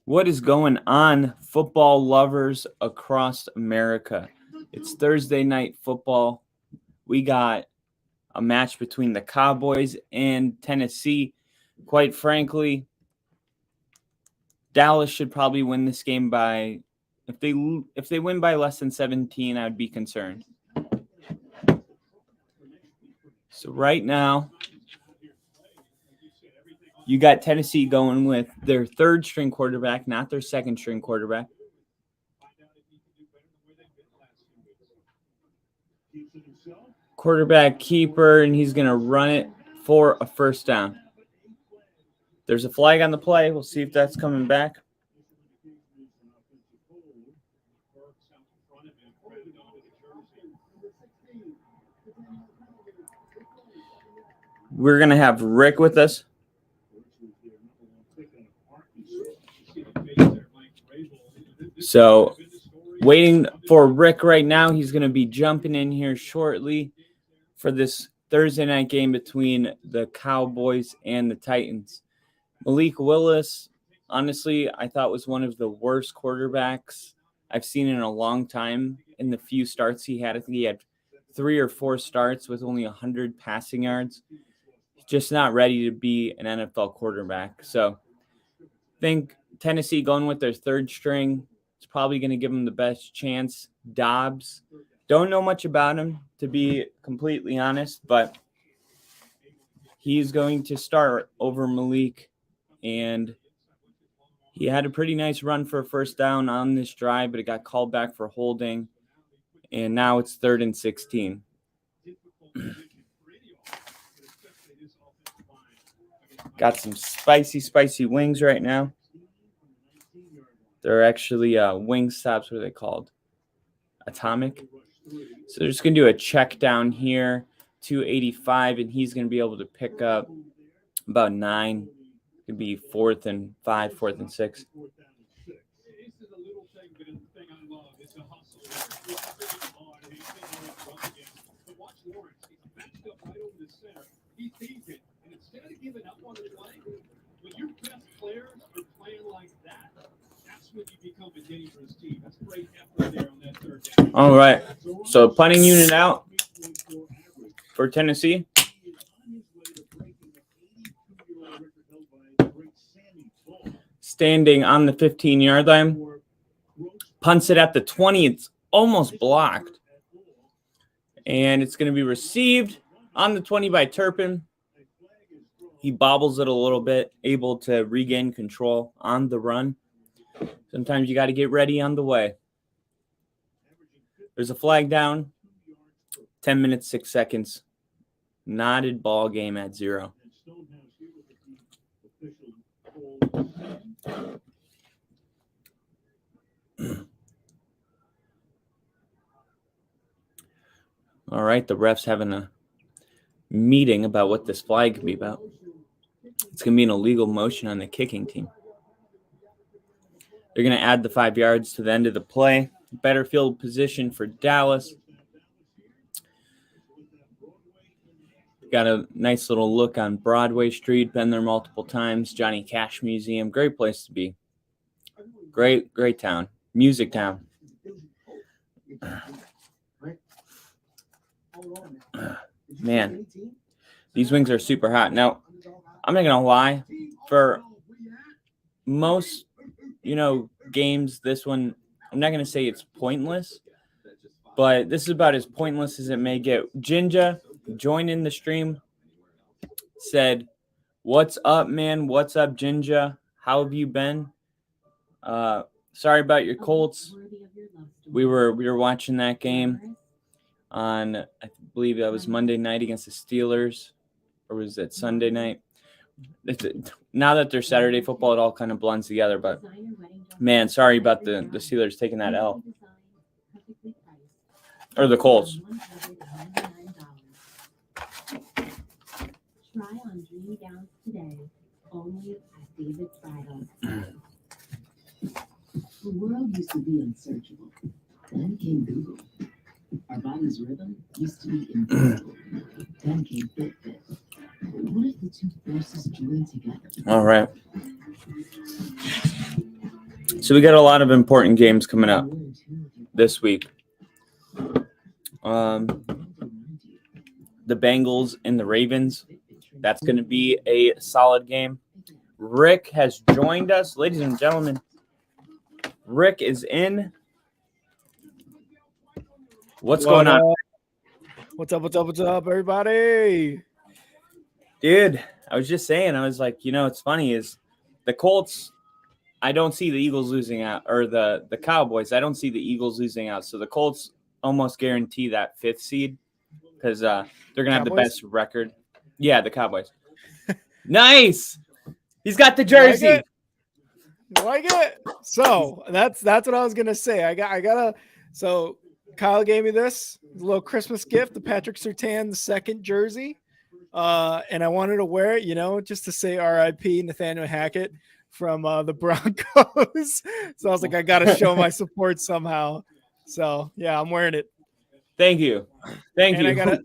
What is going on, football lovers across America? It's Thursday night football. We got a match between the Cowboys and Tennessee. Quite frankly, Dallas should probably win this game by if they win by less than 17, I would be concerned. So right now, you got Tennessee going with their third string quarterback, not their second string quarterback. Quarterback keeper, and he's going to run it for a first down. There's a flag on the play. We'll see if that's coming back. We're going to have Rick with us. So, waiting for Rick right now. He's going to be jumping in here shortly for this Thursday night game between the Cowboys and the Titans. Malik Willis, honestly, I thought was one of the worst quarterbacks I've seen in a long time in the few starts he had. I think he had 3 or 4 starts with only 100 passing yards. Just not ready to be an NFL quarterback. So I think Tennessee going with their third string is probably going to give them the best chance. Dobbs, don't know much about him, to be completely honest, but he's going to start over Malik. And he had a pretty nice run for a first down on this drive, but it got called back for holding. And now it's 3rd and 16. Got some spicy wings right now. They're actually wing stops. What are they called? Atomic. So they're just going to do a check down here, 285, and he's going to be able to pick up about 9. It could be 4th and 5, 4th and 6. All right. So punting unit out for Tennessee. Standing on the 15-yard line. Punts it at the 20. It's almost blocked. And it's going to be received on the 20 by Turpin. He bobbles it a little bit, able to regain control on the run. Sometimes you got to get ready on the way. There's a flag down. 10 minutes, 6 seconds. Knotted ball game at 0. All right, the refs having a meeting about what this flag could be about. It's going to be an illegal motion on the kicking team. They're going to add the 5 yards to the end of the play. Better field position for Dallas. Got a nice little look on Broadway Street. Been there multiple times. Johnny Cash Museum. Great place to be. Great town. Music town. Man, these wings are super hot. Now, I'm not going to lie. For most, games, this one, I'm not going to say it's pointless, but this is about as pointless as it may get. Jinja joined in the stream, said, "What's up, man? What's up, Jinja? How have you been? Sorry about your Colts. We were watching that game on, I believe that was Monday night against the Steelers, or was it Sunday night? Now that they're Saturday football, it all kind of blends together. But man, sorry about the Steelers taking that L, or the Colts." Try on Dream Gowns today, only at David's Bridal. The world used to be unsearchable. Then came Google. Our body's rhythm used to be invisible. Then came Fitbit. What if the two forces joined together? All right. So we got a lot of important games coming up this week. The Bengals and the Ravens. That's going to be a solid game. Rick has joined us. Ladies and gentlemen, Rick is in. What's going on? What's up, everybody? Dude, I was just saying, I was like, it's funny is the Colts, I don't see the Eagles losing out, or the Cowboys, I don't see the Eagles losing out. So the Colts almost guarantee that 5th seed because they're going to have the best record. Yeah, the Cowboys. Nice. He's got the jersey. Like it. So that's what I was gonna say. I gotta. So Kyle gave me this little Christmas gift, the Patrick Surtain II jersey, and I wanted to wear it, just to say R.I.P. Nathaniel Hackett from the Broncos. So I was like, I gotta show my support somehow. So yeah, I'm wearing it. Thank you. I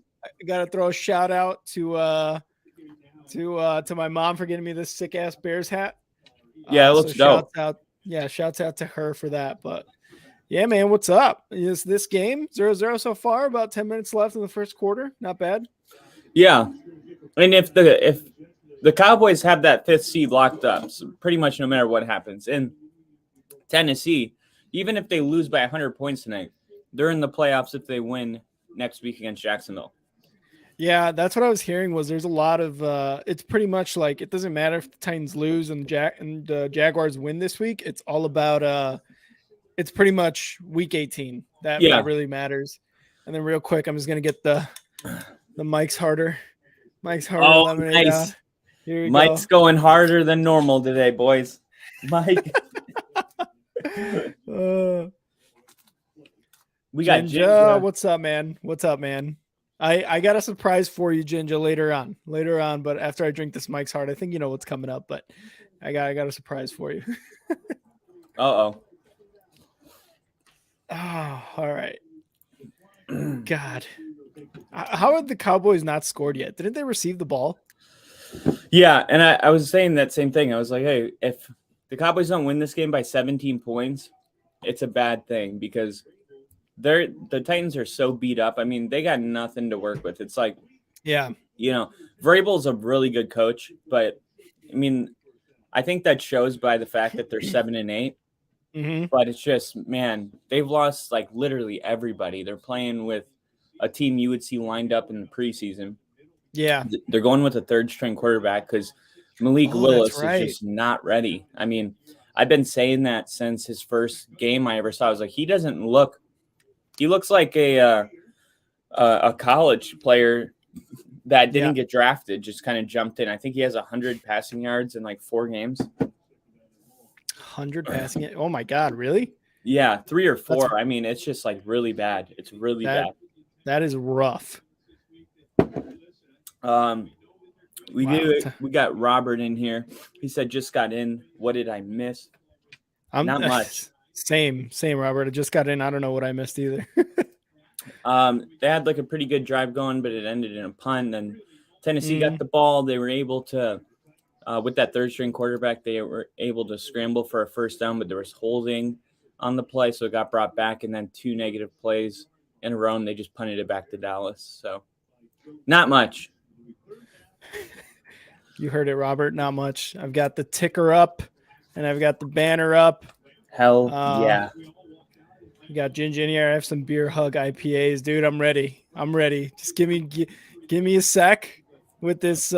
gotta throw a shout out to my mom for getting me this sick ass Bears hat. Yeah, it looks dope. Shouts out to her for that. But yeah, man, what's up? Is this game 0-0 so far? About 10 minutes left in the first quarter. Not bad. Yeah, and if the Cowboys have that 5th seed locked up, so pretty much no matter what happens in Tennessee, even if they lose by 100 points tonight, they're in the playoffs if they win next week against Jacksonville. Yeah, that's what I was hearing. Was there's a lot of it's pretty much like it doesn't matter if the Titans lose and Jaguars win this week. It's all about it's pretty much week 18 that really matters. And then real quick, I'm just gonna get the Mike's Harder. Oh, lemonade nice. out. Here we Mike's go. going harder than normal today, boys. Mike. We got Ginger. What's up, man? I got a surprise for you, Ginger, later on. But after I drink this Mike's Hard, I think you know what's coming up. But I got a surprise for you. Oh, all right. God, how have the Cowboys not scored yet? Didn't they receive the ball? Yeah, and I was saying that same thing. I was like, hey, if the Cowboys don't win this game by 17 points, it's a bad thing because the Titans are so beat up. I mean, they got nothing to work with. It's like, Vrabel's a really good coach, but I mean, I think that shows by the fact that they're 7-8. Mm-hmm. But it's just, man, they've lost like literally everybody. They're playing with a team you would see lined up in the preseason. Yeah, they're going with a 3rd-string quarterback because Malik Willis is just not ready. I mean, I've been saying that since his first game I ever saw. I was like, he looks like a college player that didn't get drafted, just kind of jumped in. I think he has 100 passing yards in like 4 games. 100 passing it. Oh my God, really? Yeah, 3 or 4. I mean, it's just like really bad. It's really bad. That is rough. We got Robert in here. He said just got in. What did I miss? Not much. Same, Robert. I just got in. I don't know what I missed either. They had like a pretty good drive going, but it ended in a punt. And Tennessee got the ball. They were able to, with that 3rd-string quarterback, they were able to scramble for a first down, but there was holding on the play, so it got brought back. And then 2 negative plays in a row, and they just punted it back to Dallas. So not much. You heard it, Robert. Not much. I've got the ticker up, and I've got the banner up. Hell yeah. You got Ginger in here. I have some Beer Hug IPAs, dude. I'm ready. Just give me a sec with this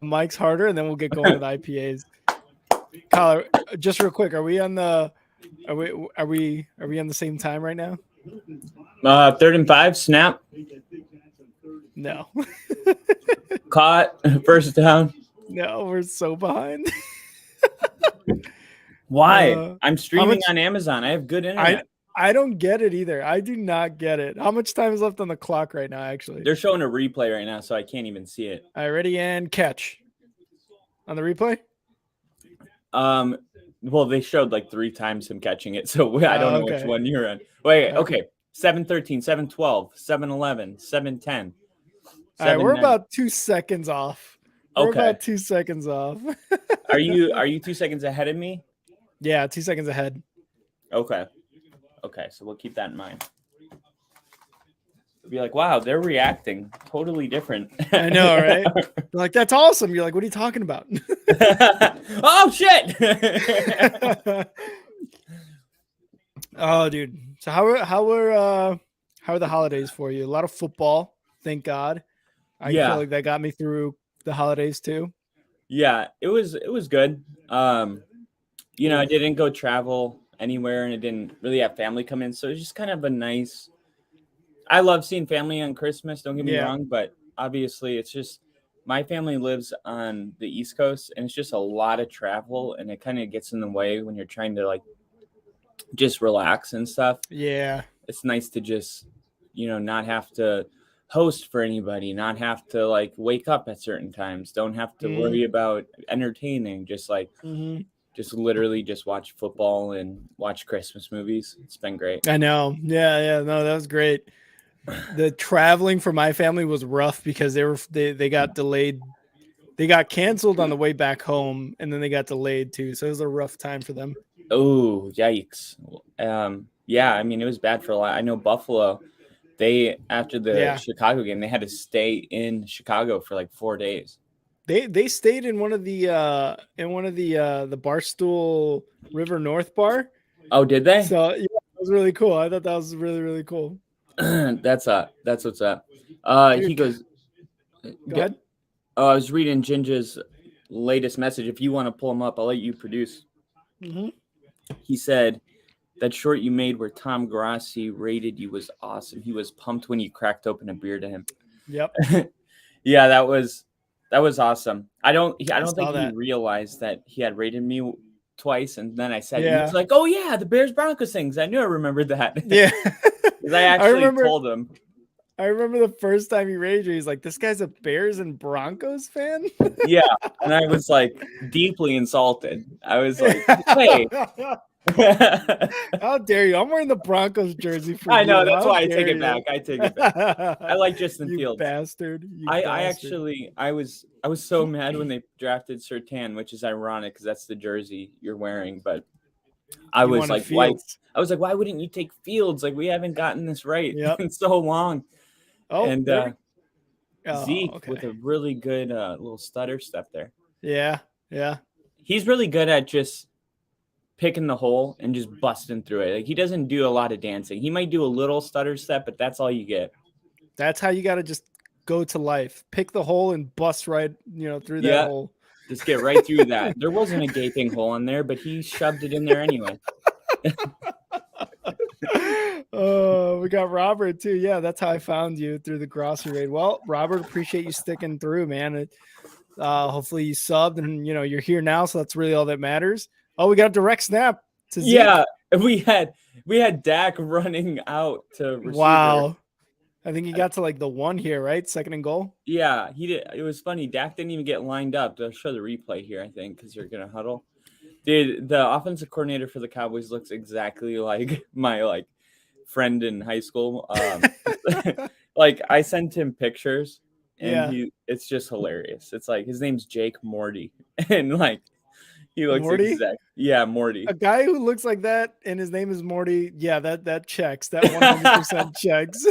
Mike's Harder, and then we'll get going with IPAs. Kyle, just real quick, are we on the same time right now? 3rd and 5, snap. No. Caught, first down. No, we're so behind. Why? I'm streaming on Amazon. I have good internet. I don't get it either. I do not get it. How much time is left on the clock right now, actually? They're showing a replay right now, so I can't even see it. All right, ready and catch. On the replay? Well, they showed like 3 times him catching it, so I don't know which one you're on. Wait, okay. 7-13, 7-12, 7-11, 7-10. All right, we're about 2 seconds off. We're about 2 seconds off. Are you 2 seconds ahead of me? Yeah, 2 seconds ahead. Okay. So we'll keep that in mind. Be like, wow, they're reacting totally different. I know, right? They're like, that's awesome. You're like, what are you talking about? Oh shit! Oh, dude. So how are the holidays for you? A lot of football, thank God. I feel Yeah. like that got me through the holidays too. Yeah, it was good. You know, I Oof. didn't go travel anywhere, and I didn't really have family come in, so it's just kind of a nice. I love seeing family on Christmas. Don't get me Yeah. wrong, but obviously, it's just my family lives on the East Coast, and it's just a lot of travel, and it kind of gets in the way when you're trying to like just relax and stuff. Yeah. It's nice to just, you know, not have to host for anybody, not have to like wake up at certain times, don't have to worry about entertaining, just like Mm-hmm. just literally just watch football and watch Christmas movies. It's been great. I know. Yeah. No, that was great. The traveling for my family was rough because they got delayed. They got canceled on the way back home, and then they got delayed too. So it was a rough time for them. Oh, yikes. Yeah, I mean, it was bad for a lot. I know Buffalo, they, after the Chicago game, they had to stay in Chicago for like 4 days. They stayed in one of the Barstool River North bar. Oh, did they? So yeah, it was really cool. I thought that was really, really cool. That's what's up. Dude, He goes, go ahead. Oh, I was reading Ginger's latest message. If you want to pull him up, I'll let you produce. Mm-hmm. He said, that short you made where Tom Grassi rated you was awesome. He was pumped when you cracked open a beer to him. Yep. Yeah, that was awesome. I don't think he that. realized that he had rated me twice, and then I said, Yeah. he's like, oh yeah, the Bears Broncos things. I knew I remembered that. Yeah. Because I actually told him. I remember the first time he raged, he's like, this guy's a Bears and Broncos fan? Yeah, and I was like deeply insulted. I was like, wait. How dare you? I'm wearing the Broncos jersey for I you. know, that's How why I take dare it back. you? I take it back. I like Justin You Fields. bastard. You I bastard. actually I was so mad when they drafted Surtain, which is ironic because that's the jersey you're wearing. But I was like, why? I was like, why wouldn't you take Fields? Like, we haven't gotten this right in so long. Oh, and Zeke okay. with a really good little stutter step there. Yeah. He's really good at just picking the hole and just busting through it. Like, he doesn't do a lot of dancing. He might do a little stutter step, but that's all you get. That's how you got to just go to life. Pick the hole and bust right, through that hole. Just get right through that. There wasn't a gaping hole in there, but he shoved it in there anyway. Oh, we got Robert too. Yeah, that's how I found you, through the grocery raid. Well, Robert, appreciate you sticking through, man. Hopefully you subbed and you're here now, so that's really all that matters. Oh, we got a direct snap to Zeke. Yeah, we had Dak running out to receiver. Wow. I think he got to like the one here, right? Second and goal. Yeah, he did. It was funny. Dak didn't even get lined up. I'll show the replay here, I think, because you're gonna huddle. Dude, the offensive coordinator for the Cowboys looks exactly like my friend in high school. Like, I sent him pictures, and it's just hilarious. It's like his name's Jake Morty, and like he looks Morty? Morty. A guy who looks like that and his name is Morty. Yeah, that checks. That 100% checks.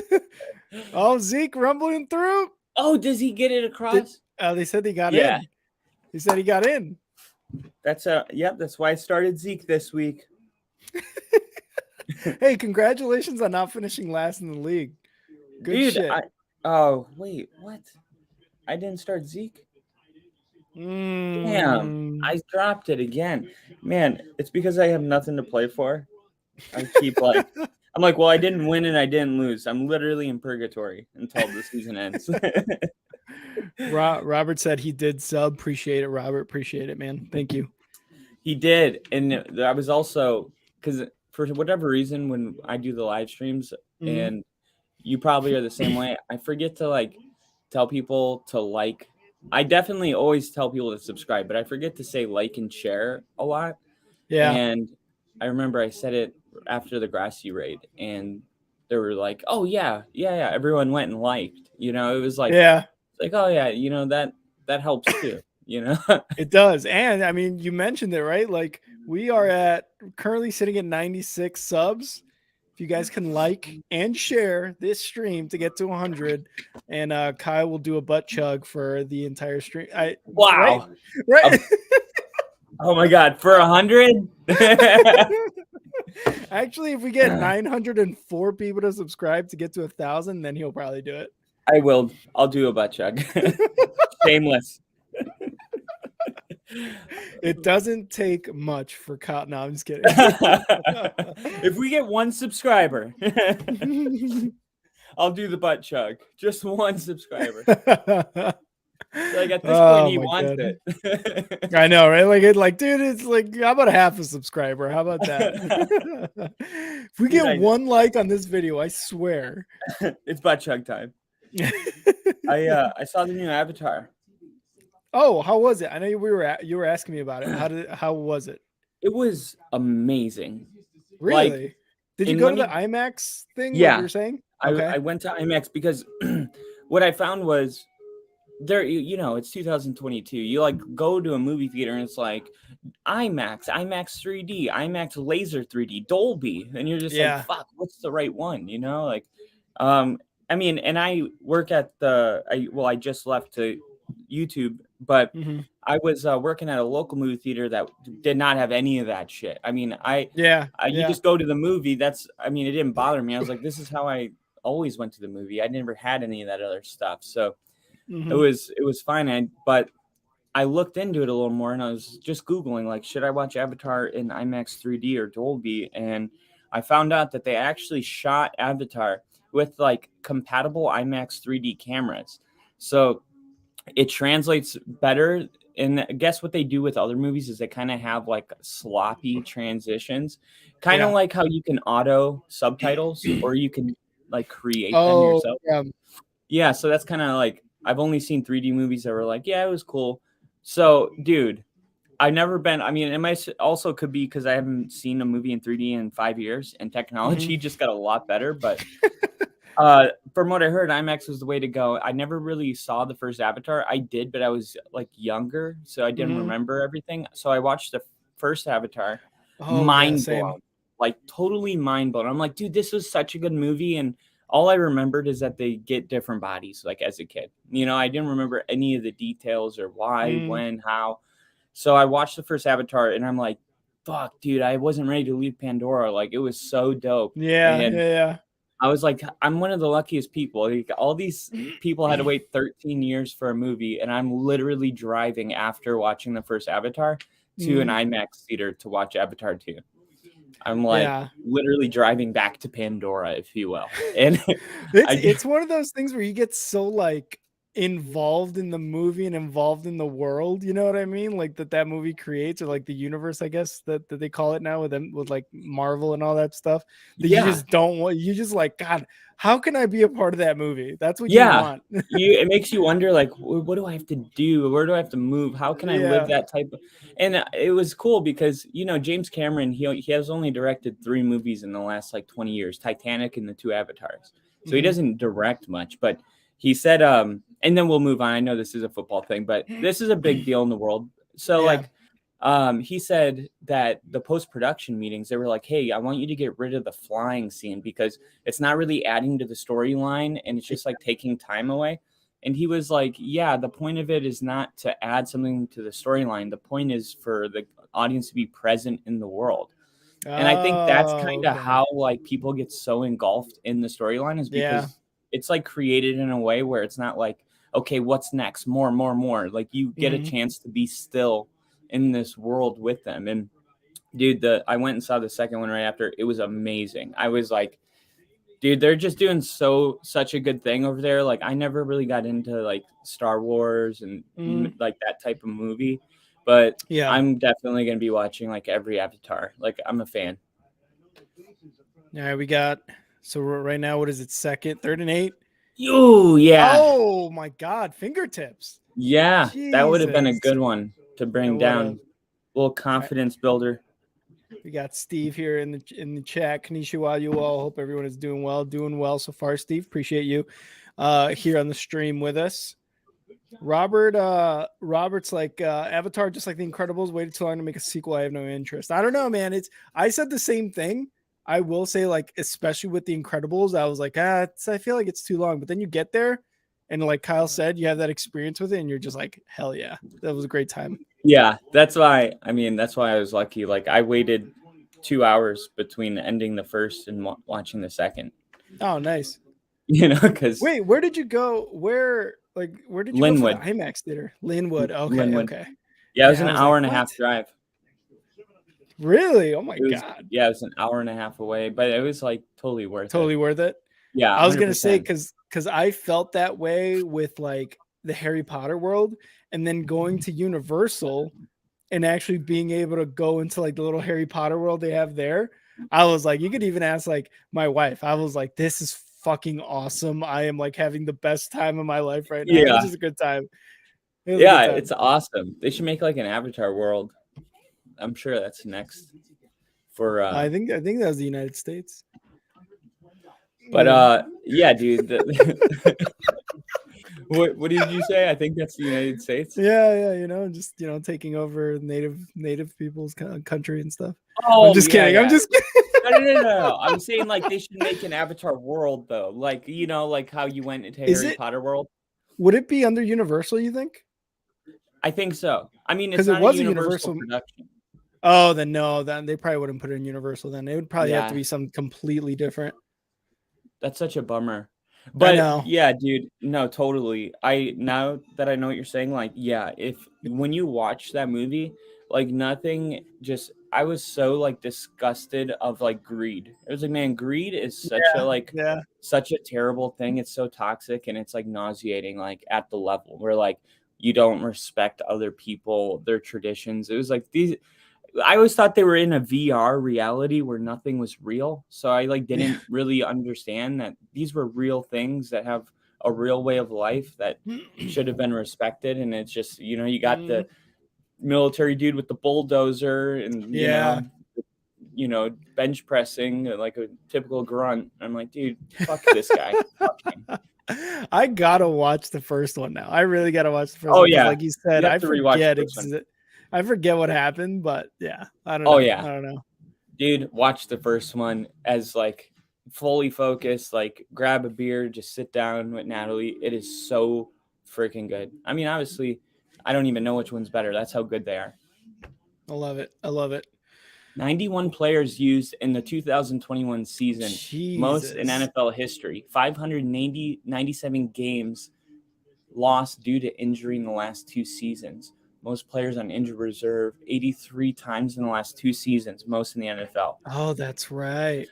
Oh, Zeke rumbling through. Oh, does he get it across? They said he got in. He said he got in. That's that's why I started Zeke this week. Hey, congratulations on not finishing last in the league. Good shit. Oh, wait, what? I didn't start Zeke? Damn, I dropped it again. Man, it's because I have nothing to play for. I keep I'm like, well, I didn't win and I didn't lose. I'm literally in purgatory until the season ends. Robert said he did sub. Appreciate it, Robert. Appreciate it, man. Thank you. He did. And I was also, because for whatever reason, when I do the live streams, and you probably are the same way, I forget to tell people to I definitely always tell people to subscribe, but I forget to say like and share a lot. Yeah. And I remember I said it after the Grassy raid, and they were like, oh yeah. Everyone went and liked, it was like, oh yeah, that helps too, It does. And I mean, you mentioned it, right? Like, We are currently sitting at 96 subs. If you guys can like and share this stream to get to 100, and Kyle will do a butt chug for the entire stream. Wow. Right. Oh my God. For 100? Actually, if we get 904 people to subscribe to get to 1,000, then he'll probably do it. I will. I'll do a butt chug. Shameless. It doesn't take much for Kyle. No, I'm just kidding. If we get 1 subscriber, I'll do the butt chug. Just 1 subscriber. Like at this point, he wants it. I know, right? Dude, it's like, how about half a subscriber? How about that? If we get 1 like on this video, I swear. It's butt chug time. I saw the new Avatar. Oh, how was it? I know you were asking me about it. How was it? It was amazing. Really? Like, did you go to the IMAX thing? Yeah, like you were saying. Okay. I went to IMAX because what I found was there. It's 2022. You like go to a movie theater and it's like IMAX 3D, IMAX laser 3D, Dolby, and you're just like, fuck, what's the right one? I mean, and I work at I just left to YouTube, but I was working at a local movie theater that did not have any of that shit. I mean, you just go to the movie. It didn't bother me. I was like, this is how I always went to the movie. I never had any of that other stuff. So it was fine. But I looked into it a little more and I was just Googling, like, should I watch Avatar in IMAX 3D or Dolby? And I found out that they actually shot Avatar with like compatible IMAX 3D cameras. So it translates better. And guess what they do with other movies is they kind of have like sloppy transitions, kind of like how you can auto subtitles or you can like create them yourself. Yeah. So that's kind of like, I've only seen 3D movies that were like, yeah, it was cool. So dude, I've never been, it might also could be because I haven't seen a movie in 3D in 5 years and technology just got a lot better, but from what I heard, IMAX was the way to go. I never really saw the first Avatar. I did, but I was like younger, so I didn't remember everything. So I watched the first Avatar, mind blown, like totally mind blown. I'm like, dude, this was such a good movie, and all I remembered is that they get different bodies, like as a kid. I didn't remember any of the details or why, when, how. So I watched the first Avatar, and I'm like, fuck, dude, I wasn't ready to leave Pandora. Like it was so dope. Yeah. I was like, I'm one of the luckiest people. Like, all these people had to wait 13 years for a movie, and I'm literally driving after watching the first Avatar to an IMAX theater to watch Avatar 2. I'm like literally driving back to Pandora, if you will. And it's one of those things where you get so like involved in the movie and involved in the world, you know what I mean? Like that movie creates, or like the universe, I guess that they call it now with like Marvel and all that stuff. That you just don't want. You just like, God, how can I be a part of that movie? That's what you want. It makes you wonder, like, what do I have to do? Where do I have to move? How can I live that type of? And it was cool because James Cameron, he has only directed 3 movies in the last like 20 years: Titanic and the 2 Avatars. So he doesn't direct much, but he said, and then we'll move on. I know this is a football thing, but this is a big deal in the world. So he said that the post-production meetings, they were like, hey, I want you to get rid of the flying scene because it's not really adding to the storyline and it's just like taking time away. And he was like, yeah, the point of it is not to add something to the storyline. The point is for the audience to be present in the world. And I think that's kind of how like people get so engulfed in the storyline, is because it's like created in a way where it's not like, okay, what's next? More. Like you get a chance to be still in this world with them. And dude, I went and saw the second one right after. It was amazing. I was like, dude, they're just doing such a good thing over there. Like I never really got into like Star Wars and like that type of movie, but I'm definitely going to be watching like every Avatar. Like I'm a fan. All right, we got, so right now, what is it? Second, 3rd and 8. Oh yeah. Oh my God, fingertips. Yeah, that would have been a good one to bring down. A little confidence builder. We got Steve here in the chat. Konnichiwa, you all. Hope everyone is doing well so far. Steve, appreciate you here on the stream with us. Robert's like Avatar, just like The Incredibles, waited too long to make a sequel. I have no interest. I don't know, man. I said the same thing. I will say, like, especially with The Incredibles, I was like, I feel like it's too long. But then you get there, and like Kyle said, you have that experience with it, and you're just like, hell yeah, that was a great time. Yeah, that's why. I mean, that's why I was lucky. Like, I waited 2 hours between ending the first and watching the second. Oh, nice. You know, because Wait, where did you go? Where did you go for Linwood. the IMAX theater? Linwood. Okay, Linwood. okay. Yeah, it was Yeah, an I was hour like, and a half what? drive. Really? Oh my It was, god. yeah, it was an hour and a half away, but it was like totally worth Totally it. worth it. Yeah, I was gonna say 100%. because I felt that way with like the Harry Potter world, and then going to Universal and actually being able to go into like the little Harry Potter world they have there. I was like, you could even ask like my wife. I was like, this is fucking awesome. I am like having the best time of my life right now. It was Yeah, just a good time. It was a yeah, good time. it's awesome. They should make like an Avatar world. I'm sure that's next for I think that was the United States. but yeah, dude. What did you say? I think that's the United States. Yeah, just taking over native people's country and stuff. Oh, I'm just kidding. I'm just kidding. No. I'm saying like they should make an Avatar world though. Like, like how you went into Harry Potter world. Would it be under Universal, you think? I think so. I mean, it's Because it not was a Universal production. Oh, then no, then they probably wouldn't put it in Universal. Then it would probably have to Yeah. be something completely different. That's such a bummer. I But know. yeah, dude, no, totally. Now that I know what you're saying, like, yeah, when you watch that movie, like nothing I was so like disgusted of like greed. It was like, man, greed is such a terrible thing. It's so toxic and it's like nauseating, like at the level where like you don't respect other people, their traditions. It was like I always thought they were in a VR reality where nothing was real. So I like didn't really understand that these were real things that have a real way of life that should have been respected. And it's just, you got the military dude with the bulldozer and, bench pressing like a typical grunt. I'm like, dude, fuck this guy. Fuck him. I gotta watch the first one now. I really gotta watch the first Oh, one. yeah. Like you said, You have I to rewatch forget the first one. I forget what happened, but yeah, I don't know. Oh, yeah. I don't know. Dude, watch the first one as like fully focused, like grab a beer, just sit down with Natalie. It is so freaking good. I mean, obviously, I don't even know which one's better. That's how good they are. I love it. I love it. 91 players used in the 2021 season, most in NFL history. 597 games lost due to injury in the last 2 seasons. Most players on injured reserve 83 times in the last 2 seasons, most in the NFL. Oh, that's right.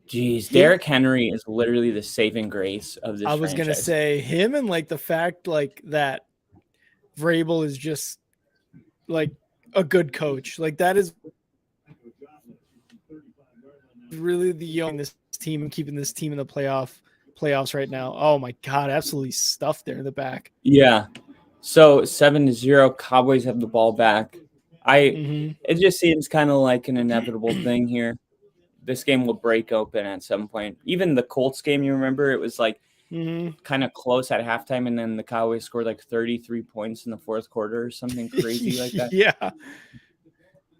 Jeez, Derrick Henry is literally the saving grace of this I was going to say him, and like the fact like that Vrabel is just like a good coach. Like that is really the young this team and keeping this team in the playoffs right now. Oh my God, absolutely stuffed there in the back. Yeah. So 7-0, Cowboys have the ball back. It just seems kind of like an inevitable thing here. This game will break open at some point. Even the Colts game, you remember, it was like kind of close at halftime, and then the Cowboys scored like 33 points in the fourth quarter or something crazy like that. Yeah.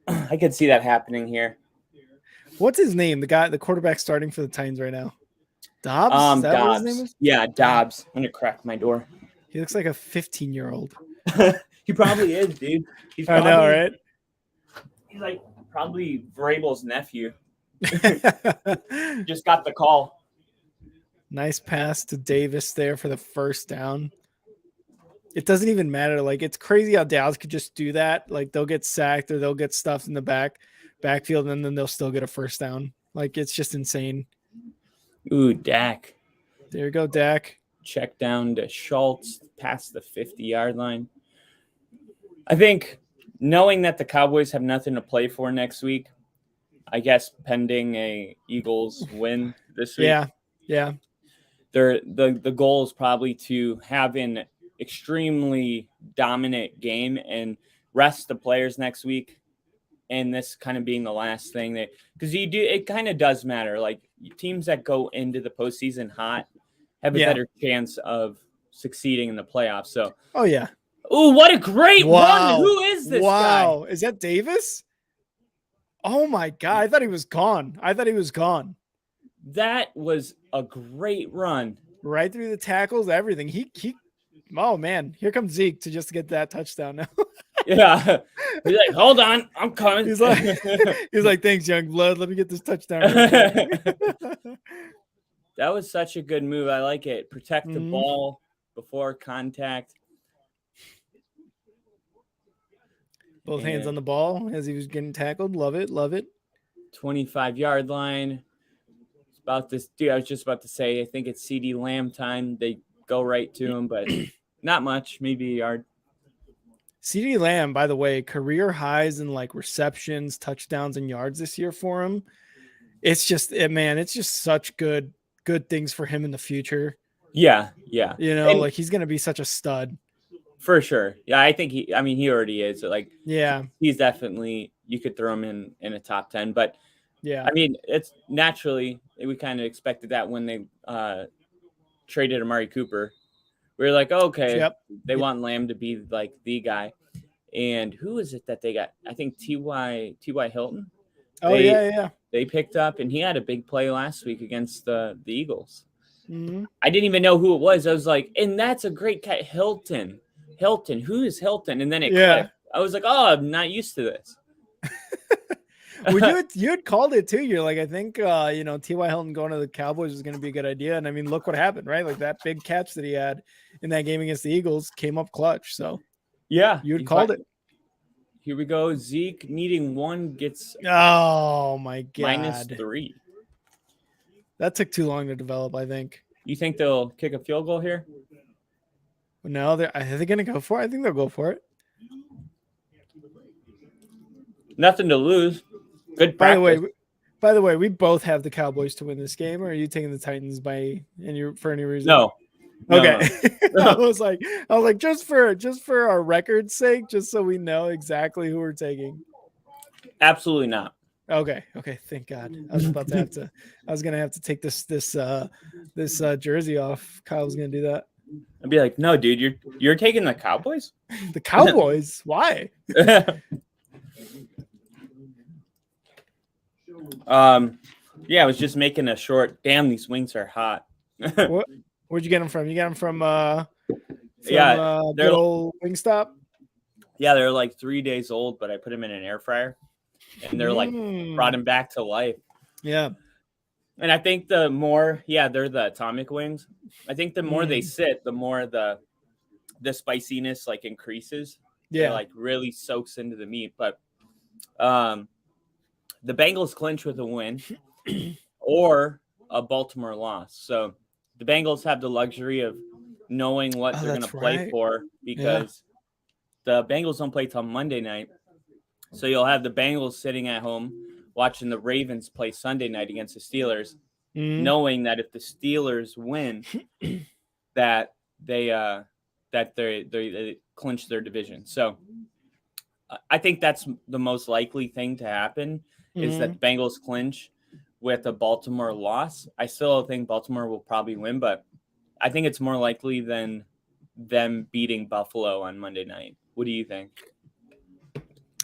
I could see that happening here. What's his name? The quarterback starting for the Titans right now. Dobbs? Is that Dobbs. what his name is? Yeah, Dobbs. I'm going to crack my door. He looks like a 15-year-old. He probably is, dude. I know, right? He's like probably Vrabel's nephew. Just got the call. Nice pass to Davis there for the first down. It doesn't even matter. Like, it's crazy how Dallas could just do that. Like, they'll get sacked or they'll get stuffed in the backfield, and then they'll still get a first down. Like, it's just insane. Ooh, Dak. There you go, Dak. Check down to Schultz past the 50-yard line. I think knowing that the Cowboys have nothing to play for next week, I guess pending a Eagles win this week. Yeah. The goal is probably to have an extremely dominant game and rest the players next week. And this kind of being the last thing because it kind of does matter. Like teams that go into the postseason hot have a better chance of succeeding in the playoffs. So, Oh yeah. oh, what a great run! Wow. Who is this guy? Wow. Is that Davis? Oh my God. I thought he was gone. That was a great run. Right through the tackles, everything. He oh man, here comes Zeke to just get that touchdown now. Yeah. He's like, hold on, I'm coming. He's like, thanks, young blood. Let me get this touchdown. Real quick." That was such a good move. I like it. Protect the Mhm. ball before contact. Both hands on the ball as he was getting tackled. Love it. 25-yard line. About this, dude, I was just about to say, I think it's CD Lamb time. They go right to him, but not much, maybe a yard. CD Lamb, by the way, career highs in like receptions, touchdowns, and yards this year for him. It's just such good things for him in the future. Yeah. And, like he's gonna be such a stud. For sure. Yeah, I think he already is. Like, yeah, he's definitely, you could throw him in a top 10, but yeah. I mean, it's naturally, we kind of expected that when they traded Amari Cooper. We were like, okay, they want Lamb to be like the guy. And who is it that they got? I think T.Y. Hilton. They picked up, and he had a big play last week against the Eagles. Mm-hmm. I didn't even know who it was. I was like, and that's a great cat, Hilton. Who is Hilton? And then it clicked. I was like, oh, I'm not used to this. Well, you had called it too. You're like, I think T.Y. Hilton going to the Cowboys is going to be a good idea. And I mean, look what happened, right? Like that big catch that he had in that game against the Eagles came up clutch. So yeah, you had called it. Here we go. Zeke needing one gets oh my God, -3. That took too long to develop, I think. You think they'll kick a field goal here? No, are they going to go for it? I think they'll go for it. Nothing to lose. Good practice. By the way, we both have the Cowboys to win this game. Or are you taking the Titans for any reason? No. Okay. No. I was like, just for our record's sake, just so we know exactly who we're taking. Absolutely not. Okay. Thank God. I was gonna have to take this jersey off. Kyle was gonna do that. I'd be like, no, dude, you're taking the Cowboys? The Cowboys? Why? Yeah, I was just making a short. Damn, these wings are hot. Where'd you get them from? You got them from they're good old Wingstop. Yeah, they're like 3 days old, but I put them in an air fryer, and they're like brought them back to life. Yeah, and I think the more, they're the atomic wings. I think the more they sit, the more the spiciness like increases. Yeah, it, like really soaks into the meat. But the Bengals clinch with a win or a Baltimore loss. So the Bengals have the luxury of knowing what they're going to play for, because the Bengals don't play till Monday night. So you'll have the Bengals sitting at home watching the Ravens play Sunday night against the Steelers, knowing that if the Steelers win, that they clinch their division. So I think that's the most likely thing to happen, is that the Bengals clinch with a Baltimore loss. I still think Baltimore will probably win, but I think it's more likely than them beating Buffalo on Monday night. What do you think?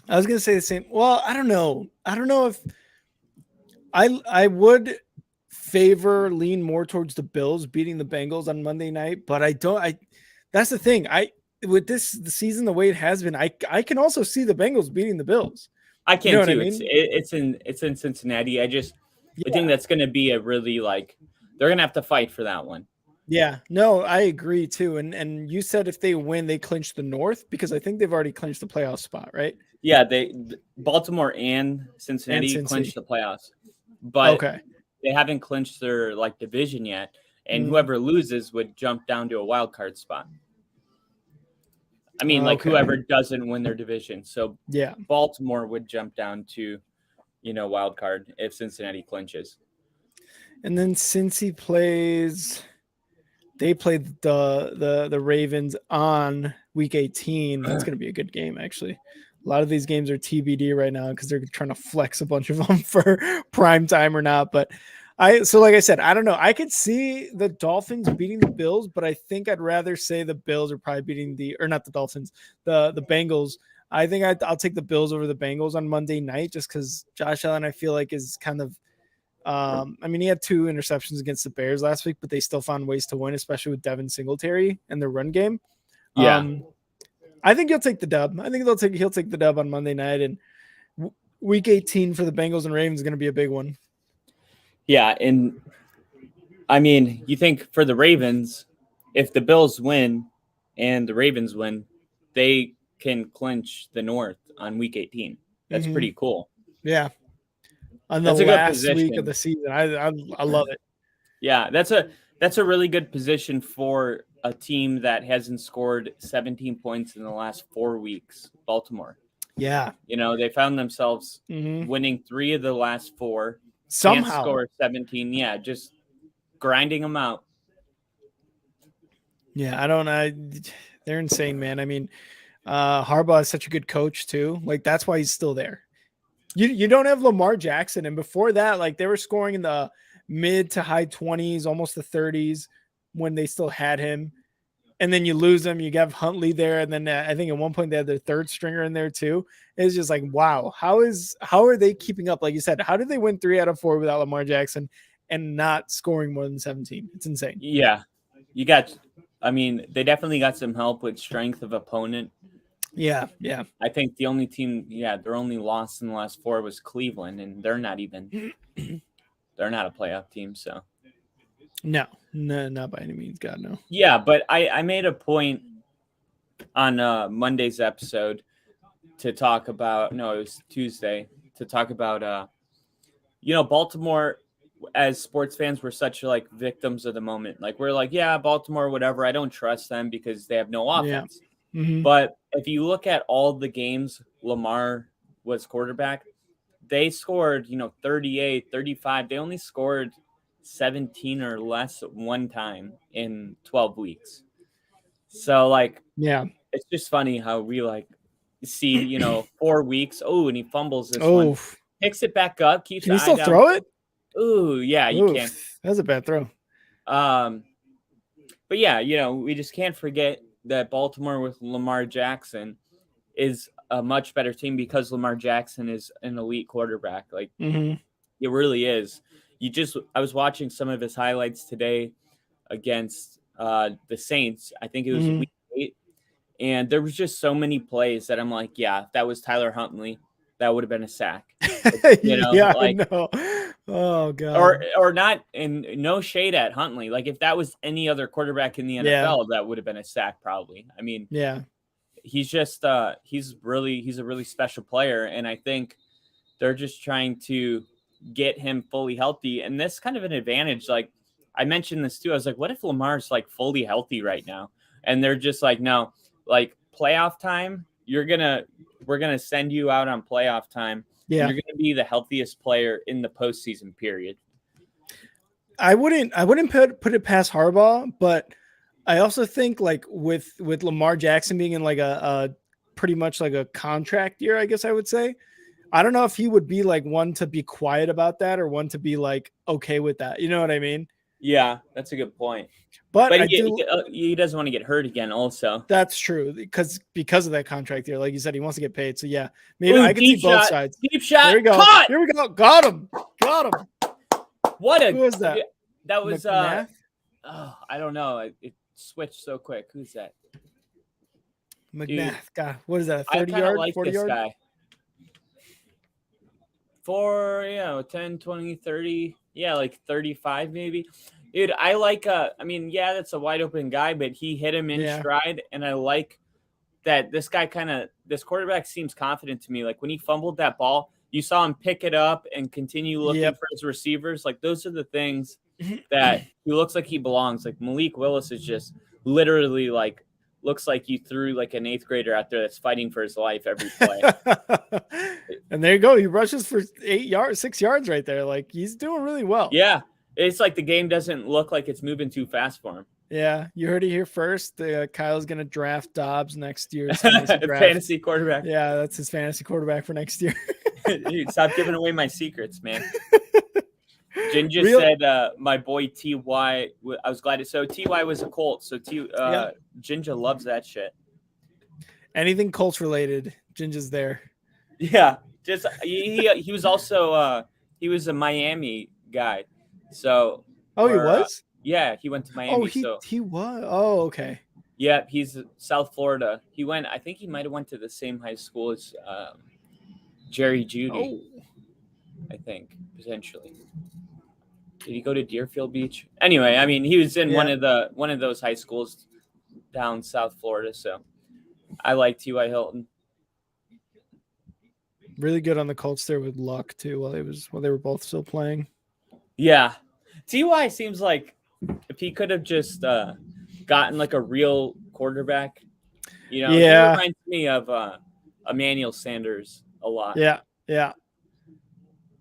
I was going to say the same. Well, I don't know. I don't know if I would lean more towards the Bills beating the Bengals on Monday night, but that's the thing. With the season the way it has been, I can also see the Bengals beating the Bills. I can too. I mean? It's in Cincinnati. I think that's going to be a really they're going to have to fight for that one. Yeah, no, I agree too. And you said if they win, they clinch the North, because I think they've already clinched the playoff spot, right? Yeah, Baltimore and Cincinnati clinched the playoffs, but they haven't clinched their division yet. And whoever loses would jump down to a wild card spot. I mean, whoever doesn't win their division. So yeah, Baltimore would jump down to, wild card if Cincinnati clinches. And then Cincy they played the Ravens on week 18. That's going to be a good game, actually. A lot of these games are TBD right now because they're trying to flex a bunch of them for prime time or not. But So like I said, I don't know. I could see the Dolphins beating the Bills, but I think I'd rather say the Bills are probably beating or not the Dolphins, the Bengals. I think I'll take the Bills over the Bengals on Monday night just because Josh Allen, I feel like, is kind of I mean, he had 2 interceptions against the Bears last week, but they still found ways to win, especially with Devin Singletary and their run game. Yeah. I think he'll take the dub. I think he'll take the dub on Monday night, and week 18 for the Bengals and Ravens is going to be a big one. Yeah, and I mean, you think for the Ravens, if the Bills win and the Ravens win, they can clinch the North on week 18. That's pretty cool. Yeah. On the That's a good last week position. of the season. I love it. Yeah, that's a really good position for a team that hasn't scored 17 points in the last 4 weeks, Baltimore. Yeah. You know, they found themselves winning 3 of the last 4. Somehow. Can't score 17. Yeah, just grinding them out. Yeah, I don't know. They're insane, man. I mean, Harbaugh is such a good coach too. Like that's why he's still there. You don't have Lamar Jackson, and before that, like they were scoring in the mid to high 20s, almost the 30s when they still had him. And then you lose them. You have Huntley there, and then I think at one point they had their 3rd stringer in there too. It's just like, wow, how are they keeping up? Like you said, how did they win 3 out of 4 without Lamar Jackson and not scoring more than 17? It's insane. Yeah, I mean, they definitely got some help with strength of opponent. Yeah. I think the only team, their only loss in the last 4 was Cleveland, and they're not a playoff team, so. No, not by any means. God, no. Yeah, but I made a point on Monday's episode to talk about, no, it was Tuesday, to talk about, Baltimore, as sports fans, we're such like victims of the moment. Like we're like, yeah, Baltimore, whatever. I don't trust them because they have no offense. Yeah. But if you look at all the games Lamar was quarterback, they scored, 38, 35. They only scored 17 or less one time in 12 weeks. So like, yeah, it's just funny how we like see, 4 weeks. Oh, and he fumbles this one, picks it back up, keeps. Can you still throw it? Ooh, yeah, you can. That's a bad throw. But yeah, we just can't forget that Baltimore with Lamar Jackson is a much better team because Lamar Jackson is an elite quarterback. Like it really is. I was watching some of his highlights today against the Saints. I think it was week 8. And there was just so many plays that I'm like, yeah, if that was Tyler Huntley, that would have been a sack. Yeah, like, I know. Oh god. Or not, and no shade at Huntley. Like if that was any other quarterback in the NFL, that would have been a sack probably. I mean, he's just he's a really special player, and I think they're just trying to get him fully healthy. And this kind of an advantage. Like I mentioned this too. I was like, what if Lamar's like fully healthy right now? And they're just like, no, like playoff time, we're gonna send you out on playoff time. Yeah, you're gonna be the healthiest player in the postseason period. I wouldn't put it past Harbaugh, but I also think like with Lamar Jackson being in like a pretty much like a contract year, I guess I would say. I don't know if he would be like one to be quiet about that or one to be like okay with that. You know what I mean? Yeah, that's a good point. But he doesn't want to get hurt again also. That's true because of that contract year. Like you said, he wants to get paid. So yeah, maybe I can see both sides. Deep shot. Here we go. Caught! Here we go. Got him. Who was that? That was McNath? I don't know. It switched so quick. Who's that? McNath. God, what is that? 30 yard, like 40 yard? Guy. For 10, 20, 30, like 35 maybe. Dude, I like that's a wide open guy, but he hit him in stride, and I like that this quarterback seems confident to me. Like when he fumbled that ball, you saw him pick it up and continue looking for his receivers. Like those are the things that he looks like he belongs. Like Malik Willis is just literally like looks like you threw like an 8th grader out there that's fighting for his life every play. And there you go. He rushes for 6 yards right there. Like he's doing really well. Yeah. It's like the game doesn't look like it's moving too fast for him. Yeah. You heard it here first. Kyle's going to draft Dobbs next year's fantasy quarterback. Yeah. That's his fantasy quarterback for next year. Dude, stop giving away my secrets, man. Jen just said, my boy Ty. I was glad so Ty was a Colt. So Ginger loves that shit. Anything Colts related, Ginger's there. Yeah, just he was also he was a Miami guy. So he was. Yeah, he went to Miami. He was. Oh, okay. Yeah, he's South Florida. He went. I think he might have went to the same high school as Jerry Jeudy. Oh. I think potentially. Did he go to Deerfield Beach? Anyway, I mean, he was in one of those high schools down South Florida. So I like T.Y. Hilton. Really good on the Colts there with Luck too, while they were both still playing. Yeah, Ty seems like if he could have just gotten like a real quarterback, he reminds me of Emmanuel Sanders a lot. Yeah.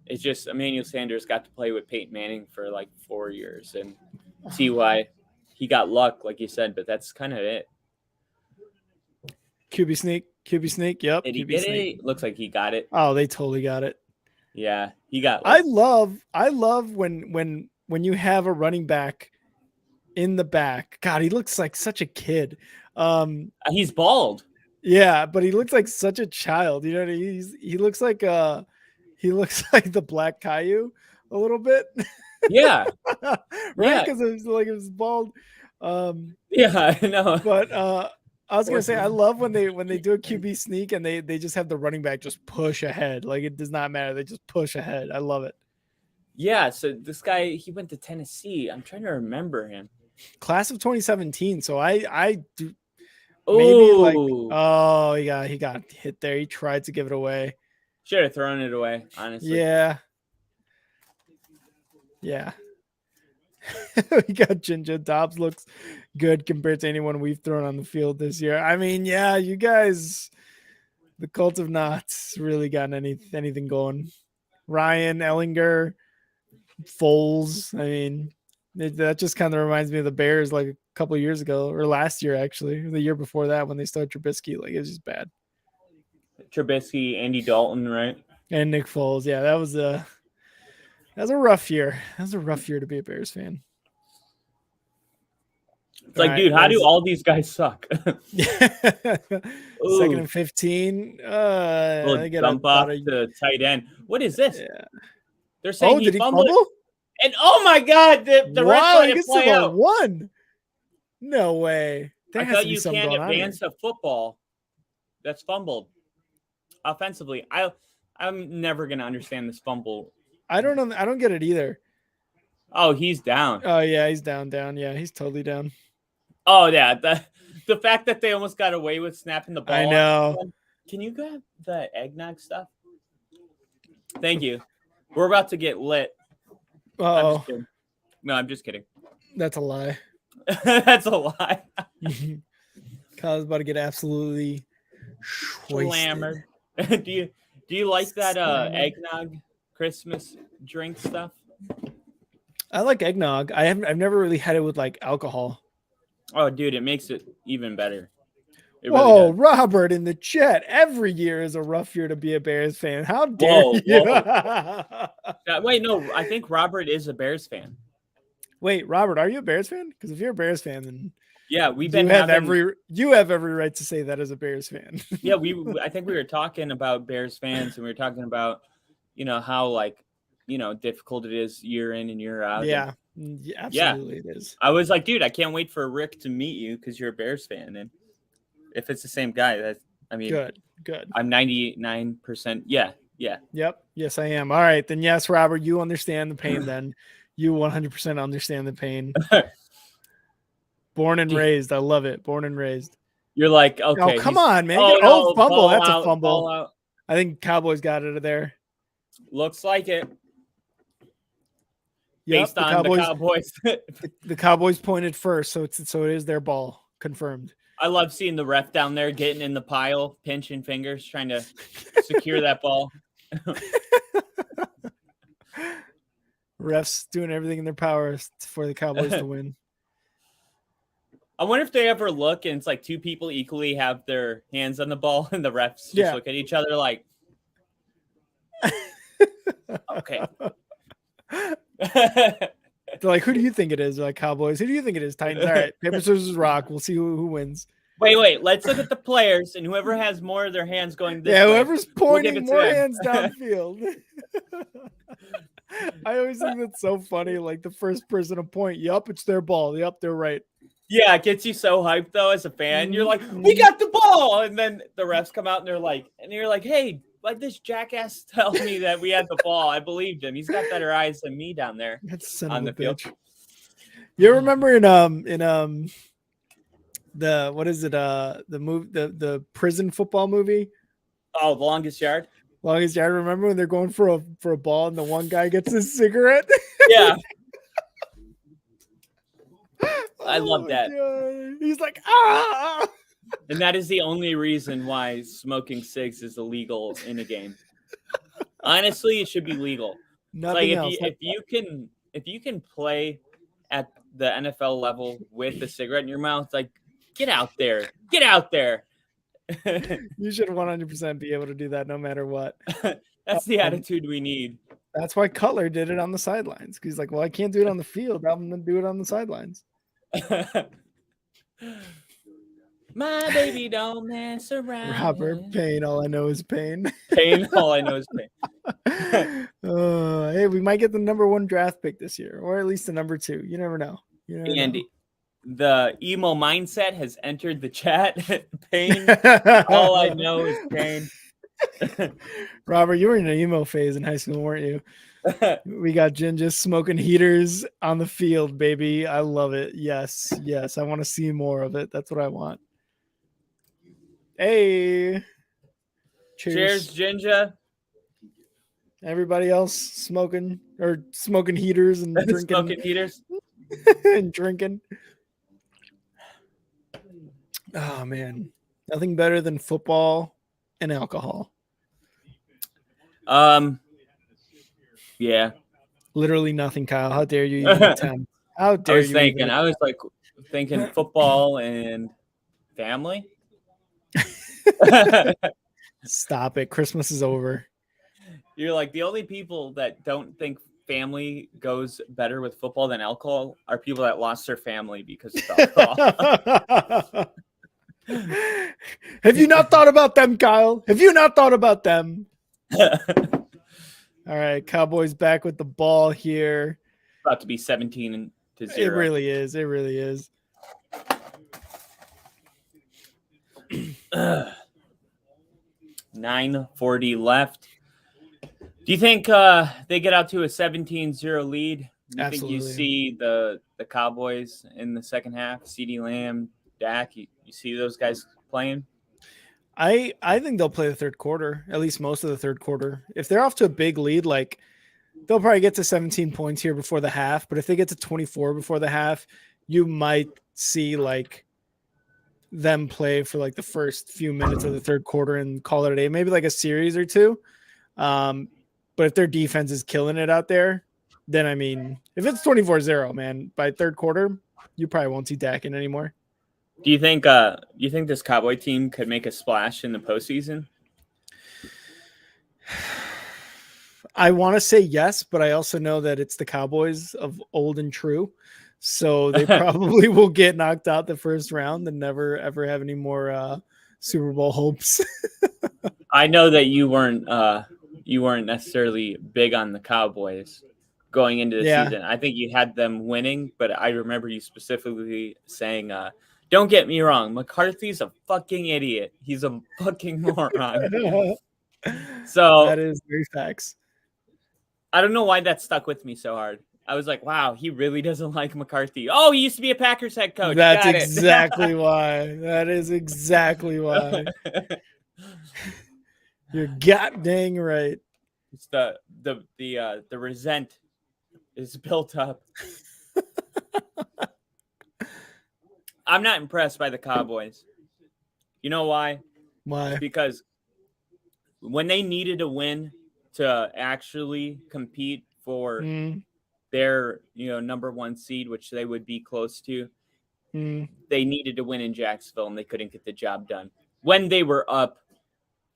It's just Emmanuel Sanders got to play with Peyton Manning for like 4 years, and Ty, he got Luck, like you said, but that's kind of it. QB sneak. Yep. Did he get it? Looks like he got it. Oh, they totally got it. Yeah, he got. I love when you have a running back in the back. God, he looks like such a kid. He's bald. Yeah, but he looks like such a child. You know what I mean? He looks like the Black Caillou a little bit. Yeah. Right, because it was bald. Yeah, I know. But I was gonna say I love when they do a QB sneak and they just have the running back just push ahead. Like it does not matter. They just push ahead. I love it. Yeah, so this guy, he went to Tennessee. I'm trying to remember him. Class of 2017. So I do maybe like he got hit there. He tried to give it away. Should have thrown it away, honestly. Yeah. We got Ginger. Dobbs looks good compared to anyone we've thrown on the field this year. I mean, yeah, you guys, the Colts have not really gotten anything going. Ryan, Ellinger, Foles. I mean, that just kind of reminds me of the Bears like a couple of years ago, or last year actually, the year before that when they started Trubisky. Like it was just bad. Trubisky, Andy Dalton, right? And Nick Foles. Yeah, that was a rough year. That was a rough year to be a Bears fan. It's like, dude, how do all these guys suck? 2nd and 15. They jump off to tight end. What is this? Yeah. They're saying did he fumble? And oh my God, the rest of it play out. One. No way. I thought you can't advance a football that's fumbled offensively. I'm never gonna understand this fumble. I don't know. I don't get it either. Oh, he's down. Oh yeah, he's down. Yeah, he's totally down. Oh yeah, the fact that they almost got away with snapping the ball. I know. Can you grab the eggnog stuff? Thank you. We're about to get lit. Oh no, I'm just kidding. That's a lie. That's a lie. Kyle's about to get absolutely slammered. Do you like that eggnog Christmas drink stuff? I like eggnog. I've never really had it with like alcohol. Oh, dude, it makes it even better. Whoa, really Robert in the chat. Every year is a rough year to be a Bears fan. How dare you? Wait, no, I think Robert is a Bears fan. Wait, Robert, are you a Bears fan? Because if you're a Bears fan, then yeah, you have every right to say that as a Bears fan. Yeah, I think we were talking about Bears fans, and we were talking about how difficult it is year in and year out. Yeah, absolutely it is. I was like, dude, I can't wait for Rick to meet you because you're a Bears fan, and if it's the same guy, good. I'm 99%. Yeah. Yep. Yes, I am. All right, then yes, Robert, you understand the pain. Then you 100% understand the pain. Born and raised. I love it. Born and raised. You're like, okay. Oh, come on, man. Fumble. That's a fumble. I think Cowboys got it there. Looks like it. Based on the Cowboys. The Cowboys pointed first, so it is their ball. Confirmed. I love seeing the ref down there getting in the pile, pinching fingers, trying to secure that ball. Refs doing everything in their power for the Cowboys to win. I wonder if they ever look and it's like two people equally have their hands on the ball and the refs just look at each other like, okay. They're like, who do you think it is? They're like, Cowboys. Who do you think it is? Titans. All right, paper, scissors, rock. We'll see who wins. Wait. Let's look at the players, and whoever has more of their hands going this way. Whoever's pointing it to more them. hands downfield. I always think that's so funny. Like the first person to point, yup, it's their ball. Yup, they're right. Yeah, it gets you so hyped though as a fan. You're like, Mm-hmm. we got the ball, and then the refs come out and you're like, hey, why'd this jackass tell me that we had the ball? I believed him. He's got better eyes than me down there That's on the field. You remember in the what is it the prison football movie? Oh, the longest yard. Longest Yard. Remember when they're going for a ball and the one guy gets his cigarette? Yeah. I love Oh, that. God. He's like, ah. And that is the only reason why smoking cigs is illegal in a game. Honestly, it should be legal. Nothing Like else. if you can play at the NFL level with a cigarette in your mouth, like get out there. Get out there. You should 100% be able to do that no matter what. That's the attitude we need. That's why Cutler did it on the sidelines. He's like, well, I can't do it on the field. I'm going to do it on the sidelines. My baby don't mess around. Robert Payne, all I know is pain. Pain, all I know is pain. Hey, we might get the number 1 draft pick this year, or at least the number 2. You never know. Andy, the emo mindset has entered the chat. Pain, all I know is pain. Robert, you were in an emo phase in high school, weren't you? We got Jen just smoking heaters on the field, baby. I love it. Yes. I want to see more of it. That's what I want. Hey. Cheers, Ginger. Everybody else smoking heaters and drinking. Smoking heaters. And drinking. Oh, man. Nothing better than football and alcohol. Yeah. Literally nothing, Kyle. How dare you even attempt? How dare you? I was thinking football and family. Stop it. Christmas is over. You're like, the only people that don't think family goes better with football than alcohol are people that lost their family because of alcohol. Have you not thought about them, Kyle? Have you not thought about them? All right, Cowboys back with the ball here. About to be 17-0. It really is. It really is. 9:40 left. Do you think they get out to a 17-0 lead? Do you Absolutely. think you see the Cowboys in the second half? CeeDee Lamb, Dak, you see those guys playing? I think they'll play the third quarter, at least most of the third quarter. If they're off to a big lead, like they'll probably get to 17 points here before the half. But if they get to 24 before the half, you might see like them play for like the first few minutes of the third quarter and call it a day, maybe like a series or two. But if their defense is killing it out there, then I mean, if it's 24-0, man, by third quarter, you probably won't see Dak in anymore. Do you think this Cowboy team could make a splash in the postseason? I want to say yes, but I also know that it's the Cowboys of old and true. So they probably will get knocked out the first round and never, ever have any more Super Bowl hopes. I know that you weren't necessarily big on the Cowboys going into the season. I think you had them winning, but I remember you specifically saying, don't get me wrong, McCarthy's a fucking idiot. He's a fucking moron. So that is very facts. I don't know why that stuck with me so hard. I was like, wow, he really doesn't like McCarthy. Oh, he used to be a Packers head coach. That's exactly why. That is exactly why. You're god dang right. It's the resent is built up. I'm not impressed by the Cowboys. You know why? Why? Because when they needed a win to actually compete for their, number 1 seed, which they would be close to, they needed to win in Jacksonville and they couldn't get the job done. When they were up,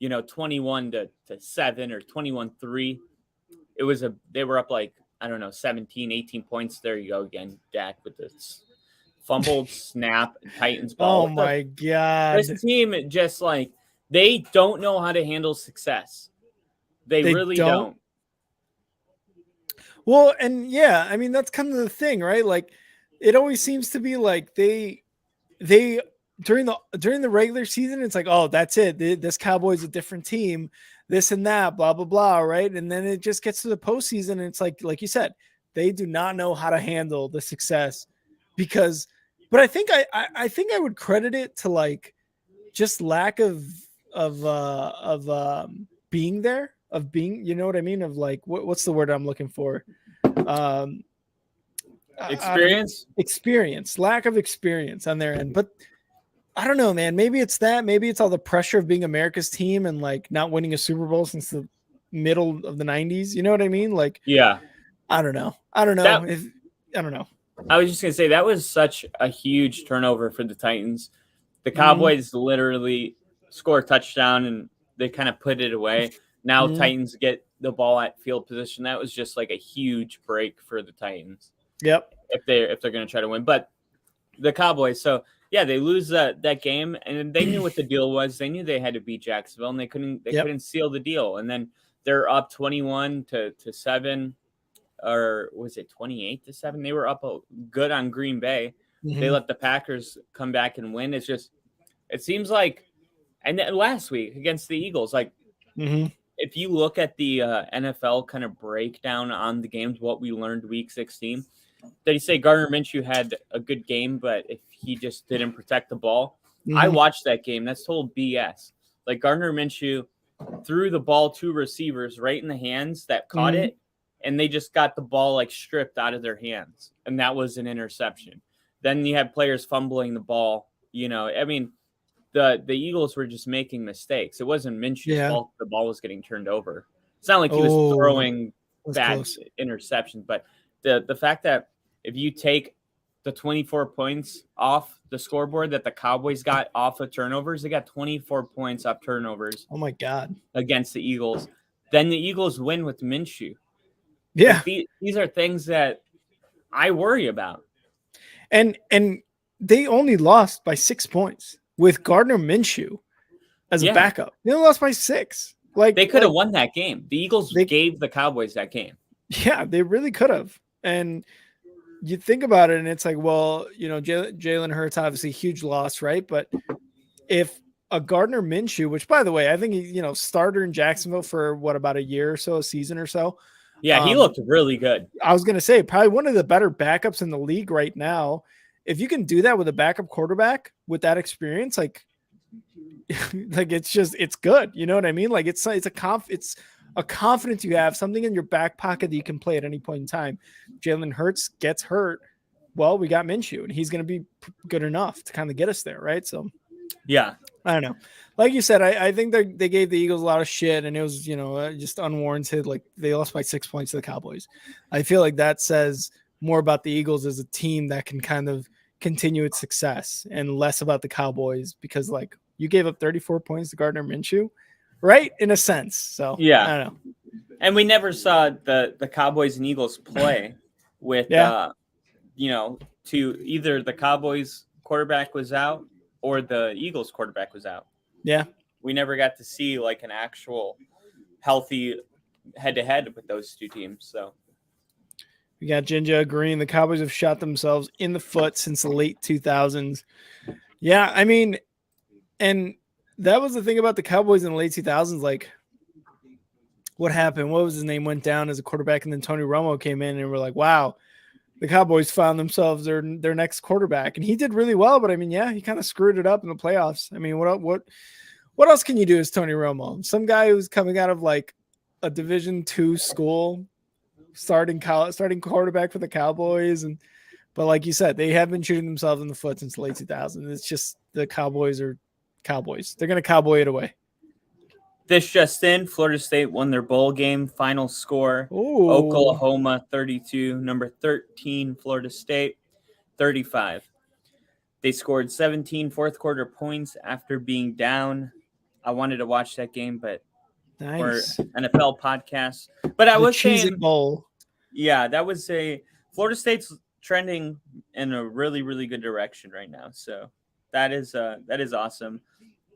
21-7 or 21-3, they were up like I don't know, 17, 18 points. There you go again, Dak with this fumbled snap, Titans ball. Oh my God. This team just like they don't know how to handle success. They really don't. Well, and yeah, I mean that's kind of the thing, right? Like it always seems to be like they during the regular season, it's like, oh, that's it. This Cowboys a different team, this and that, blah blah blah, right? And then it just gets to the postseason, and it's like you said, they do not know how to handle the success because. But I think I think I would credit it to like just lack of being there, of being, you know what I mean, of like what's the word I'm looking for? Experience, lack of experience on their end. But I don't know, man. Maybe it's that. Maybe it's all the pressure of being America's team and like not winning a Super Bowl since the middle of the 90s. You know what I mean? Like, yeah. I don't know. I don't know. I was just going to say that was such a huge turnover for the Titans. The Cowboys literally score a touchdown and they kind of put it away. Now Titans get the ball at field position. That was just like a huge break for the Titans. Yep. If they're going to try to win. But the Cowboys, so yeah, they lose that game and they knew what the deal was. They knew they had to beat Jacksonville and they couldn't seal the deal. And then they're up 21-7. Or was it 28-7? They were up good on Green Bay. They let the Packers come back and win. It's just, it seems like, and then last week against the Eagles, like if you look at the NFL kind of breakdown on the games, what we learned week 16, they say Gardner Minshew had a good game, but if he just didn't protect the ball, I watched that game. That's total BS. Like Gardner Minshew threw the ball to receivers right in the hands that caught it. And they just got the ball like stripped out of their hands. And that was an interception. Then you had players fumbling the ball. You know, I mean, the Eagles were just making mistakes. It wasn't Minshew's fault the ball was getting turned over. It's not like he was throwing bad interceptions. But the fact that if you take the 24 points off the scoreboard that the Cowboys got off of turnovers, they got 24 points off turnovers. Oh, my God. Against the Eagles. Then the Eagles win with Minshew. Yeah, like these are things that I worry about. And they only lost by 6 points with Gardner Minshew as a backup. They only lost by 6. Like they could have won that game. The Eagles gave the Cowboys that game. Yeah, they really could have. And you think about it, and it's like, well, you know, Jalen Hurts obviously huge loss, right? But if a Gardner Minshew, which by the way, I think he, starter in Jacksonville for about a year or so, a season or so. Yeah, he looked really good. I was going to say probably one of the better backups in the league right now. If you can do that with a backup quarterback with that experience, like it's good. You know what I mean? Like it's a confidence you have, something in your back pocket that you can play at any point in time. Jalen Hurts gets hurt. Well, we got Minshew, and he's going to be good enough to kind of get us there, right? So, yeah, I don't know. Like you said, I think they gave the Eagles a lot of shit, and it was, just unwarranted. Like they lost by 6 points to the Cowboys. I feel like that says more about the Eagles as a team that can kind of continue its success and less about the Cowboys because, like, you gave up 34 points to Gardner Minshew, right? In a sense. So, yeah. I don't know. And we never saw the Cowboys and Eagles play with, to either the Cowboys quarterback was out or the Eagles quarterback was out. Yeah. We never got to see like an actual healthy head-to-head with those two teams. So we got Jinja agreeing the Cowboys have shot themselves in the foot since the late 2000s. Yeah, I mean, and that was the thing about the Cowboys in the late 2000s. Like, what happened? What was his name? Went down as a quarterback, and then Tony Romo came in, and we're like, wow, the Cowboys found themselves their next quarterback, and he did really well. But I mean, yeah, he kind of screwed it up in the playoffs. I mean, what else can you do as Tony Romo? Some guy who's coming out of like a Division II school, starting quarterback for the Cowboys, but like you said, they have been shooting themselves in the foot since the late 2000s. It's just the Cowboys are Cowboys. They're going to cowboy it away. This just in, Florida State won their bowl game. Final score, Ooh. Oklahoma 32, number 13, Florida State 35. They scored 17 fourth quarter points after being down. I wanted to watch that game, but nice. for NFL podcast. But I was saying, bowl. Yeah, that was Florida State's trending in a really, really good direction right now. So that is awesome.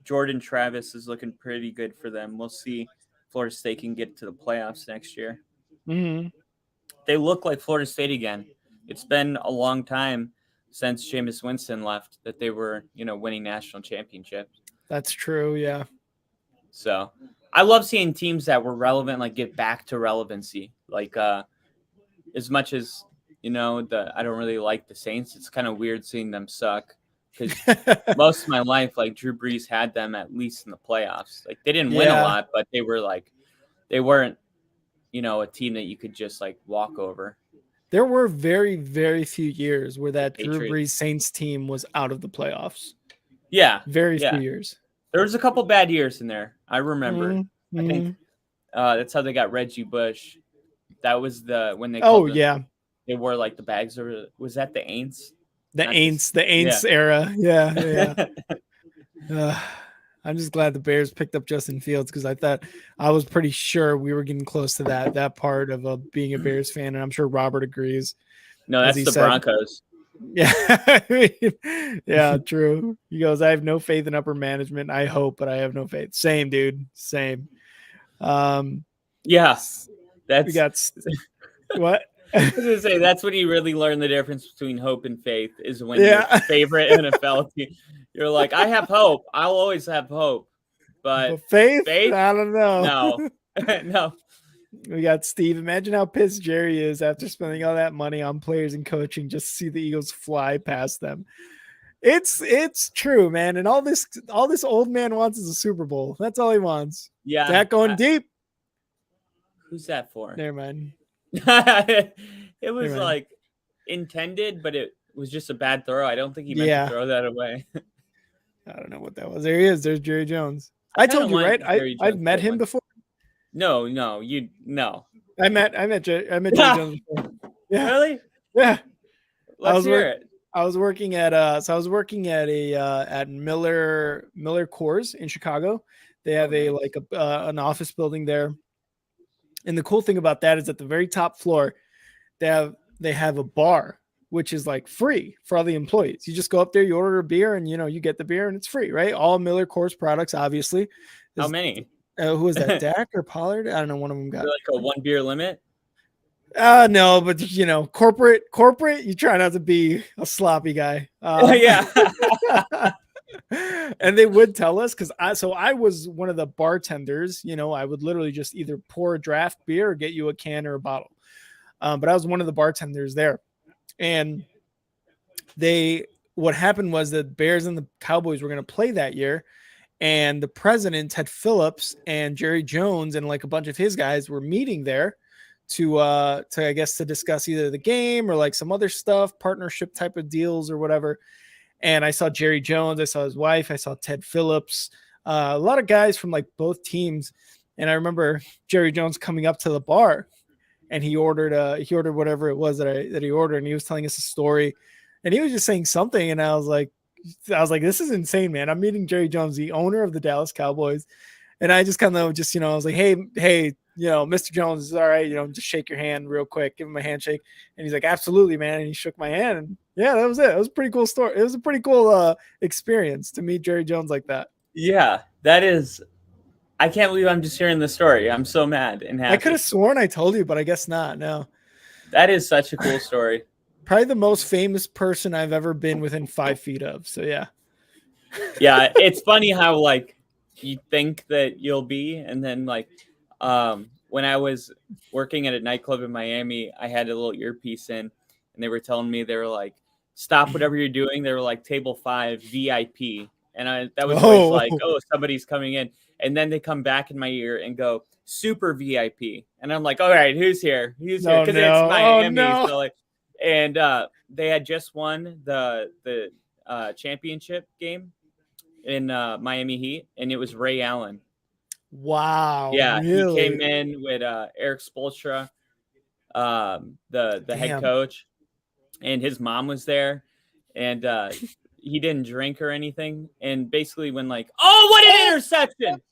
Jordan Travis is looking pretty good for them. We'll see if Florida State can get to the playoffs next year. Mm-hmm. They look like Florida State again. It's been a long time since Jameis Winston left that they were, winning national championships. That's true. Yeah. So I love seeing teams that were relevant, like get back to relevancy. Like as much as, I don't really like the Saints. It's kind of weird seeing them suck because most of my life, like Drew Brees had them at least in the playoffs. Like they didn't win a lot, but they weren't, a team that you could just like walk over. There were very, very few years where that Patriots. Drew Brees Saints team was out of the playoffs. Yeah. Very few years. There was a couple bad years in there. I remember. Mm-hmm. I think that's how they got Reggie Bush. That was when they. They wore like the bags over. Was that the Aints? The Aints era. Yeah. I'm just glad the Bears picked up Justin Fields because I was pretty sure we were getting close to that part of being a Bears fan, and I'm sure Robert agrees. No, that's the Broncos. Yeah. Yeah, true. He goes, I have no faith in upper management. I hope, but I have no faith. Same, dude. Same. Yeah. We got what? I was gonna say that's when you really learn the difference between hope and faith is when your favorite NFL team. You're like, I have hope. I'll always have hope, but faith? I don't know. No. We got Steve. Imagine how pissed Jerry is after spending all that money on players and coaching just to see the Eagles fly past them. It's true, man. And all this old man wants is a Super Bowl. That's all he wants. Yeah. That going deep. Who's that for? Never mind. It was like intended, but it was just a bad throw. I don't think he meant to throw that away. I don't know what that was. There he is. There's Jerry Jones. I told you, right? I've met him before. No. I met Jerry Jones before. Yeah. Really? Yeah. Let's hear it. I was working at at Miller Coors in Chicago. They have an office building there. And the cool thing about that is at the very top floor, they have a bar, which is like free for all the employees. You just go up there, you order a beer, and you get the beer, and it's free, right? All Miller Coors products, obviously. How many? Who was that? Dak or Pollard? I don't know. One of them got like a 1 beer limit. No, but corporate. You try not to be a sloppy guy. Yeah. And they would tell us because I was one of the bartenders. I would literally just either pour a draft beer or get you a can or a bottle. But I was one of the bartenders there, and what happened was the Bears and the Cowboys were going to play that year, and the president, Ted Phillips, and Jerry Jones and like a bunch of his guys were meeting there to I guess to discuss either the game or like some other stuff, partnership type of deals or whatever. And I saw Jerry Jones, I saw his wife, I saw Ted Phillips, a lot of guys from like both teams. And I remember Jerry Jones coming up to the bar, and he ordered whatever it was that he ordered, and he was telling us a story, and he was just saying something, and I was like, this is insane, man. I'm meeting Jerry Jones, the owner of the Dallas Cowboys, and I just kind of I was like, hey, Mr. Jones, is all right, just shake your hand real quick, give him a handshake, and he's like, absolutely, man, and he shook my hand, and yeah, that was it. It was a pretty cool story. It was a pretty cool experience to meet Jerry Jones like that. Yeah, that is. I can't believe I'm just hearing the story. I'm so mad and happy. I could have sworn I told you, but I guess not. No. That is such a cool story. Probably the most famous person I've ever been within 5 feet of. So yeah. Yeah, it's funny how like you think that you'll be, and then like when I was working at a nightclub in Miami, I had a little earpiece in, and they were telling me, they were like, stop whatever you're doing. They were like, table 5 VIP. And that was always like, oh, somebody's coming in. And then they come back in my ear and go, super VIP. And I'm like, all right, who's here? Who's here? Because it's Miami. So like, and they had just won the championship game in Miami Heat, and it was Ray Allen. Wow. Yeah, really? He came in with Eric Spoelstra, the head coach, and his mom was there, and he didn't drink or anything. And basically when like, oh, what an interception!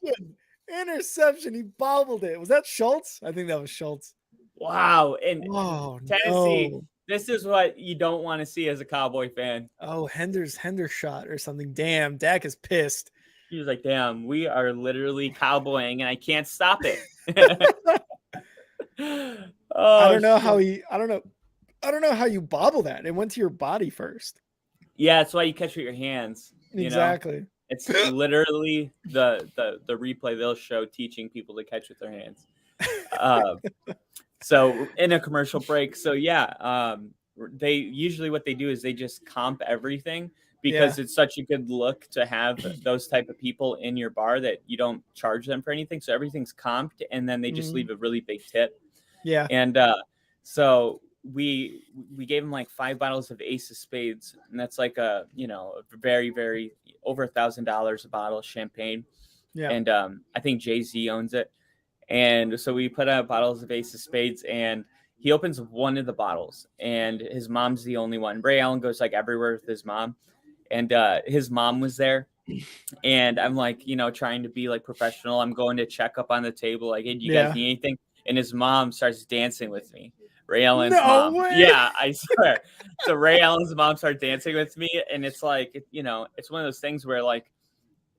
Interception. He bobbled it. Was that Schultz? I think that was Schultz. Wow. And Oh Tennessee, no. this is what you don't want to see as a Cowboy fan. Oh, Hender shot or something. Damn, Dak is pissed. He was like, damn, we are literally cowboying and I can't stop it. I Oh, don't know shit. how he. I don't know how you bobble that. It went to your body first. Yeah, that's why you catch with your hands. You know, Exactly. it's literally the replay they'll show teaching people to catch with their hands. So in a commercial break, so yeah, they usually what they do is they just comp everything because it's such a good look to have those type of people in your bar that you don't charge them for anything. So everything's comped, and then they just leave a really big tip. Yeah. And so we gave him like 5 bottles of Ace of Spades, and that's like a very, very over $1,000 a bottle of champagne. Yeah. And I think Jay-Z owns it. And so we put out bottles of Ace of Spades, and he opens one of the bottles, and his mom's the only one. Ray Allen goes like everywhere with his mom, and his mom was there. And I'm like, trying to be like professional. I'm going to check up on the table, like, hey, do you guys need anything? And his mom starts dancing with me. Ray Allen's mom. way. Yeah, I swear. So Ray Allen's mom started dancing with me, and it's like, it's one of those things where like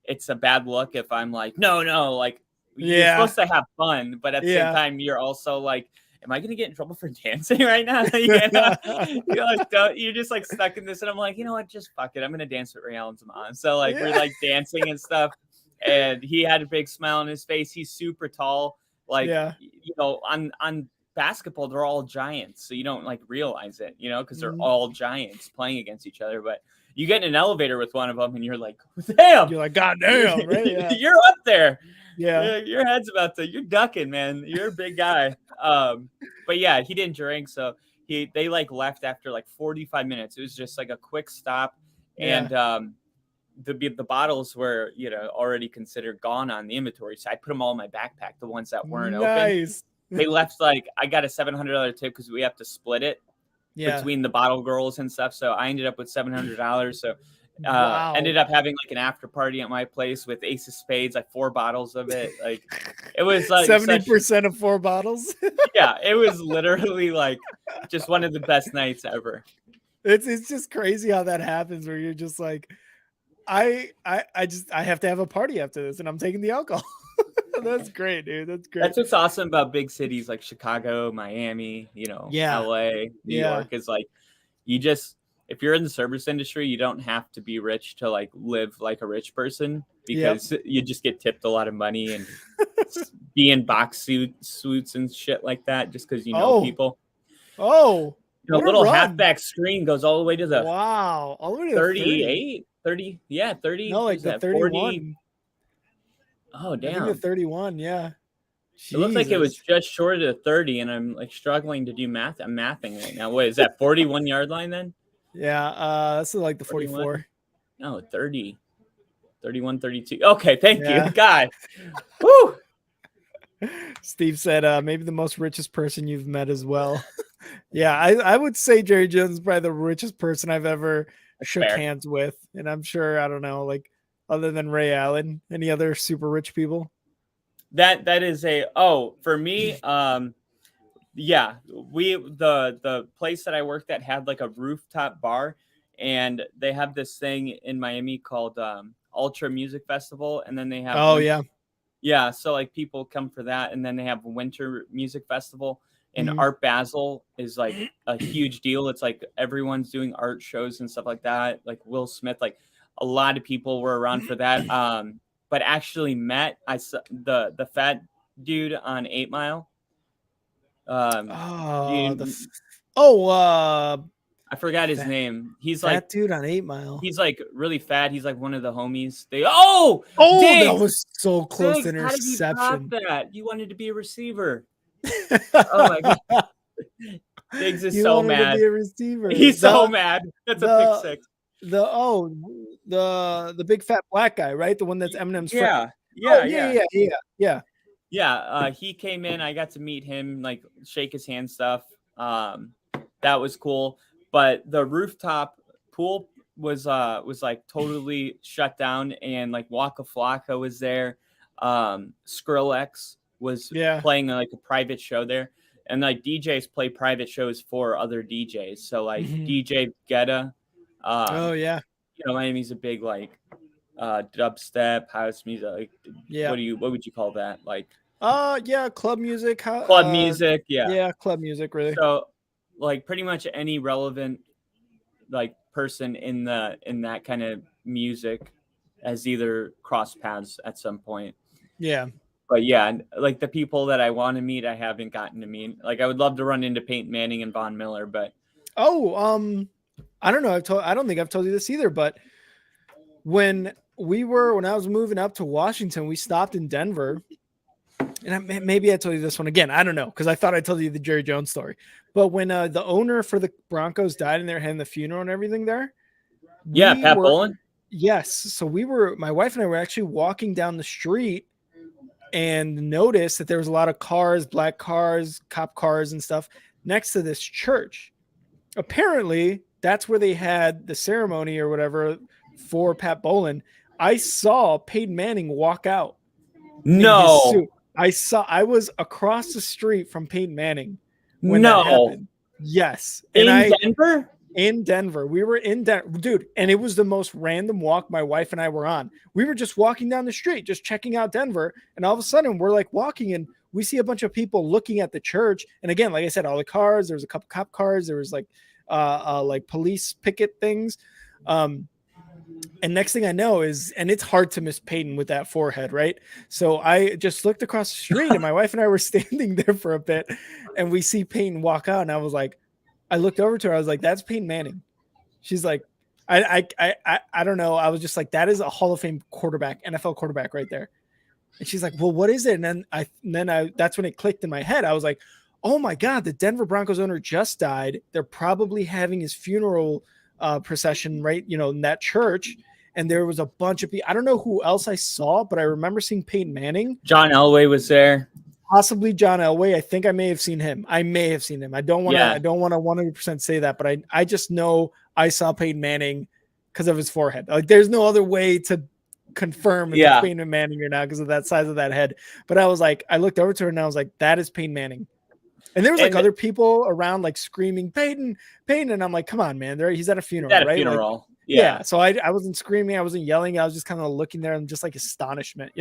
it's a bad look if I'm like, no, like you're supposed to have fun, but at the same time, you're also like, am I going to get in trouble for dancing right now? You're just like stuck in this. And I'm like, you know what? Just fuck it. I'm going to dance with Ray Allen's mom. So like, we're like dancing and stuff. And he had a big smile on his face. He's super tall. Like, on basketball, they're all giants. So you don't like realize it, because they're all giants playing against each other. But you get in an elevator with one of them and you're like, damn. You're like, God damn, right? Yeah. You're up there. Yeah. Your head's you're ducking, man. You're a big guy. But yeah, he didn't drink. So they like left after like 45 minutes. It was just like a quick stop. And the bottles were, already considered gone on the inventory. So I put them all in my backpack, the ones that weren't open. They left I got a $700 tip because we have to split it between the bottle girls and stuff. So I ended up with $700. So ended up having like an after party at my place with Ace of Spades, like 4 bottles of it. Like it was like 70% of 4 bottles. Yeah, it was literally like just one of the best nights ever. It's just crazy how that happens where you're just like, I have to have a party after this and I'm taking the alcohol. That's great, dude. That's great. That's what's awesome about big cities like Chicago, Miami, LA, New York is like if you're in the service industry, you don't have to be rich to like live like a rich person because you just get tipped a lot of money and be in box suits and shit like that just because people. Oh, a little halfback screen goes all the way to the all the way to 38, 30. Yeah, 30. No, like the 31. 40. Oh, damn. I think the 31, yeah. It looks like it was just short of 30, and I'm like struggling to do math. I'm mathing right now. What is that, 41 yard line then? Yeah, that's like the 44. No, 30. 31, 32. Okay, thank you. God. Woo! Steve said maybe the most richest person you've met as well. Yeah, I would say Jerry Jones is probably the richest person I've ever shook hands with. And I'm sure, I don't know, like other than Ray Allen, any other super rich people? That is for me, the place that I worked at had like a rooftop bar, and they have this thing in Miami called Ultra Music Festival, and then they have so like people come for that, and then they have Winter Music Festival, and Art Basel is like a huge deal. It's like everyone's doing art shows and stuff like that, like Will Smith, like a lot of people were around for that. But actually met the fat dude on 8 Mile. I forgot his name. He's that like dude on 8 Mile. He's like really fat. He's like one of the homies. Diggs! That was so close Diggs, to interception. How did you pop that? You wanted to be a receiver. Oh my god. Diggs is so mad. To be a receiver. He's so mad. That's a pick 6. The big fat black guy, right? The one that's Eminem's friend. Yeah. He came in. I got to meet him, like shake his hand stuff. That was cool. But the rooftop pool was like totally shut down, and like Waka Flocka was there. Skrillex was playing like a private show there. and like DJs play private shows for other DJs. So like Mhm. DJ Guetta, Oh yeah. Miami's a big like dubstep house music. Like, Yeah. what would you call that? Like Yeah, club music. club music, yeah. Yeah, club music, really. So like pretty much any relevant like person in that kind of music has either crossed paths at some point. Yeah. But yeah, like the people that I want to meet, I haven't gotten to meet. Like I would love to run into Peyton Manning and Von Miller, but Oh, I don't know. I don't think I've told you this either, but when I was moving up to Washington, we stopped in Denver. And maybe I told you this one again. I don't know, because I thought I told you the Jerry Jones story. But when the owner for the Broncos died and they had the funeral and everything there. Yeah, Pat Bowlen. Yes. So my wife and I were actually walking down the street and noticed that there was a lot of cars, black cars, cop cars and stuff next to this church. Apparently, that's where they had the ceremony or whatever for Pat Bowlen. I saw Peyton Manning walk out. No. I was across the street from Peyton Manning when that happened. Yes. Denver? In Denver. We were in Denver, dude, and it was the most random walk my wife and I were on. We were just walking down the street, just checking out Denver, and all of a sudden we're like walking and we see a bunch of people looking at the church. And again, like I said, all the cars, there was a couple cop cars, there was like police picket things. And next thing I know is, and it's hard to miss Peyton with that forehead, right? So I just looked across the street and my wife and I were standing there for a bit and we see Peyton walk out. And I was like, I looked over to her. I was like, that's Peyton Manning. She's like, I don't know. I was just like, that is a Hall of Fame quarterback, NFL quarterback right there. And she's like, well, what is it? And then that's when it clicked in my head. I was like, oh my God, the Denver Broncos owner just died. They're probably having his funeral procession, right? In that church. And there was a bunch of people. I don't know who else I saw, but I remember seeing Peyton Manning. John Elway was there. Possibly John Elway. I think I may have seen him. I don't want to 100% say that, but I just know I saw Peyton Manning because of his forehead. Like there's no other way to confirm if it's Peyton Manning or not because of that size of that head. But I was like, I looked over to her and I was like, that is Peyton Manning. And there was like other people around like screaming, Peyton. And I'm like, come on, man. He's at a funeral, right? Funeral. Like, yeah. So I wasn't screaming. I wasn't yelling. I was just kind of looking there and just like astonishment,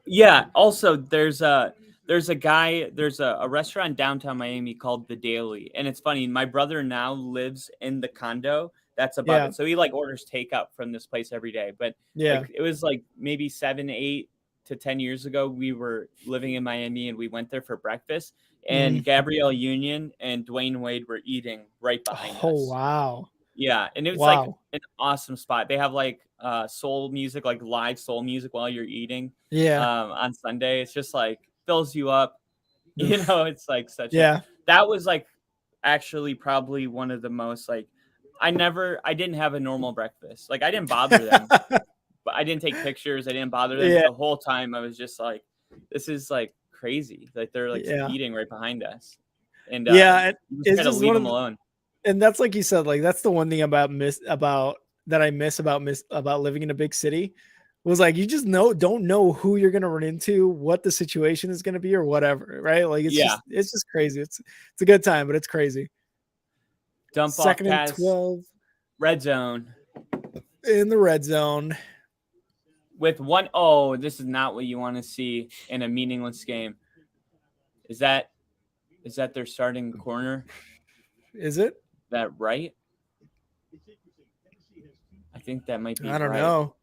Yeah. Also, there's a restaurant downtown Miami called The Daily. And it's funny. My brother now lives in the condo that's above it. So he like orders takeout from this place every day. But like, it was like maybe 7, 8 to 10 years ago. We were living in Miami and we went there for breakfast. And Gabrielle Union and Dwayne Wade were eating right behind us. Oh, wow. Yeah. And it was like an awesome spot. They have like soul music, like live soul music while you're eating. Yeah. On Sunday. It's just like fills you up. It's like such that was like actually probably one of the most like I didn't have a normal breakfast. Like I didn't bother them. But I didn't take pictures. I didn't bother them. The whole time I was just like, this is like crazy. Like they're like eating right behind us. And it's just leave them alone. And that's like you said, like that's the one thing I miss about living in a big city was like you just don't know who you're gonna run into, what the situation is gonna be, or whatever, right? Like it's just crazy. It's a good time, but it's crazy. Dump Second off pass, and 12. Red zone. In the red zone. With this is not what you want to see in a meaningless game. Is that their starting corner? Is it? That right? I think that might be. I don't know.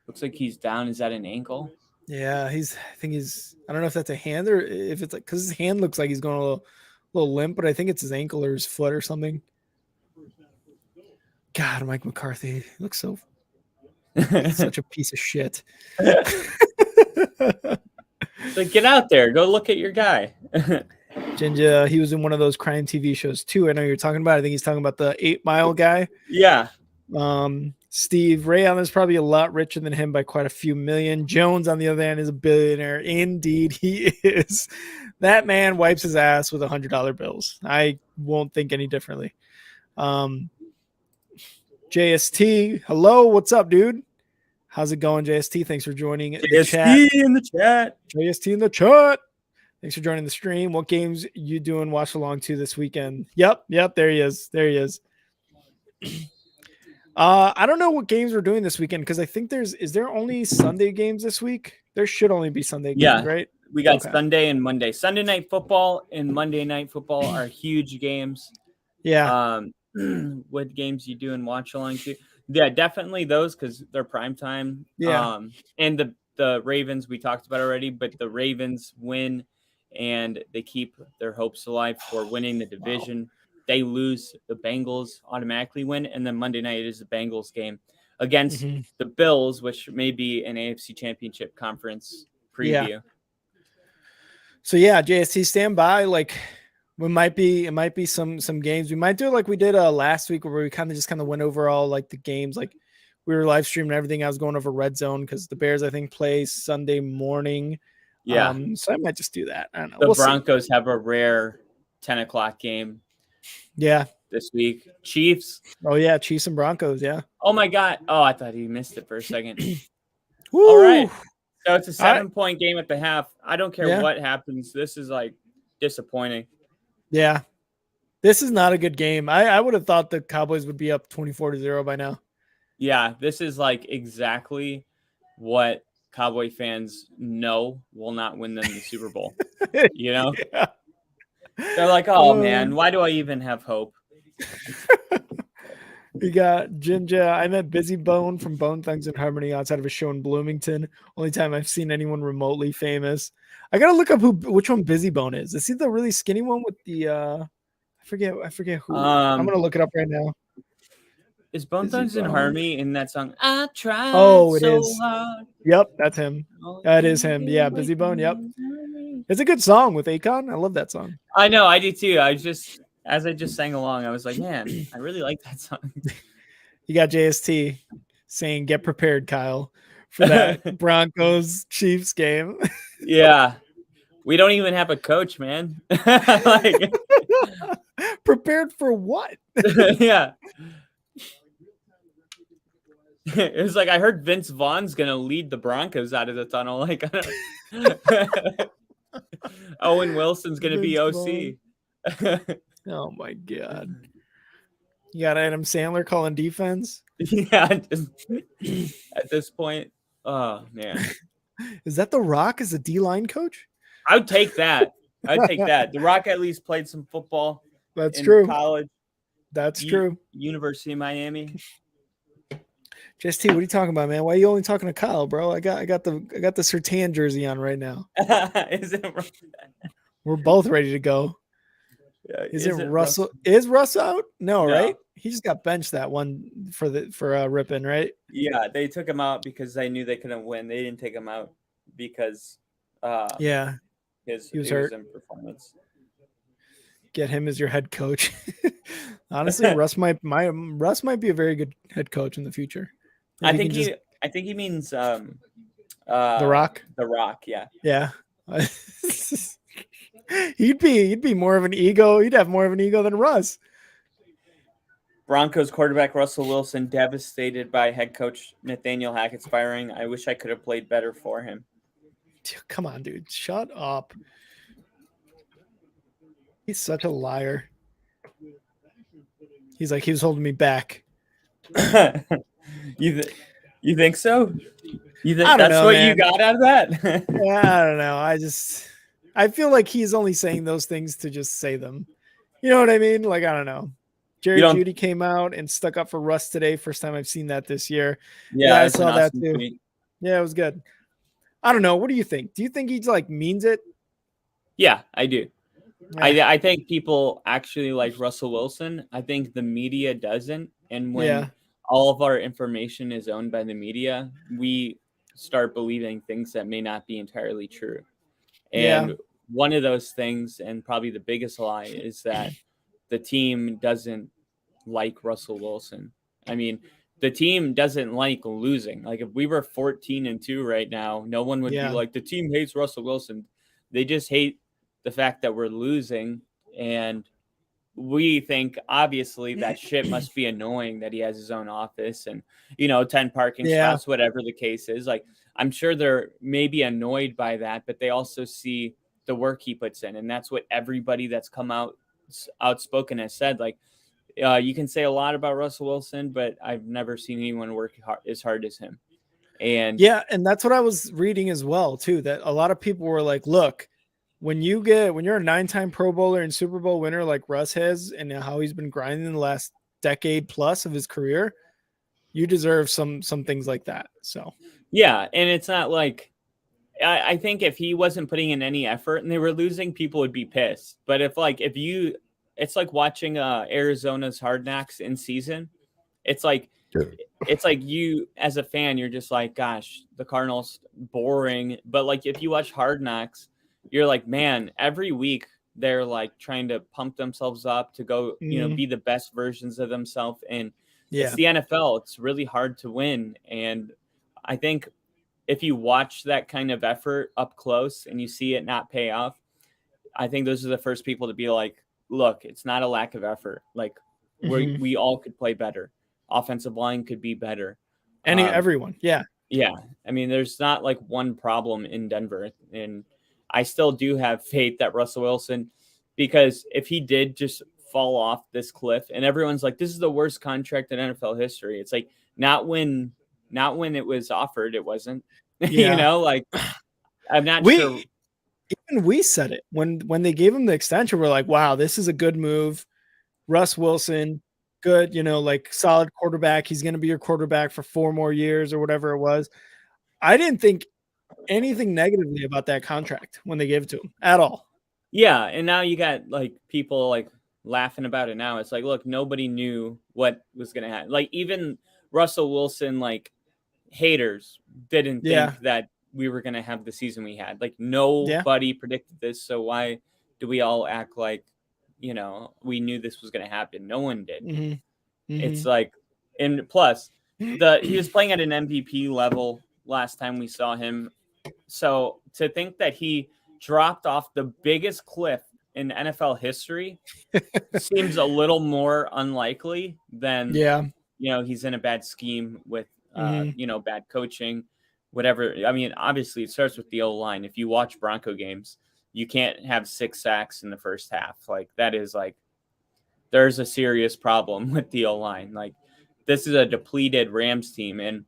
Looks like he's down. Is that an ankle? Yeah, I don't know if that's a hand or if it's like because his hand looks like he's going a little limp, but I think it's his ankle or his foot or something. God, Mike McCarthy looks so such a piece of shit. So get out there, go look at your guy. Jinja, he was in one of those crime TV shows too. I know you're talking about. I think he's talking about the 8 Mile guy. Yeah. Steve Ray Allen is probably a lot richer than him by quite a few million. Jones, on the other hand, is a billionaire. Indeed, he is. That man wipes his ass with $100 bills. I won't think any differently. JST, hello, what's up, dude? How's it going, JST? Thanks for joining the chat. in the chat. JST in the chat. Thanks for joining the stream. What games you doing watch along to this weekend? Yep. There he is. I don't know what games we're doing this weekend because I think is there only Sunday games this week? There should only be Sunday games, right? We got Sunday and Monday. Sunday night football and Monday night football are huge games. Yeah. What games you do and watch along to? Yeah, definitely those because they're prime time. Yeah. And the Ravens we talked about already, but the Ravens win and they keep their hopes alive for winning the division. Wow. They lose, the Bengals automatically win, and then Monday night is the Bengals game against the Bills, which may be an AFC Championship conference preview. Yeah. So yeah, JST stand by. Like it might be some games. We might do it like we did last week where we kind of went over all like the games. Like we were live streaming everything. I was going over Red Zone because the Bears I think play Sunday morning. Yeah. So I might just do that. I don't know. The Broncos have a rare 10 o'clock game. Yeah. This week. Chiefs. Oh yeah, Chiefs and Broncos. Yeah. Oh my God. Oh, I thought he missed it for a second. All right. So it's a 7-point game at the half. I don't care what happens. This is like disappointing. Yeah. This is not a good game. I would have thought the Cowboys would be up 24-0 by now. Yeah, this is like exactly what Cowboy fans know will not win them the Super Bowl. You know? Yeah. They're like, oh man, why do I even have hope? We got Jinja. I met Busy Bone from Bone Thugs and Harmony outside of a show in Bloomington. Only time I've seen anyone remotely famous. I gotta look up which one Busy Bone is. Is he the really skinny one with the I forget who. I'm gonna look it up right now. Is Bone Thugs and Harmony in that song? I tried it so is. hard. Yep, that's him. That is him. Yeah, Busy Bone. Yep. It's a good song with Akon. I love that song. I know, I do too. As I just sang along, I was like, man, I really like that song. You got JST saying, get prepared, Kyle, for that Broncos Chiefs game. Yeah. We don't even have a coach, man. Like, prepared for what? Yeah. It was like, I heard Vince Vaughn's going to lead the Broncos out of the tunnel. Like, Owen Wilson's going to be OC. Oh my God. You got Adam Sandler calling defense? Yeah. At this point. Oh, man. Is that The Rock as a D-line coach? I would take that. I'd take that. The Rock at least played some football. That's true. College. That's true. University of Miami. JST, what are you talking about, man? Why are you only talking to Kyle, bro? I got the Surtan jersey on right now. Is it? We're both ready to go. Yeah, is it Russell? Is Russ out? No, right? He just got benched that one for Rippin, right? Yeah, they took him out because they knew they couldn't win. They didn't take him out because he was hurt in performance. Get him as your head coach. Honestly, Russ might be a very good head coach in the future. I think he means The Rock. The Rock, yeah. Yeah. He'd be more of an ego. He'd have more of an ego than Russ. Broncos quarterback Russell Wilson devastated by head coach Nathaniel Hackett's firing. I wish I could have played better for him. Come on, dude. Shut up. He's such a liar. He's like, he was holding me back. You think so? You think that's what you got out of that? Yeah, I don't know. I feel like he's only saying those things to just say them. You know what I mean? Like, I don't know. Jerry Jeudy came out and stuck up for Russ today. First time I've seen that this year. Yeah, I saw that too. Tweet. Yeah, it was good. I don't know. What do you think? Do you think he like means it? Yeah, I do. Yeah. I think people actually like Russell Wilson. I think the media doesn't. And when all of our information is owned by the media, we start believing things that may not be entirely true. And one of those things, and probably the biggest lie, is that the team doesn't like Russell Wilson. I mean, the team doesn't like losing. Like if we were 14-2 right now, no one would be like, the team hates Russell Wilson. They just hate the fact that we're losing. And we think obviously that shit must be annoying that he has his own office and, 10 parking spots, whatever the case is. Like, I'm sure they're maybe annoyed by that, but they also see the work he puts in. And that's what everybody that's come out outspoken has said. Like, you can say a lot about Russell Wilson, but I've never seen anyone work as hard as him. And yeah, and that's what I was reading as well too, that a lot of people were like, look, when you're a 9-time Pro Bowler and Super Bowl winner like Russ has, and how he's been grinding the last decade plus of his career, you deserve some things like that. So yeah, and it's not like, I think if he wasn't putting in any effort and they were losing, people would be pissed. But it's like watching Arizona's Hard Knocks in season. It's like you as a fan, you're just like, gosh, the Cardinals boring. But like if you watch Hard Knocks, you're like, man, every week they're like trying to pump themselves up to go, be the best versions of themselves. And it's the NFL. It's really hard to win. And I think if you watch that kind of effort up close and you see it not pay off, I think those are the first people to be like, look, it's not a lack of effort. Like we all could play better. Offensive line could be better. Everyone. Yeah. Yeah. I mean, there's not like one problem in Denver. And I still do have faith that Russell Wilson, because if he did just fall off this cliff and everyone's like, this is the worst contract in NFL history. It's like, not when it was offered, it wasn't. Yeah. Like I'm not sure. Even we said it when they gave him the extension. We're like, wow, this is a good move. Russ Wilson, good, like solid quarterback. He's going to be your quarterback for 4 more years or whatever it was. I didn't think anything negatively about that contract when they gave it to him at all. Yeah. And now you got like people like laughing about it now. It's like, look, nobody knew what was going to happen. Like even Russell Wilson, like haters didn't think that we were going to have the season we had. Like nobody predicted this. So why do we all act like, we knew this was going to happen? No one did. It's like, and plus he was playing at an MVP level last time we saw him. So to think that he dropped off the biggest cliff in NFL history seems a little more unlikely than, he's in a bad scheme with, bad coaching, whatever. I mean, obviously it starts with the O-line. If you watch Bronco games, you can't have 6 sacks in the first half. Like that is like, there's a serious problem with the O-line. Like this is a depleted Rams team. And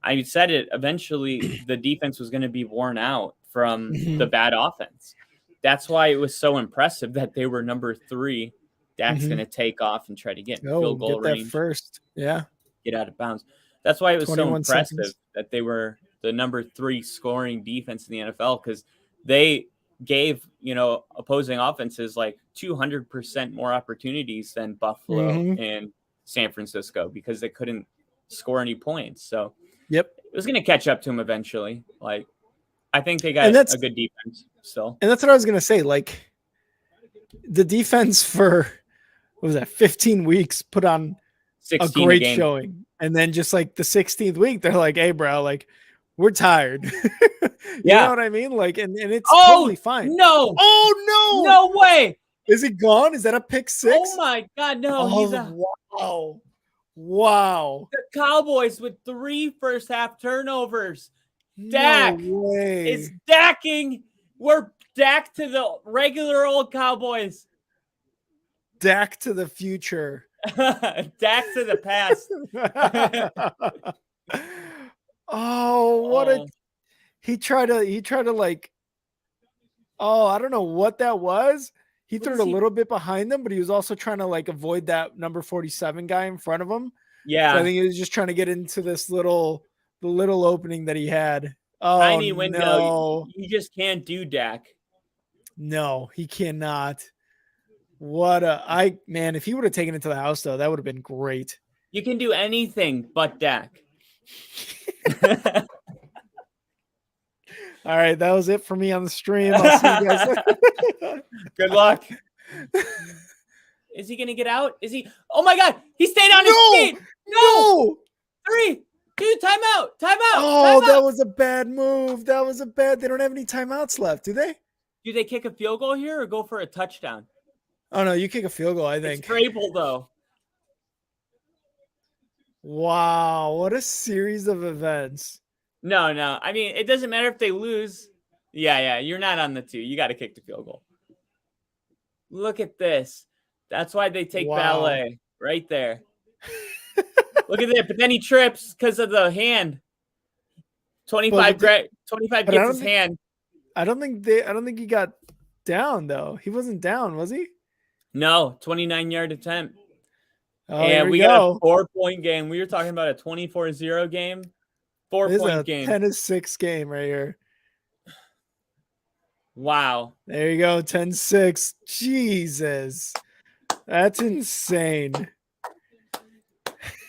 I said it, eventually the defense was going to be worn out from the bad offense. That's why it was so impressive that they were number 3. Dak's going to take off and try to get field goal range. That first. Yeah. Get out of bounds. That's why it was so impressive seconds. that they were the number 3 scoring defense in the NFL, because they gave, opposing offenses like 200% more opportunities than Buffalo and San Francisco, because they couldn't score any points. So it was going to catch up to them eventually. Like, I think they got a good defense still. And that's what I was going to say. Like the defense for, 15 weeks put on a great showing. And then just like the 16th week, they're like, hey, bro, like we're tired. You know what I mean? Like, and it's totally fine. No. Oh, no. No way. Is he gone? Is that a pick 6? Oh, my God. No. Wow. The Cowboys with 3 first half turnovers. Dak is dacking. We're Dak to the regular old Cowboys. Dak to the future. Dak to the past. He tried to like, I don't know what that was. He threw it a little bit behind them, but he was also trying to like avoid that number 47 guy in front of him. Yeah. So I think he was just trying to get into the little opening that he had. Tiny window. No. You just can't do Dak. No, he cannot. If he would have taken it to the house though, that would have been great. You can do anything but Dak. All right, that was it for me on the stream. I'll see you guys later. Good luck. Is he going to get out? Is he? Oh my God. He stayed on his feet. No. 3, 2, timeout. Oh, that was a bad move. They don't have any timeouts left, do they? Do they kick a field goal here or go for a touchdown? Oh, no, you kick a field goal, I think. It's Vrabel, though. Wow, what a series of events. No. I mean, it doesn't matter if they lose. Yeah. You're not on the 2. You got to kick the field goal. Look at this. That's why they take Wow. ballet right there. Look at that. But then he trips because of the hand. 25 But I gets don't his think hand. I don't think he got down though. He wasn't down, was he? No, 29-yard attempt. Oh, here And we we got a go. 4-point game. We were talking about a 24-0 game. This is 4-point a game. 10-6 game right here. Wow. There you go, 10-6. Jesus. That's insane.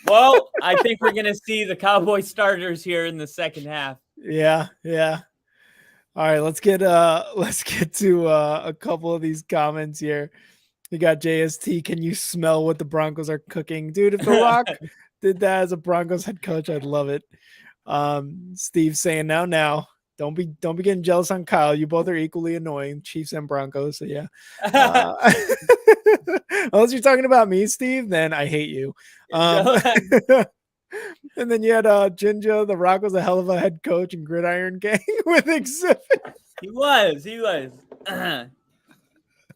Well, I think we're going to see the Cowboy starters here in the second half. Yeah. All right, let's get to a couple of these comments here. You got JST. Can you smell what the Broncos are cooking, dude? If The Rock did that as a Broncos head coach, I'd love it. Steve saying now. Don't be getting jealous on Kyle. You both are equally annoying, Chiefs and Broncos. So yeah. Unless you're talking about me, Steve, then I hate you. And then you had Jinja. The Rock was a hell of a head coach and Gridiron Gang with Exhibit. He was.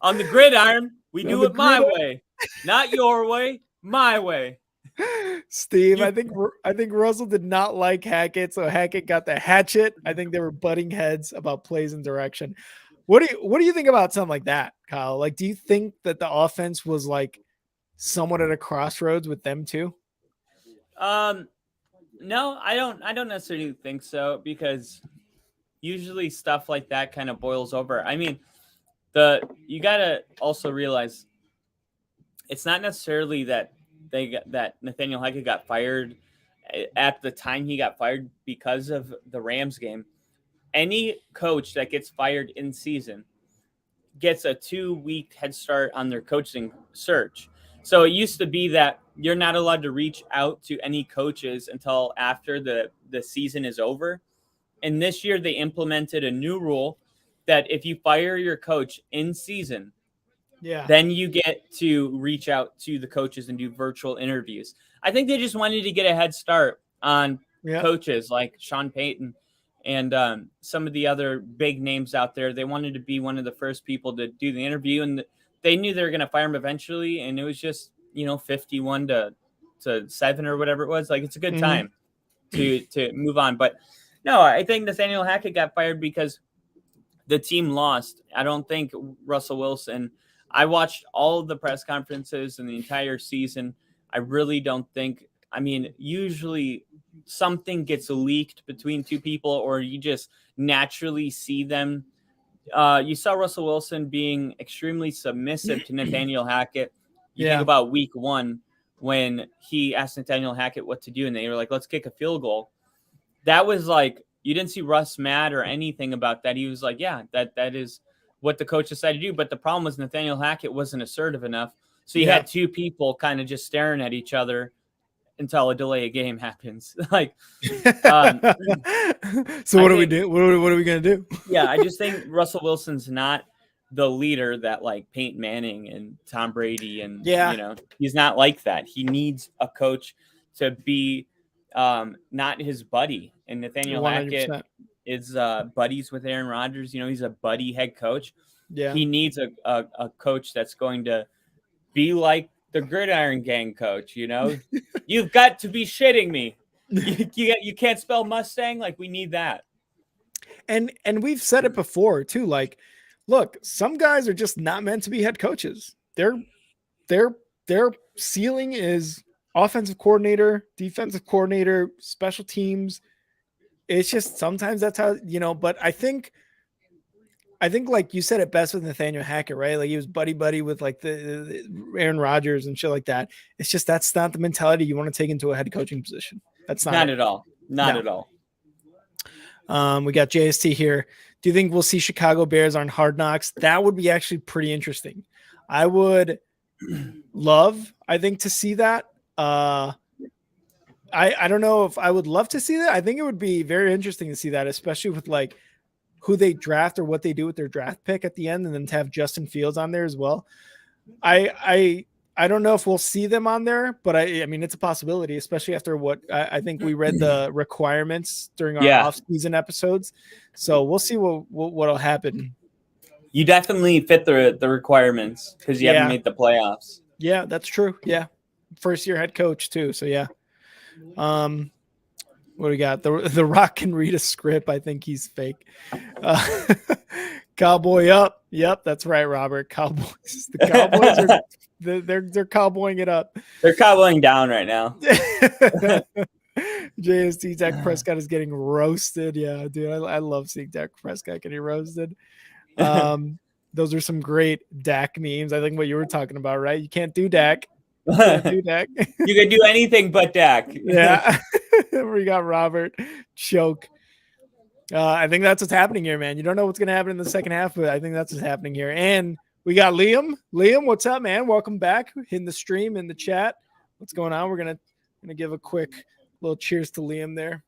On the gridiron, we do it my way, not your way, my way. Steve, I think Russell did not like Hackett, so Hackett got the hatchet. I think they were butting heads about plays and direction. What do you think about something like that, Kyle? Like, do you think that the offense was like somewhat at a crossroads with them too? No, I don't necessarily think so, because usually stuff like that kind of boils over. I mean, you gotta also realize it's not necessarily that that Nathaniel Hackett got fired at the time he got fired because of the Rams game. Any coach that gets fired in season gets a 2-week head start on their coaching search. So it used to be that you're not allowed to reach out to any coaches until after the season is over. And this year they implemented a new rule that if you fire your coach in season, then you get to reach out to the coaches and do virtual interviews. I think they just wanted to get a head start on coaches like Sean Payton and some of the other big names out there. They wanted to be one of the first people to do the interview, and they knew they were going to fire him eventually. And it was just, 51 to 7 or whatever it was. Like, it's a good time to move on. But no, I think Nathaniel Hackett got fired because the team lost. I don't think Russell Wilson. I watched all of the press conferences and the entire season. I really don't think. I mean, usually something gets leaked between two people, or you just naturally see them. You saw Russell Wilson being extremely submissive to Nathaniel Hackett. You think about week 1 when he asked Nathaniel Hackett what to do, and they were like, let's kick a field goal. That was like, you didn't see Russ mad or anything about that. He was like, yeah, that is what the coach decided to do. But the problem was Nathaniel Hackett wasn't assertive enough. So you had two people kind of just staring at each other until a delay of game happens. Like, so what do we do? What are we going to do? Yeah, I just think Russell Wilson's not the leader that like Peyton Manning and Tom Brady and, he's not like that. He needs a coach to be not his buddy. And Nathaniel 100%. Hackett is buddies with Aaron Rodgers. He's a buddy head coach. Yeah. He needs a coach that's going to be like the Gridiron Gang coach. You've got to be shitting me. You can't spell Mustang. Like, we need that. And we've said it before too. Like, look, some guys are just not meant to be head coaches. Their ceiling is offensive coordinator, defensive coordinator, special teams. It's just sometimes that's how, but I think like you said it best with Nathaniel Hackett, right? Like, he was buddy with like the Aaron Rodgers and shit like that. It's just, that's not the mentality you want to take into a head coaching position. That's not at all. Not at all. We got JST here. Do you think we'll see Chicago Bears on Hard Knocks? That would be actually pretty interesting. I would love, I think, to see that. I don't know if I would love to see that. I think it would be very interesting to see that, especially with like who they draft or what they do with their draft pick at the end, and then to have Justin Fields on there as well. I don't know if we'll see them on there, but I mean, it's a possibility, especially after what I think we read the requirements during our off-season episodes. So we'll see what'll happen. You definitely fit the requirements because you haven't made the playoffs. Yeah, that's true. Yeah. First year head coach too. So yeah. What do we got? The Rock can read a script. I think he's fake. Cowboy up. Yep, that's right, Robert. Cowboys. The Cowboys are they're cowboying it up. They're cowboying down right now. JST Dak Prescott is getting roasted. Yeah, dude, I love seeing Dak Prescott getting roasted. Those are some great Dak memes. I think what you were talking about, right? You can't do Dak. You can't do Dak. You can do anything but Dak. Yeah. We got Robert choke. I think that's what's happening here, man. You don't know what's going to happen in the second half, but I think that's what's happening here. And we got Liam. Liam, what's up, man? Welcome back in the stream, in the chat. What's going on? We're gonna give a quick little cheers to Liam there.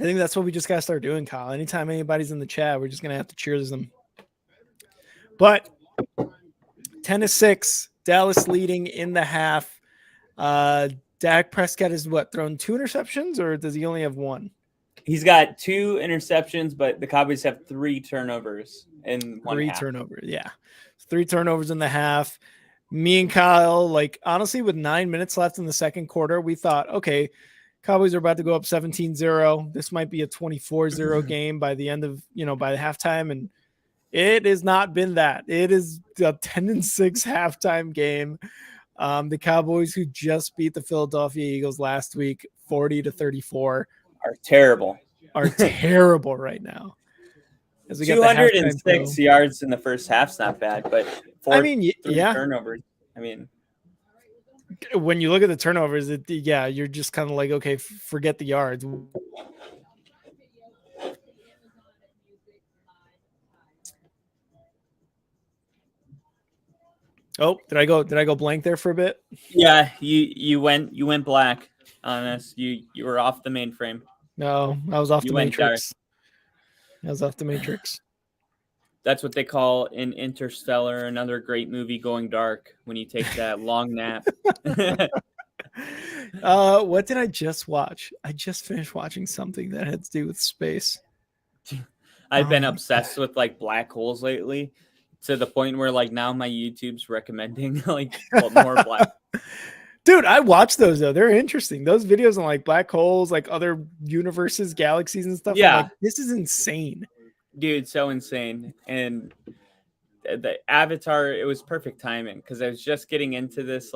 I think that's what we just got to start doing, Kyle. Anytime anybody's in the chat, we're just going to have to cheers them. But 10-6, Dallas leading in the half. Dak Prescott is thrown 2 interceptions, or does he only have 1? He's got 2 interceptions, but the Cowboys have 3 turnovers in one 3 half. turnovers, yeah. 3 turnovers in the half. Me and Kyle, honestly, with 9 minutes left in the second quarter, we thought, okay, Cowboys are about to go up 17-0. This might be a 24-0 game by the end of, by the halftime. And it has not been that. It is a 10-6 halftime game. The Cowboys, who just beat the Philadelphia Eagles last week, 40-34, are terrible. Are terrible right now. As we 206 yards in the first half's not bad, but 3 turnovers. I mean, when you look at the turnovers, you're just kind of like, okay, forget the yards. Oh, did I go blank there for a bit? Yeah, you went black on us. You were off the mainframe. No, I was off the Matrix. I was off the Matrix. That's what they call in Interstellar, another great movie, going dark when you take that long nap. What did I just watch? I just finished watching something that had to do with space. I've been obsessed with black holes lately, to the point where now my YouTube's recommending more black. Dude, I watch those though. They're interesting. Those videos on black holes, other universes, galaxies and stuff. Yeah. This is insane. Dude, so insane. And the Avatar, it was perfect timing because I was just getting into this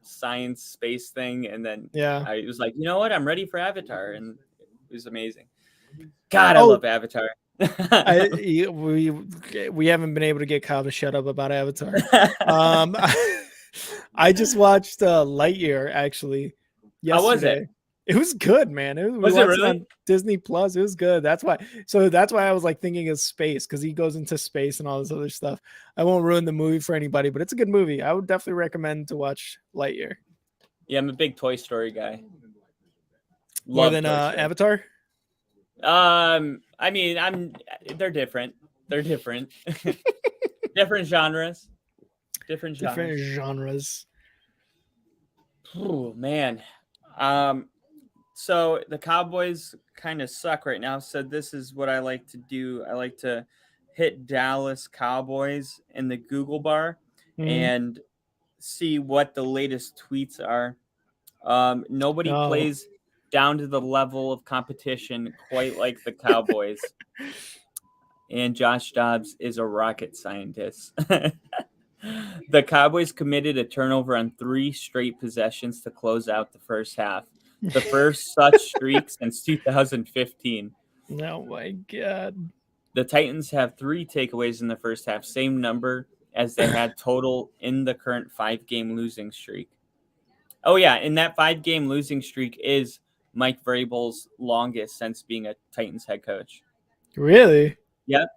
science space thing, and then I was like, you know what, I'm ready for Avatar, and it was amazing. God, I love Avatar. We haven't been able to get Kyle to shut up about Avatar. I just watched Lightyear actually yesterday. How was it? It was good, man. Was it really? On Disney Plus. It was good. That's why I was thinking of space, because he goes into space and all this other stuff. I won't ruin the movie for anybody, but it's a good movie. I would definitely recommend to watch Lightyear. Yeah, I'm a big Toy Story guy. More than Avatar? I mean, they're different. They're different. Different genres. Different genres. Oh man. So the Cowboys kind of suck right now. So this is what I like to do. I like to hit Dallas Cowboys in the Google bar and see what the latest tweets are. Nobody plays down to the level of competition quite like the Cowboys. And Josh Dobbs is a rocket scientist. The Cowboys committed a turnover on 3 straight possessions to close out the first half. The first such streak since 2015. Oh my God. The Titans have 3 takeaways in the first half, same number as they had total in the current 5-game losing streak. Oh yeah, and that 5-game losing streak is Mike Vrabel's longest since being a Titans head coach. Really? Yep.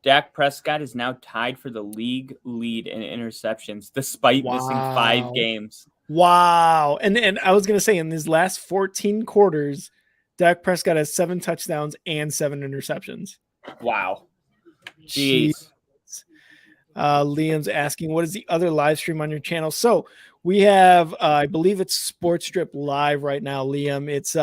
Dak Prescott is now tied for the league lead in interceptions, despite missing 5 games. Wow. And I was going to say, in his last 14 quarters, Dak Prescott has 7 touchdowns and 7 interceptions. Wow. Jeez. Liam's asking, what is the other live stream on your channel? So we have, I believe it's Sports Strip Live right now, Liam. It's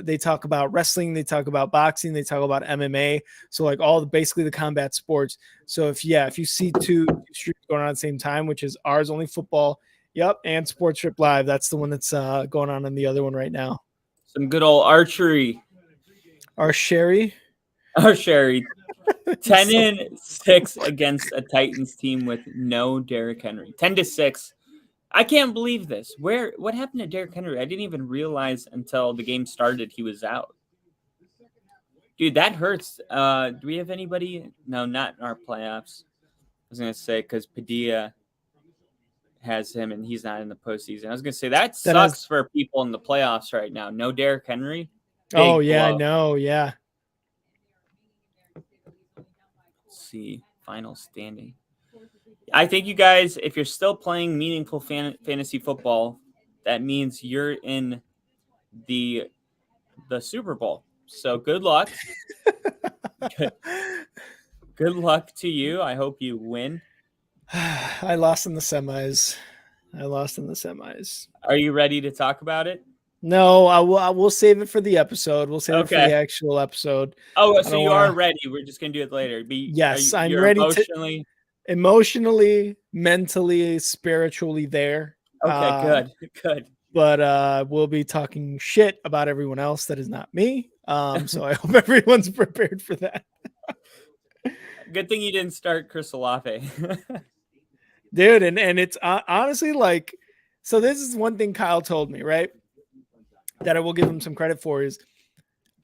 they talk about wrestling, they talk about boxing, they talk about MMA. So like basically the combat sports. So if you see two streams going on at the same time, which is ours, OnlyFootball, yep, and Sports Strip Live, that's the one that's going on in the other one right now. Some good old archery. Our Sherry. 10-6 against a Titans team with no Derrick Henry. 10-6. I can't believe this. What happened to Derrick Henry? I didn't even realize until the game started he was out. Dude, that hurts. Do we have anybody? No, not in our playoffs. I was gonna say because Padilla has him and he's not in the postseason. I was gonna say that sucks for people in the playoffs right now. No Derrick Henry. Oh yeah, I know. Yeah. See final standing. I think you guys, if you're still playing meaningful fantasy football, that means you're in the Super Bowl. So good luck. Good luck to you. I hope you win. I lost in the semis. Are you ready to talk about it? No, I will save it for the episode. We'll save it for the actual episode. Oh, so you are ready. We're just going to do it later. Yes, I'm ready emotionally, mentally, spiritually there. Okay, good. But we'll be talking shit about everyone else that is not me. So I hope everyone's prepared for that. Good thing you didn't start Chris Olave. Dude, and it's honestly like, so this is one thing Kyle told me, right? That I will give him some credit for is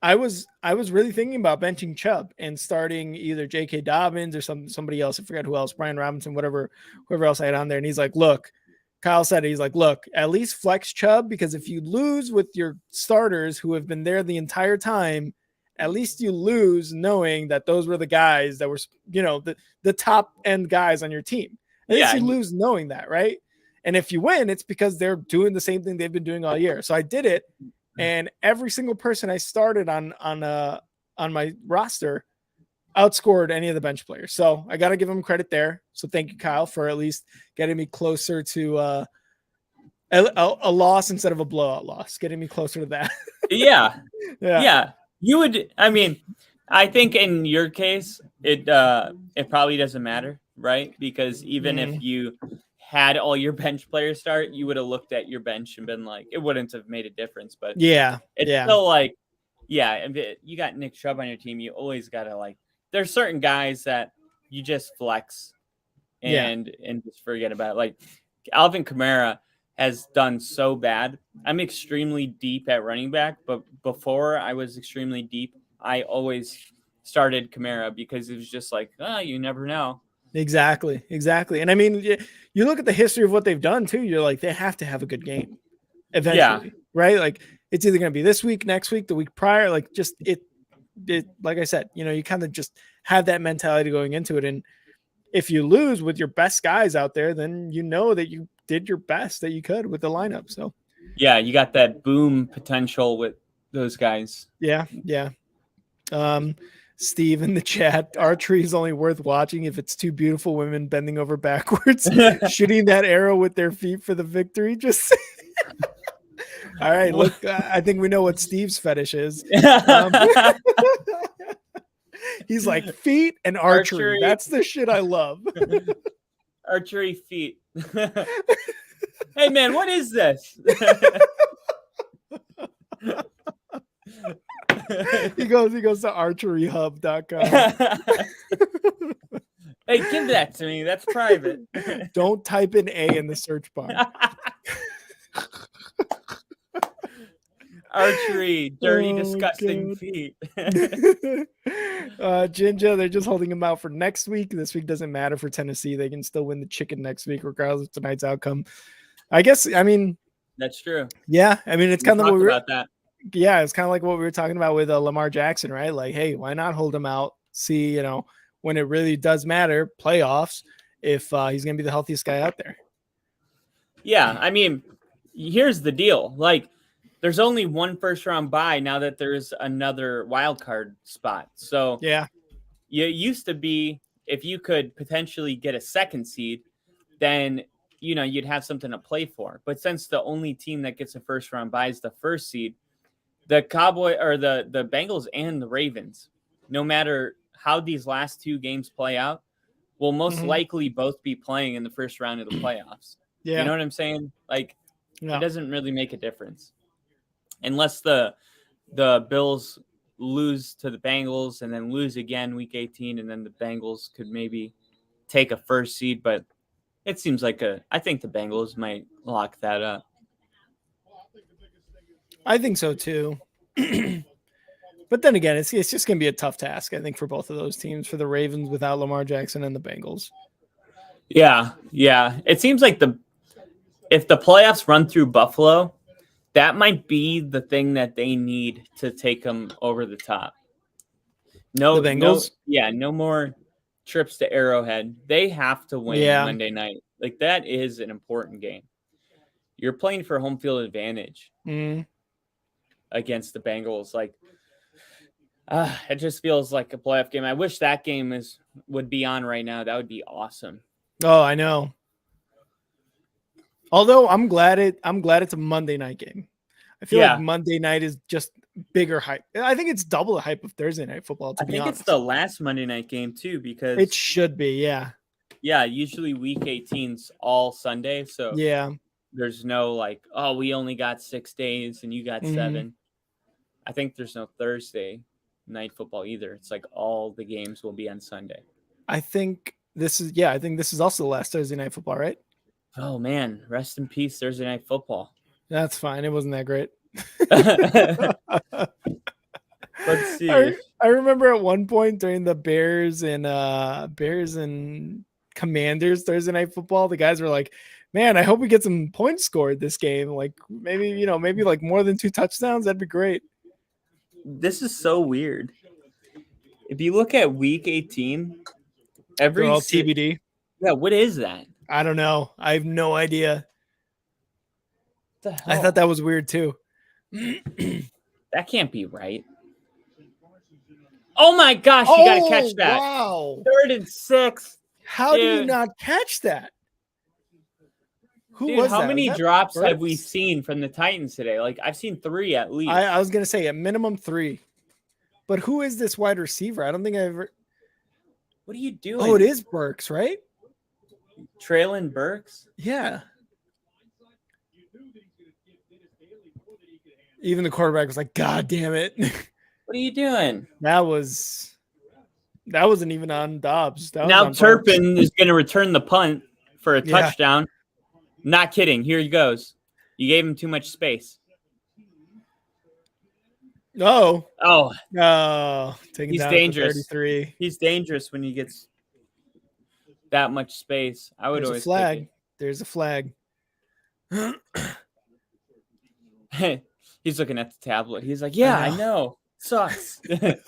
I was really thinking about benching Chubb and starting either J.K. Dobbins or somebody else. I forget who else, Brian Robinson, whoever else I had on there. And he's like, look, Kyle said, he's like, look, at least flex Chubb, because if you lose with your starters who have been there the entire time, at least you lose knowing that those were the guys that were, the top end guys on your team. At least you lose knowing that, right? And if you win, it's because they're doing the same thing they've been doing all year. So I did it, and every single person I started on my roster outscored any of the bench players. So I got to give him credit there. So thank you, Kyle, for at least getting me closer to a loss instead of a blowout loss, getting me closer to that. Yeah. You would. I mean, I think in your case, it probably doesn't matter, right? Because even if you had all your bench players start, you would have looked at your bench and been like, it wouldn't have made a difference. But it's still like, you got Nick Chubb on your team. You always got to there's certain guys that you just flex and just forget about. Like Alvin Kamara has done so bad. I'm extremely deep at running back, but before I was extremely deep, I always started Kamara because it was just like, you never know. Exactly. And I mean, you look at the history of what they've done too. You're like, they have to have a good game eventually, right? Like it's either going to be this week, next week, the week prior. Like just it. Like I said, you kind of just have that mentality going into it. And if you lose with your best guys out there, then you know that you did your best that you could with the lineup. So you got that boom potential with those guys. Yeah. Steve in the chat, archery is only worth watching if it's two beautiful women bending over backwards, shooting that arrow with their feet for the victory. Just all right, look, I think we know what Steve's fetish is. He's like feet and archery. That's the shit I love. Archery feet. Hey man, what is this? He goes to archeryhub.com. Hey, give that to me. That's private. Don't type in A in the search bar. Archery, dirty, disgusting feet. Ginger, they're just holding him out for next week. This week doesn't matter for Tennessee. They can still win the chicken next week, regardless of tonight's outcome. That's true. Yeah. I mean, it's kind of what we were about that. Yeah, it's kind of like what we were talking about with Lamar Jackson, right? Like, hey, why not hold him out? See, when it really does matter, playoffs, if he's going to be the healthiest guy out there. Yeah, I mean, here's the deal. Like, there's only one first round bye now that there's another wild card spot. So yeah, it used to be if you could potentially get a second seed, then you'd have something to play for. But since the only team that gets a first round bye is the first seed, the the Bengals and the Ravens, no matter how these last two games play out, will most likely both be playing in the first round of the playoffs. Yeah. You know what I'm saying? Like, Yeah. it doesn't really make a difference unless the Bills lose to the Bengals and then lose again week 18, and then the Bengals could maybe take a first seed. But it seems like I think the Bengals might lock that up. I think so too. But then again, it's just going to be a tough task, I think, for both of those teams, for the Ravens without Lamar Jackson and the Bengals. Yeah. It seems like if the playoffs run through Buffalo, that might be the thing that they need to take them over the top. No, The Bengals? No more trips to Arrowhead. They have to win Monday night. Like, that is an important game. You're playing for home field advantage against the Bengals. Like, it just feels like a playoff game. I wish that game would be on right now. That would be awesome. Oh, I know. Although I'm glad it's a Monday night game. I feel like Monday night is just bigger hype. I think it's double the hype of Thursday night football. I think it's the last Monday night game too, because it should be. Yeah. Yeah. Usually week 18's all Sunday. So there's no like, oh, we only got 6 days and you got 7. I think there's no Thursday night football either. It's like all the games will be on Sunday. I think this is also the last Thursday night football, right? Oh man, rest in peace, Thursday night football. That's fine. It wasn't that great. Let's see. I remember at one point during the Bears and Commanders Thursday night football, the guys were like, man, I hope we get some points scored this game. Like maybe like more than 2 touchdowns. That'd be great. This is so weird. If you look at week 18, they're all TBD. Yeah, what is that? I don't know. I have no idea. I thought that was weird too. That can't be right. Oh my gosh, you gotta catch that. Wow. 3rd and 6. How do you not catch that? How many drops have we seen from the Titans today? Like, I've seen 3 at least. I was gonna say at minimum 3. But who is this wide receiver? I don't think I ever. What are you doing? Oh, it is Burks, right? Traylon Burks? Yeah. Even the quarterback was like, God damn it. What are you doing? That wasn't even on Dobbs. Now Turpin is going to return the punt for a touchdown. Not kidding. Here he goes. You gave him too much space. No. Oh. No. He's dangerous. 33. He's dangerous when he gets that much space. I would always flag. Take it. There's a flag. He's looking at the tablet. He's like, yeah, I know. Sucks. And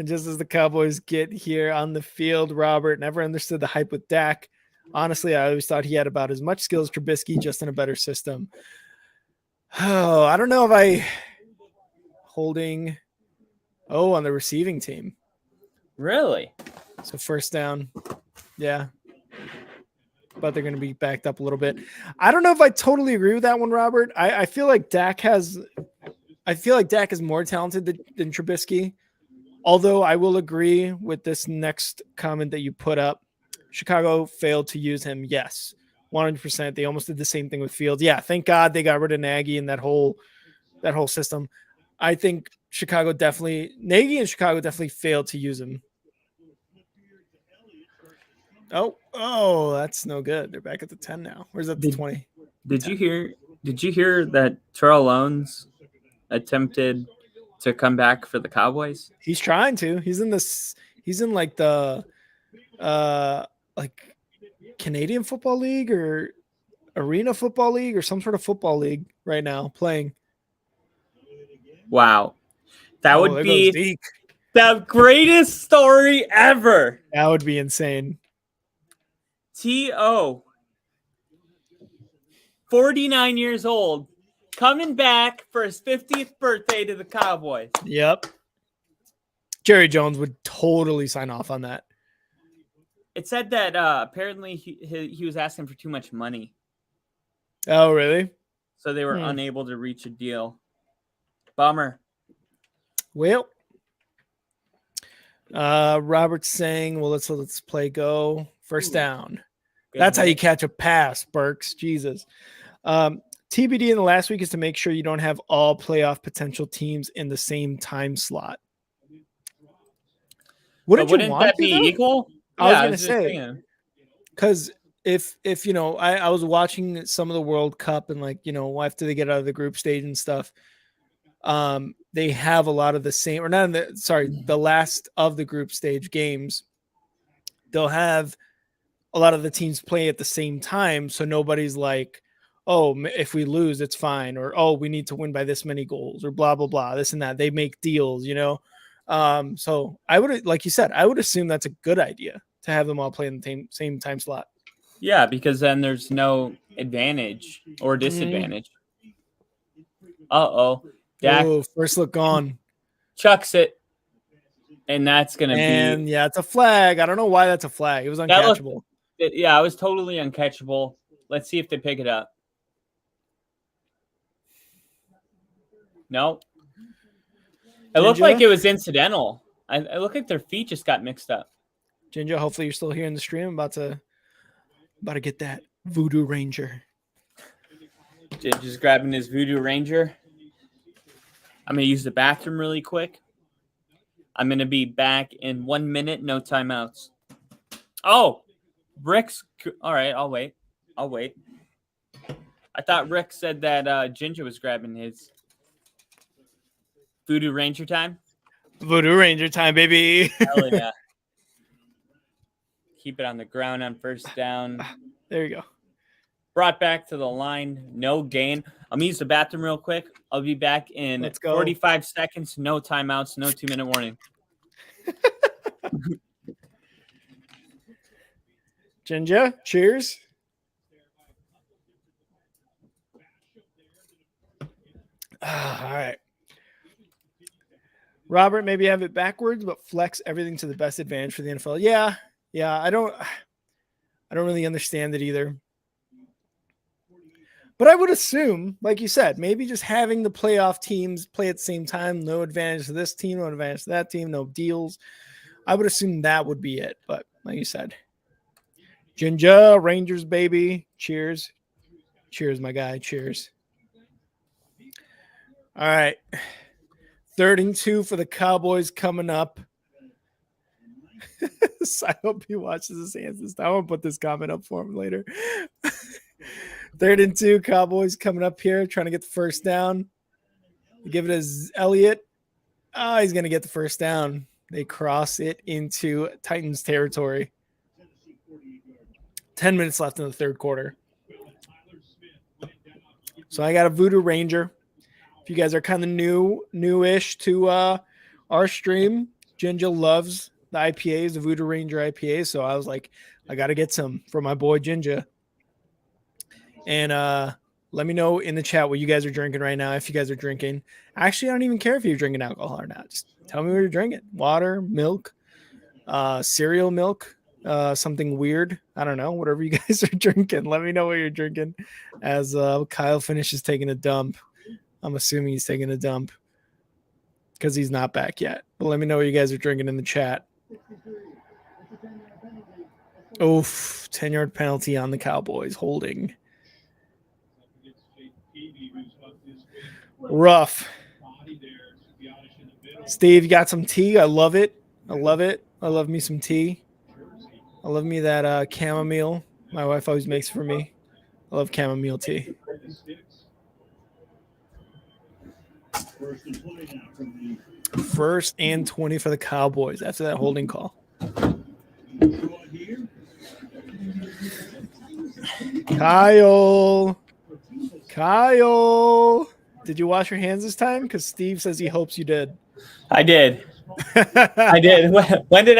just as the Cowboys get here on the field, Robert never understood the hype with Dak. Honestly, I always thought he had about as much skill as Trubisky, just in a better system. Oh, I don't know if I holding on the receiving team. Really? So first down. Yeah. But they're going to be backed up a little bit. I don't know if I totally agree with that one, Robert. I feel like Dak is more talented than Trubisky. Although I will agree with this next comment that you put up. Chicago failed to use him. Yes, 100%. They almost did the same thing with Fields. Yeah, thank God they got rid of Nagy and that whole system. I think Nagy and Chicago definitely failed to use him. Oh, that's no good. They're back at the 10 now. Where's that? The 20? Did you hear that Terrell Owens attempted to come back for the Cowboys? He's trying to. He's in like the like Canadian Football League or Arena Football League or some sort of football league right now playing. Wow. That would be the greatest story ever. That would be insane. T.O. 49 years old, coming back for his 50th birthday to the Cowboys. Yep. Jerry Jones would totally sign off on that. It said that apparently he was asking for too much money, Oh, really? so they were unable to reach a deal. Bummer. Well, Robert's saying, well, let's play go. First down. Good That's how you hit. catch a pass, Burks. Jesus. TBD in the last week is to make sure you don't have all playoff potential teams in the same time slot. Wouldn't that be though? equal? I was Yeah, gonna just say, saying. because if I was watching some of the World Cup and after they get out of the group stage and stuff, they have a lot of the same, or not in the last of the group stage games. They'll have a lot of the teams play at the same time, so nobody's like, oh, if we lose, it's fine, or oh, we need to win by this many goals, or blah blah blah, this and that. They make deals, So I would, like you said, I would assume that's a good idea to have them all play in the same time slot. Yeah, because then there's no advantage or disadvantage. Dak First look gone. chucks it, and that's gonna be. Yeah, it's a flag. I don't know why that's a flag. It was uncatchable. It was totally uncatchable. Let's see if they pick it up. No. It looked like it was incidental. I look like their feet just got mixed up. Ginger, hopefully you're still here in the stream. I'm about to get that Voodoo Ranger. Just grabbing his Voodoo Ranger. I'm going to use the bathroom really quick. I'm going to be back in 1 minute. No timeouts. Oh, Rick's. All right, I'll wait. I thought Rick said that Ginger was grabbing his Voodoo Ranger time. Voodoo Ranger time, baby. Hell yeah. Keep it on the ground on first down. There you go. Brought back to the line. No gain. I'm going to use the bathroom real quick. I'll be back in 45 seconds. No timeouts. No 2-minute warning. Ginger, cheers. All right. Robert, maybe have it backwards, but flex everything to the best advantage for the NFL. Yeah. I don't really understand it either. But I would assume, like you said, maybe just having the playoff teams play at the same time, no advantage to this team, no advantage to that team, no deals. I would assume that would be it. But like you said, Ginger, Rangers, baby. Cheers. Cheers, my guy. Cheers. All right. 3rd and 2 for the Cowboys coming up. I hope he watches his hands this time. I'm going to put this comment up for him later. 3rd and 2, Cowboys coming up here, trying to get the first down. Give it as Elliott. Oh, he's going to get the first down. They cross it into Titans territory. 10 minutes left in the 3rd quarter. So I got a Voodoo Ranger. If you guys are kind of newish to our stream, Ginger loves the IPAs, the Voodoo Ranger IPAs. So I was like, I got to get some for my boy Ginger. And let me know in the chat what you guys are drinking right now. If you guys are drinking, actually, I don't even care if you're drinking alcohol or not. Just tell me what you're drinking. Water, milk, cereal milk, something weird. I don't know. Whatever you guys are drinking. Let me know what you're drinking as Kyle finishes taking a dump. I'm assuming he's taking a dump because he's not back yet. But let me know what you guys are drinking in the chat. Oof, 10-yard penalty on the Cowboys holding. Rough. Steve, you got some tea? I love it. I love me some tea. I love me that chamomile. My wife always makes for me. I love chamomile tea. First and 20 for the Cowboys after that holding call. Kyle, did you wash your hands this time? Because Steve says he hopes you did. I did. I did. When did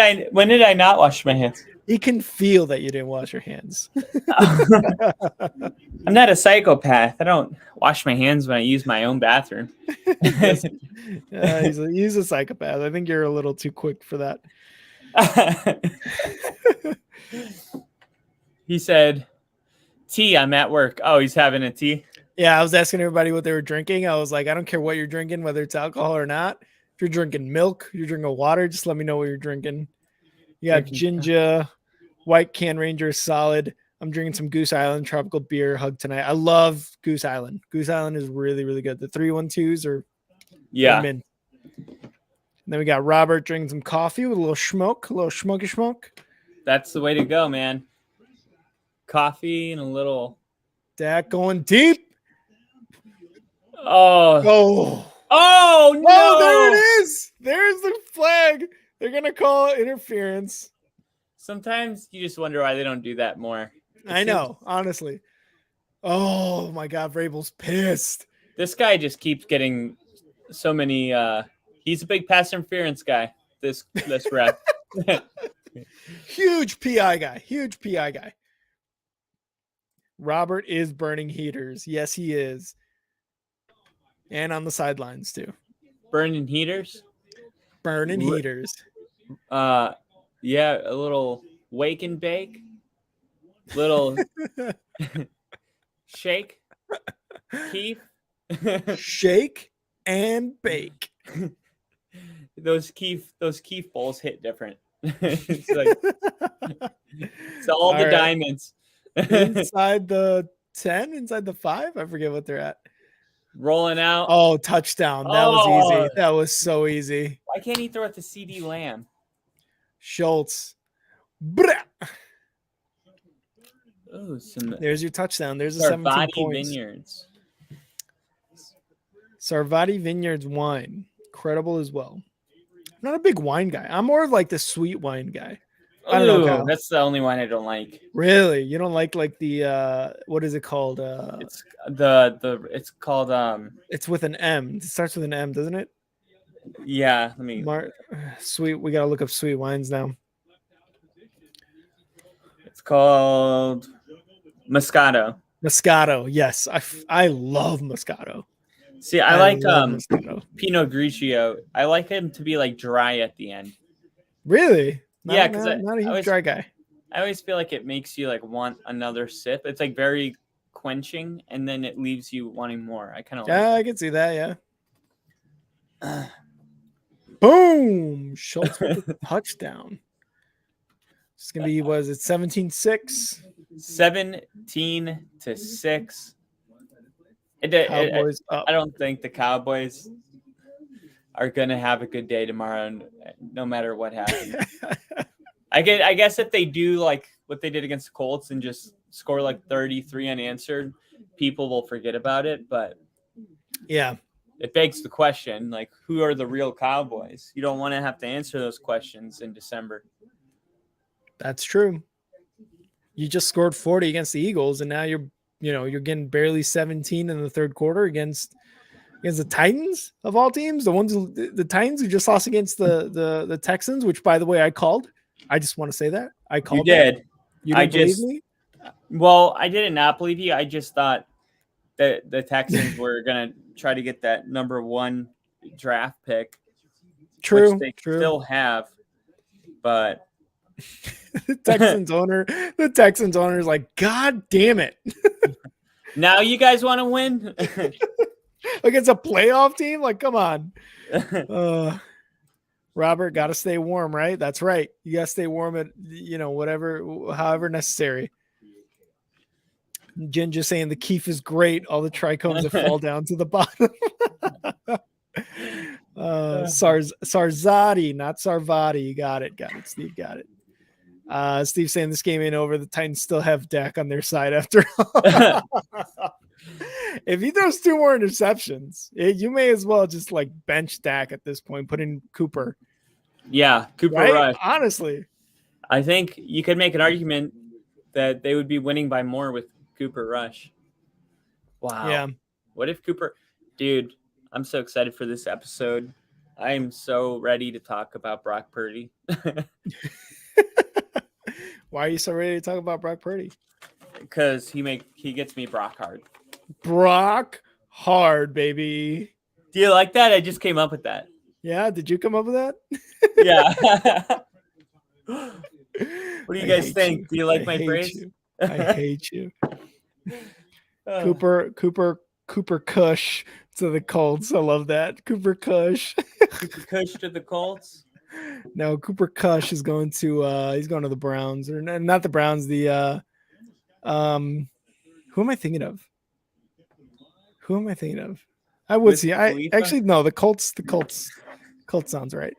I not wash my hands? He can feel that you didn't wash your hands. I'm not a psychopath. I don't wash my hands when I use my own bathroom. Yes. He's a psychopath. I think you're a little too quick for that. He said, tea, I'm at work. Oh, he's having a tea? Yeah, I was asking everybody what they were drinking. I was like, I don't care what you're drinking, whether it's alcohol or not. If you're drinking milk, you're drinking water, just let me know what you're drinking. You got ginger, White Can Ranger solid. I'm drinking some Goose Island tropical beer hug tonight. I love Goose Island. Goose Island is really, really good. The 312s are mint. And then we got Robert drinking some coffee with a little smoky smoke. That's the way to go, man. Coffee and a little. Dak going deep. Oh, no. Oh, there it is. There's the flag. They're going to call interference. Sometimes you just wonder why they don't do that more. I know, honestly. Oh, my God. Vrabel's pissed. This guy just keeps getting so many. He's a big pass interference guy, this ref. Huge PI guy. Robert is burning heaters. Yes, he is. And on the sidelines, too. Burning heaters? Heaters. Yeah, a little wake and bake. Little shake. Keef. Shake and bake. Those Keef bowls hit different. It's like it's all the diamonds. Inside the 10, inside the 5, I forget what they're at. Rolling out. Oh, touchdown. That was easy. That was so easy. Why can't he throw it to CD Lamb? Schultz. Oh, there's your touchdown. There's a 17 points. Vineyards. Sarvati Vineyards wine. Incredible as well. I'm not a big wine guy. I'm more of like the sweet wine guy. I don't know, Kyle. That's the only wine I don't like. Really? You don't like the what is it called? It's it's called it's with an M. It starts with an M, doesn't it? Yeah, let me sweet. We gotta look up sweet wines now. It's called Moscato. Moscato, yes. I love Moscato. See, I like Pinot Grigio. I like him to be like dry at the end. Really? Yeah, because not a huge dry guy. I always feel like it makes you like want another sip. It's like very quenching, and then it leaves you wanting more. I kind of I can see that. Yeah. Boom! Schultz with the touchdown. It's gonna be 17-6? 17-6. I don't think the Cowboys are gonna have a good day tomorrow, no matter what happens. I guess if they do like what they did against the Colts and just score like 33 unanswered, people will forget about it. But yeah, it begs the question, like, who are the real Cowboys? You don't want to have to answer those questions in December. That's true. You just scored 40 against the Eagles, and now you're getting barely 17 in the third quarter against the Titans of all teams. The Titans who just lost against the Texans, which, by the way, I called. I just want to say that I called. You did. You didn't believe me? Well, I did not believe you. I just thought that the Texans were gonna try to get that number 1 draft pick. True. Which they still have, but the Texans owner is like, God damn it! Now you guys want to win against a playoff team? Like, come on. Robert, got to stay warm, right? That's right. You got to stay warm at, however necessary. Jen just saying the Keef is great. All the trichomes that fall down to the bottom. Sarzati, not Sarvati. You got it. Steve got it. Steve saying this game ain't over. The Titans still have Dak on their side after all. If he throws 2 more interceptions, you may as well just like bench Dak at this point, put in Cooper. Yeah, Cooper right? Rush. Honestly, I think you could make an argument that they would be winning by more with Cooper Rush. Wow. Yeah. What if Cooper... Dude, I'm so excited for this episode. I am so ready to talk about Brock Purdy. Why are you so ready to talk about Brock Purdy? Because he gets me Brock hard. Brock hard, baby. Do you like that? I just came up with that. Yeah, did you come up with that? Yeah. What do you guys hate think? you. Do you like I my hate phrase? you. I hate you. Oh. Cooper Cush to the Colts. I love that. Cooper Cush. Cooper Kush to the Colts. No, Cooper Cush is going to he's going to the Browns, or not the Browns, the who am I thinking of? Who am I thinking of? I would Wiz see. I Khalifa? actually no, the Colts sounds right.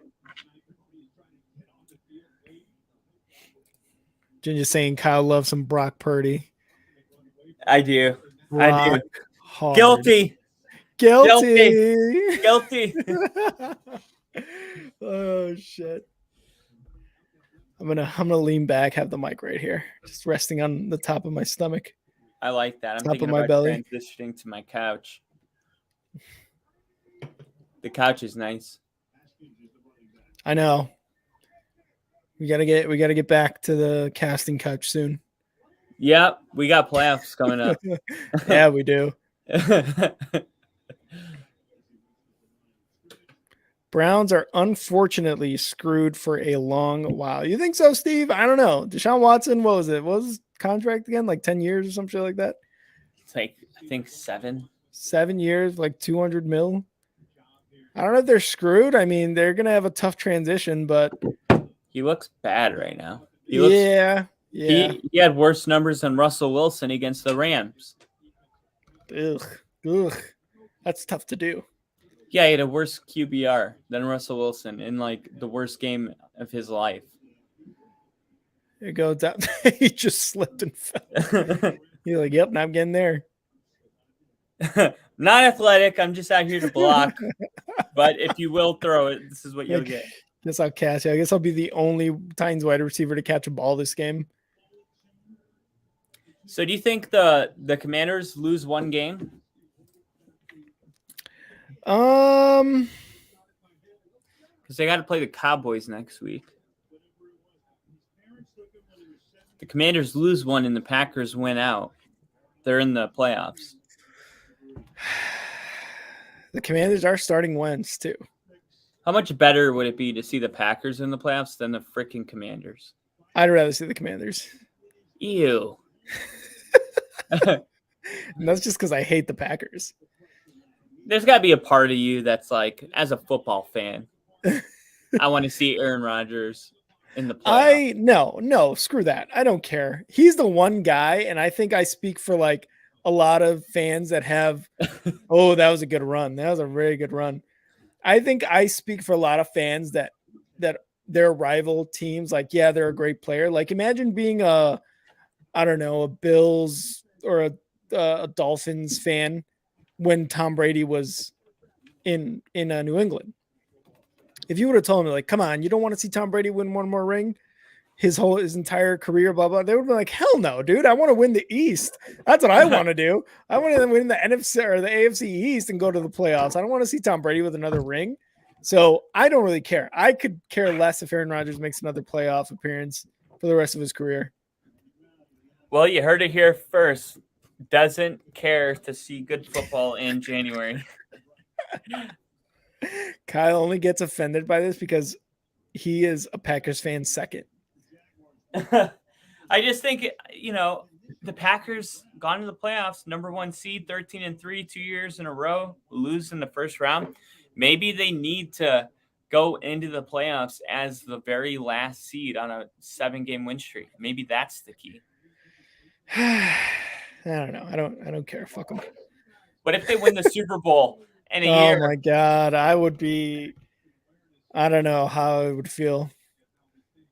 Ginger's saying Kyle loves some Brock Purdy. I do. Brock hard. Guilty. Guilty. Oh shit. I'm gonna lean back, have the mic right here, just resting on the top of my stomach. I like that. I'm Top thinking of my about belly. transitioning to my couch. The couch is nice. I know. We gotta get back to the casting couch soon. Yep, we got playoffs coming up. Yeah, we do. Browns are unfortunately screwed for a long while. You think so, Steve? I don't know. Deshaun Watson, what was it? What was his contract again? Like 10 years or some shit like that? It's like, I think 7. 7 years, like 200 mil. I don't know if they're screwed. I mean, they're going to have a tough transition, but He looks bad right now. yeah. He had worse numbers than Russell Wilson against the Rams. Ugh. That's tough to do. Yeah, he had a worse QBR than Russell Wilson in like the worst game of his life. Here goes down. He just slipped and fell. You're like, yep, now I'm getting there. Not athletic. I'm just out here to block. But if you will throw it, this is what you'll get. Guess I'll catch it. I guess I'll be the only Titans wide receiver to catch a ball this game. So do you think the Commanders lose one game? Because they got to play the Cowboys next week. The Commanders lose one and the Packers win out. They're in the playoffs. The Commanders are starting Wentz too. How much better would it be to see the Packers in the playoffs than the freaking Commanders? I'd rather see the Commanders. Ew. And that's just because I hate the Packers. There's got to be a part of you that's like, as a football fan, I want to see Aaron Rodgers in the playoffs. No, screw that. I don't care. He's the one guy, and I think I speak for like a lot of fans that have, oh, that was a good run. That was a very good run. I think I speak for a lot of fans that their rival teams, like, yeah, they're a great player. Like, imagine being a Bills or a Dolphins fan when Tom Brady was in New England. If you would have told me, like, come on, you don't want to see Tom Brady win one more ring his entire career, blah, blah, they would be like, hell no, dude. I want to win the East. That's what I want to do. I want to win the NFC or the AFC East and go to the playoffs. I don't want to see Tom Brady with another ring. So I don't really care. I could care less if Aaron Rodgers makes another playoff appearance for the rest of his career. Well, you heard it here first. Doesn't care to see good football in January. Kyle only gets offended by this because he is a Packers fan second. I just think, the Packers gone to the playoffs, number 1 seed, 13-3, 2 years in a row, lose in the first round. Maybe they need to go into the playoffs as the very last seed on a 7-game win streak. Maybe that's the key. I don't know. I don't care. Fuck them. What if they win the Super Bowl in a year? Oh my God. I don't know how I would feel.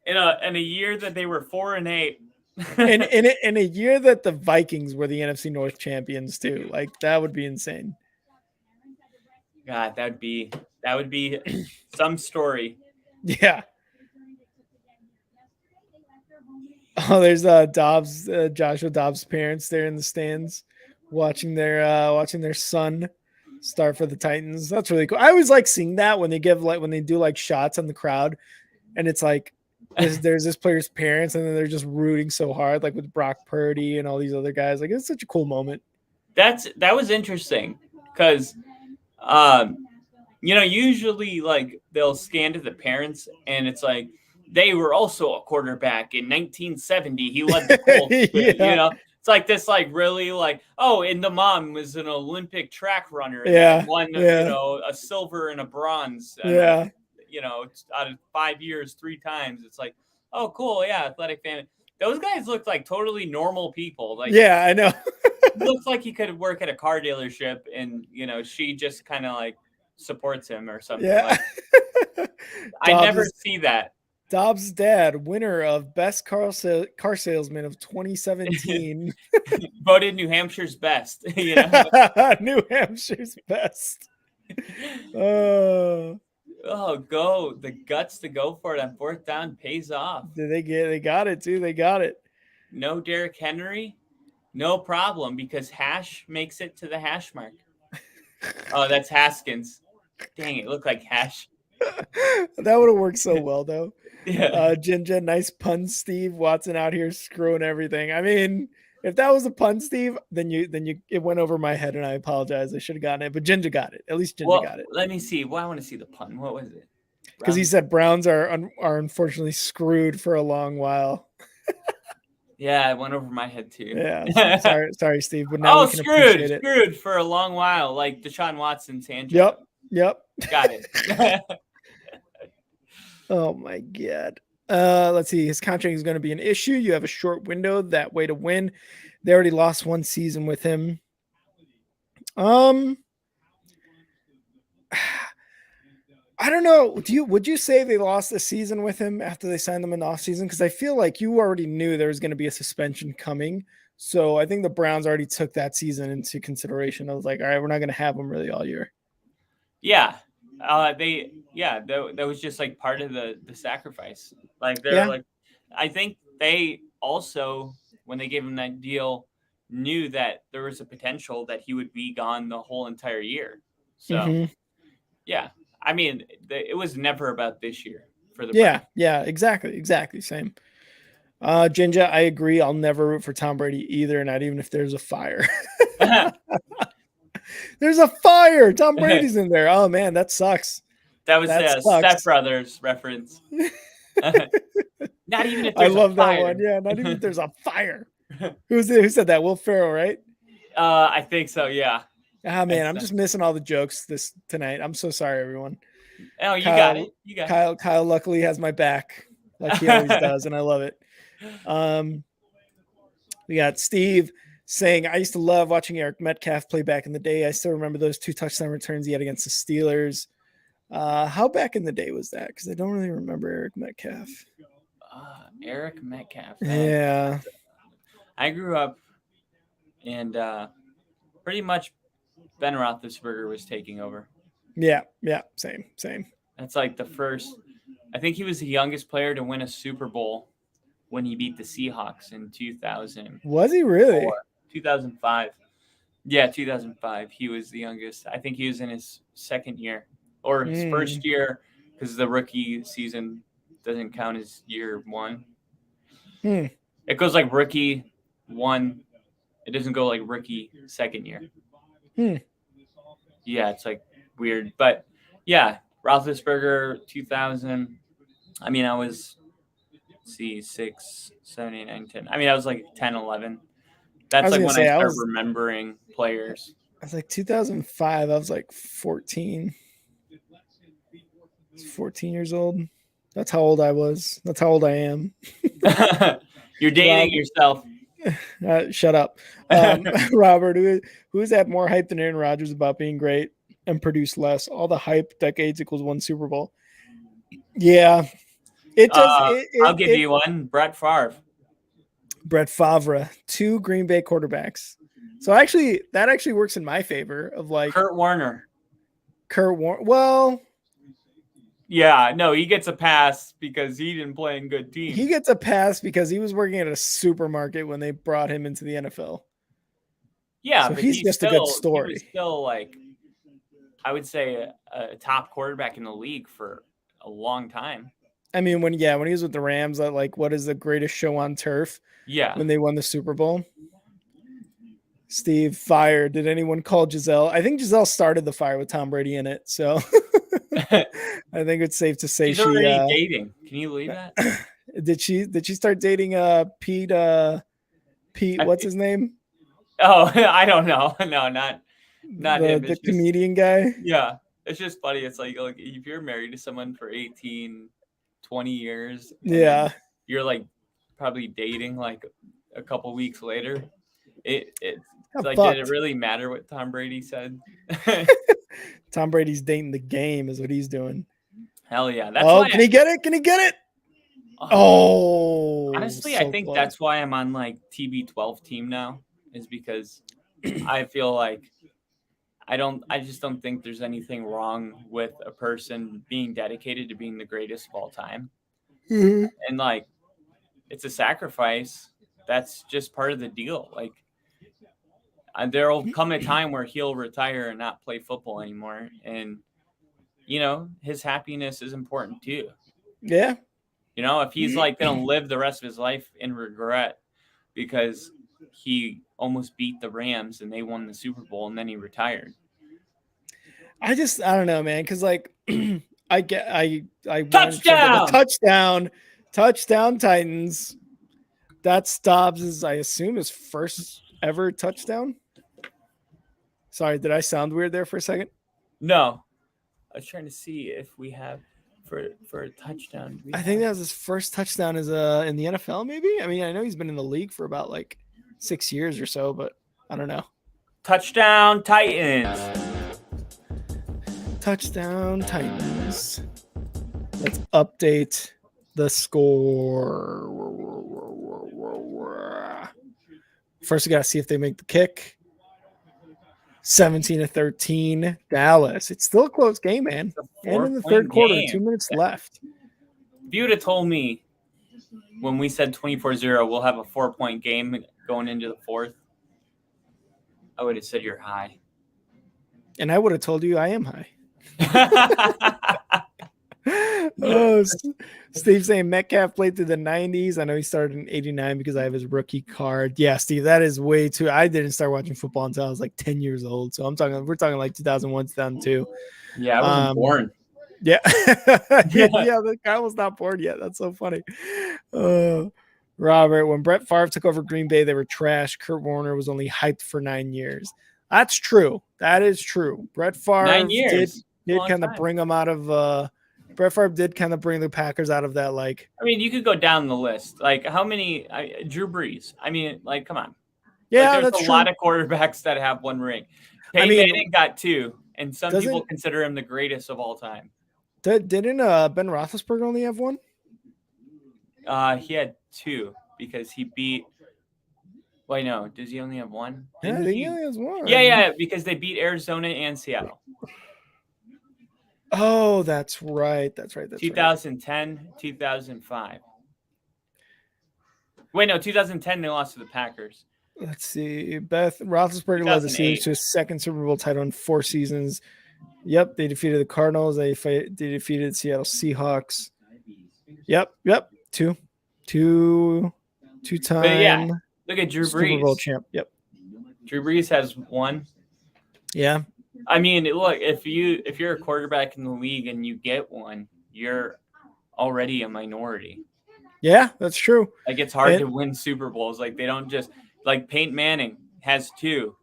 In a year that they were 4-8. in a year that the Vikings were the NFC North champions too. Like, that would be insane. God, that would be some story. Yeah. Oh, there's Joshua Dobbs' parents there in the stands watching their son start for the Titans. That's really cool. I always like seeing that when they do like shots on the crowd, and it's like there's this player's parents, and then they're just rooting so hard, like with Brock Purdy and all these other guys. Like it's such a cool moment. That was interesting because, usually like they'll scan to the parents, and it's like they were also a quarterback in 1970. He led the Colts. Yeah. It's like this, like really, like and the mom was an Olympic track runner. And Yeah, won yeah. a silver and a bronze. Yeah. Out of 5 years, 3 times. It's like, oh, cool, yeah, athletic family. Those guys look like totally normal people. Like, Yeah, I know. looks like he could work at a car dealership, and she just kind of like supports him or something. Yeah. Like, I never see that. Dobbs' dad, winner of best car salesman of 2017. Voted New Hampshire's best. New Hampshire's best. Oh, go the guts to go for it on 4th down pays off. They got it too. They got it. No Derrick Henry, no problem, because Hash makes it to the hash mark. Oh, that's Haskins. Dang, it looked like Hash. That would have worked so well though. Yeah. Jinja, nice pun, Steve. Watson out here screwing everything. I mean, if that was a pun, Steve, then it went over my head, and I apologize. I should have gotten it, but Jinja got it. At least Jinja got it. Let me see. Well, I want to see the pun. What was it? Because he said Browns are unfortunately screwed for a long while. Yeah, it went over my head too. Yeah, sorry, Steve. But now we can appreciate it. Screwed for a long while, like Deshaun Watson's hand job. Yep. Got it. Oh my God. Let's see. His contract is going to be an issue. You have a short window that way to win. They already lost 1 season with him. I don't know. Would you say they lost a season with him after they signed him in the offseason? Because I feel like you already knew there was going to be a suspension coming. So I think the Browns already took that season into consideration. I was like, all right, we're not going to have him really all year. Yeah. That was just like part of the sacrifice. Like they're like, I think they also, when they gave him that deal, knew that there was a potential that he would be gone the whole entire year. So yeah, I mean, it was never about this year for the Browns. Yeah, exactly. Same. Jinja, I agree. I'll never root for Tom Brady either, not even if there's a fire. There's a fire. Tom Brady's in there. Oh man, that sucks. That was a Step Brothers reference. Not even if there's I love a that fire. one. Yeah, not even if there's a fire. Who said that? Will Ferrell, right? I think so. Yeah. Ah man, I'm just missing all the jokes tonight. I'm so sorry, everyone. Oh, you got it. Kyle luckily has my back, like he always does, and I love it. We got Steve saying, I used to love watching Eric Metcalf play back in the day. I still remember those 2 touchdown returns he had against the Steelers. How back in the day was that? Because I don't really remember Eric Metcalf. Eric Metcalf. Yeah. I grew up, and pretty much Ben Roethlisberger was taking over. Yeah, same. That's like the first. I think he was the youngest player to win a Super Bowl when he beat the Seahawks in 2000. Was he really? 2005. Yeah, 2005. He was the youngest. I think he was in his second year or his first year, because the rookie season doesn't count as year 1. It goes like rookie 1. It doesn't go like rookie second year. Yeah, it's like weird. But yeah, Roethlisberger 2000. I mean, I was 6, 7, 8, 9, 10. I mean, I was like 10, 11. That's like when I started remembering players. I was like 2005. I was like 14. 14 years old. That's how old I was. That's how old I am. You're dating yourself. Shut up. Robert, who's had more hype than Aaron Rodgers about being great and produced less? All the hype, decades equals 1 Super Bowl. Yeah. I'll give you one. Brett Favre. 2 Green Bay quarterbacks. So that actually works in my favor of like Kurt Warner. Well, yeah, no, he gets a pass because he didn't play in good teams. He gets a pass because he was working at a supermarket when they brought him into the NFL. Yeah, so but he's just a good story. He was still like, I would say, a top quarterback in the league for a long time. I mean, when he was with the Rams, like, what is the greatest show on turf Yeah. when they won the Super Bowl? Steve, fire. Did anyone call Giselle? I think Giselle started the fire with Tom Brady in it. So I think it's safe to say She's already dating. Can you believe that? did she start dating Pete what's his name? Oh, I don't know. No, not him. The comedian guy. Yeah. It's just funny. It's like if you're married to someone for 18, 20 years, and Yeah. you're like probably dating like a couple weeks later. It's like, did it really matter what Tom Brady said? Tom Brady's dating the game is what he's doing. Hell yeah. That's why can he get it? Can he get it? Oh, honestly, I think that's why I'm on like TB12 team now, is because I feel like I just don't think there's anything wrong with a person being dedicated to being the greatest of all time. Mm-hmm. And like, it's a sacrifice. That's just part of the deal. Like, there'll come a time where he'll retire and not play football anymore. And, his happiness is important too. Yeah. If he's like going to live the rest of his life in regret because he almost beat the Rams and they won the Super Bowl and then he retired. I don't know, man. Cause like I touchdown Titans. That's Dobbs' I assume his first ever touchdown. Sorry, did I sound weird there for a second? No. I was trying to see if we have for a touchdown. I think that was his first touchdown in the NFL, maybe. I mean, I know he's been in the league for about like 6 years or so, but I don't know. Touchdown Titans. Touchdown Titans. Let's update the score. First, we got to see if they make the kick. 17-13, Dallas. It's still a close game, man. And in the third quarter, 2 minutes left. If you would have told me when we said 24-0, we'll have a 4-point game going into the fourth, I would have said you're high. And I would have told you I am high. Steve saying Metcalf played through the 90s. I know he started in 89 because I have his rookie card. Yeah, Steve, that is way too. I didn't start watching football until I was like 10 years old. So we're talking like 2001, 2002. Yeah, I wasn't born. Yeah. Yeah, the guy was not born yet. That's so funny. Robert, when Brett Favre took over Green Bay, they were trash. Kurt Warner was only hyped for 9 years. That's true. That is true. Brett Favre 9 years. did kind of bring them out of Brett Favre did kind of bring the Packers out of that. Like, I mean, you could go down the list. Like, how many? Drew Brees. I mean, like, come on. Yeah, there's a lot of quarterbacks that have one ring. Peyton Manning got 2, and some people consider him the greatest of all time. Didn't Ben Roethlisberger only have 1? He had 2 because he beat. Wait, no. Does he only have 1? Yeah, I think he only has 1. Yeah, because they beat Arizona and Seattle. Oh, that's right. 2010, 2005. Wait, no, 2010 they lost to the Packers. Let's see. Roethlisberger led the Steelers to his second Super Bowl title in 4 seasons. Yep, they defeated the Cardinals. They defeated the Seattle Seahawks. Yep. 2 time. Yeah, look at Drew Brees. Super Bowl champ. Yep. Drew Brees has 1. Yeah. I mean, look, if you're a quarterback in the league and you get 1, you're already a minority. Yeah, that's true. Like, it's hard to win Super Bowls. Like, they don't just like Peyton Manning has 2,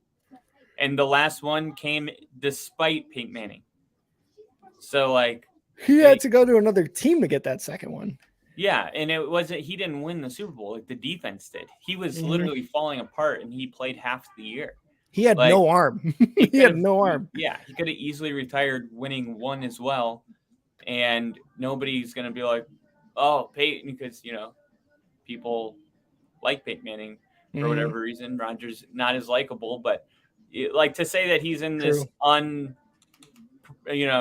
and the last one came despite Peyton Manning. So like he had to go to another team to get that second one. Yeah, and he didn't win the Super Bowl like the defense did. He was literally falling apart, and he played half the year. He had no arm. He had no arm. Yeah, he could have easily retired winning 1 as well, and nobody's gonna be like, "Oh, Peyton," because people like Peyton Manning for whatever reason. Rodgers not as likable, but like to say that he's in this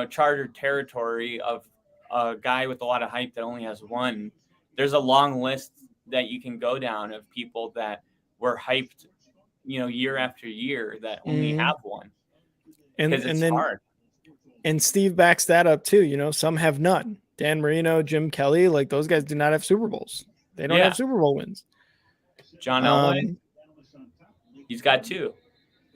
chartered territory of a guy with a lot of hype that only has 1. There's a long list that you can go down of people that were hyped, year after year that only have 1. And it's then hard. And Steve backs that up too. Some have none. Dan Marino, Jim Kelly, like those guys do not have Super Bowls. They don't Yeah. have Super Bowl wins. John Elway, he's got 2.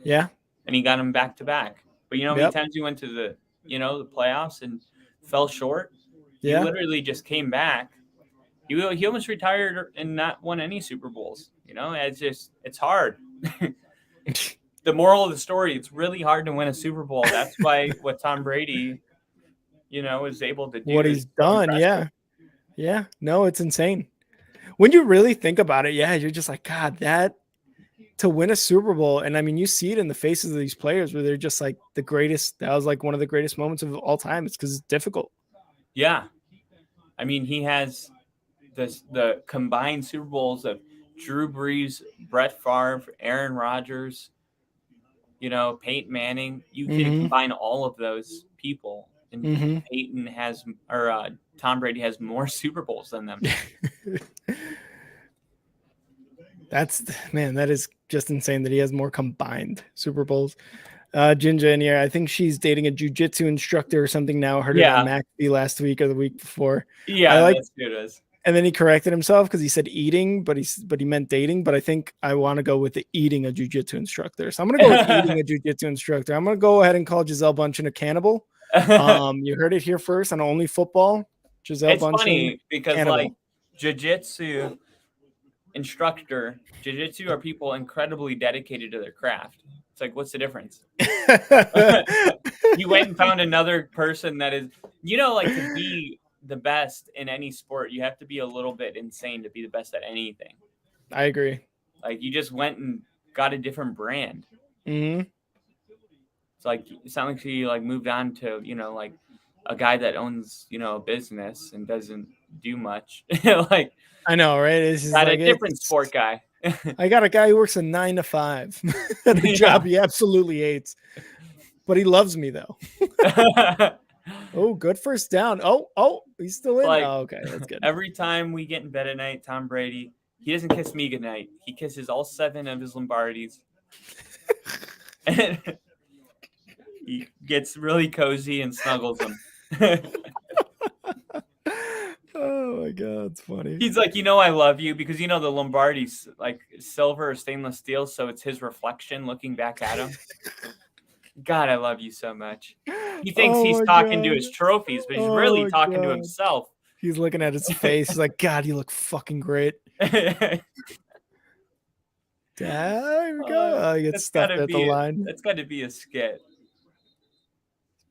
Yeah. And he got them back to back. But you know how many Yep. times he went to the playoffs and fell short? He Yeah. literally just came back. He almost retired and not won any Super Bowls. It's hard. The moral of the story, it's really hard to win a Super Bowl. That's why what Tom Brady, is able to do. What he's done. Yeah. Yeah. No, it's insane. When you really think about it, yeah, you're just like, God, that to win a Super Bowl. And I mean, you see it in the faces of these players where they're just like the greatest. That was like one of the greatest moments of all time. It's because it's difficult. Yeah. I mean, he has the combined Super Bowls of Drew Brees, Brett Favre, Aaron Rodgers, Peyton Manning. You can combine all of those people, and Tom Brady has more Super Bowls than them. That is just insane that he has more combined Super Bowls. Ginger in here, I think she's dating a jiu-jitsu instructor or something now. I heard it on McAfee last week or the week before. Yeah, that's good. And then he corrected himself because he said eating, but he meant dating. But I think I want to go with the eating a jiu-jitsu instructor. So I'm going to go with eating a jiu-jitsu instructor. I'm going to go ahead and call Gisele Bundchen a cannibal. You heard it here first on OnlyFootball. Gisele Bundchen. It's funny because cannibal. Jiu-jitsu instructor, jiu-jitsu are people incredibly dedicated to their craft. It's like, what's the difference? You went and found another person that is, to be the best in any sport, you have to be a little bit insane to be the best at anything. I agree. Like, you just went and got a different brand. Mm-hmm. It's like, it's not like she moved on to, a guy that owns, a business and doesn't do much. I know, right? It's got a different sport guy. I got a guy who works a 9 to 5 at a job he absolutely hates, but he loves me though. Oh, good first down. Oh, he's still in. Okay, that's good. Every time we get in bed at night, Tom Brady, he doesn't kiss me goodnight. He kisses all 7 of his Lombardis. And he gets really cozy and snuggles them. Oh my God, it's funny. He's like, I love you because the Lombardi's like silver or stainless steel, so it's his reflection looking back at him. God, I love you so much. He thinks he's talking to his trophies, but he's really talking to himself. He's looking at his face. He's like, God, you look fucking great. There we go. He gets stuffed at the line. That's got to be a skit.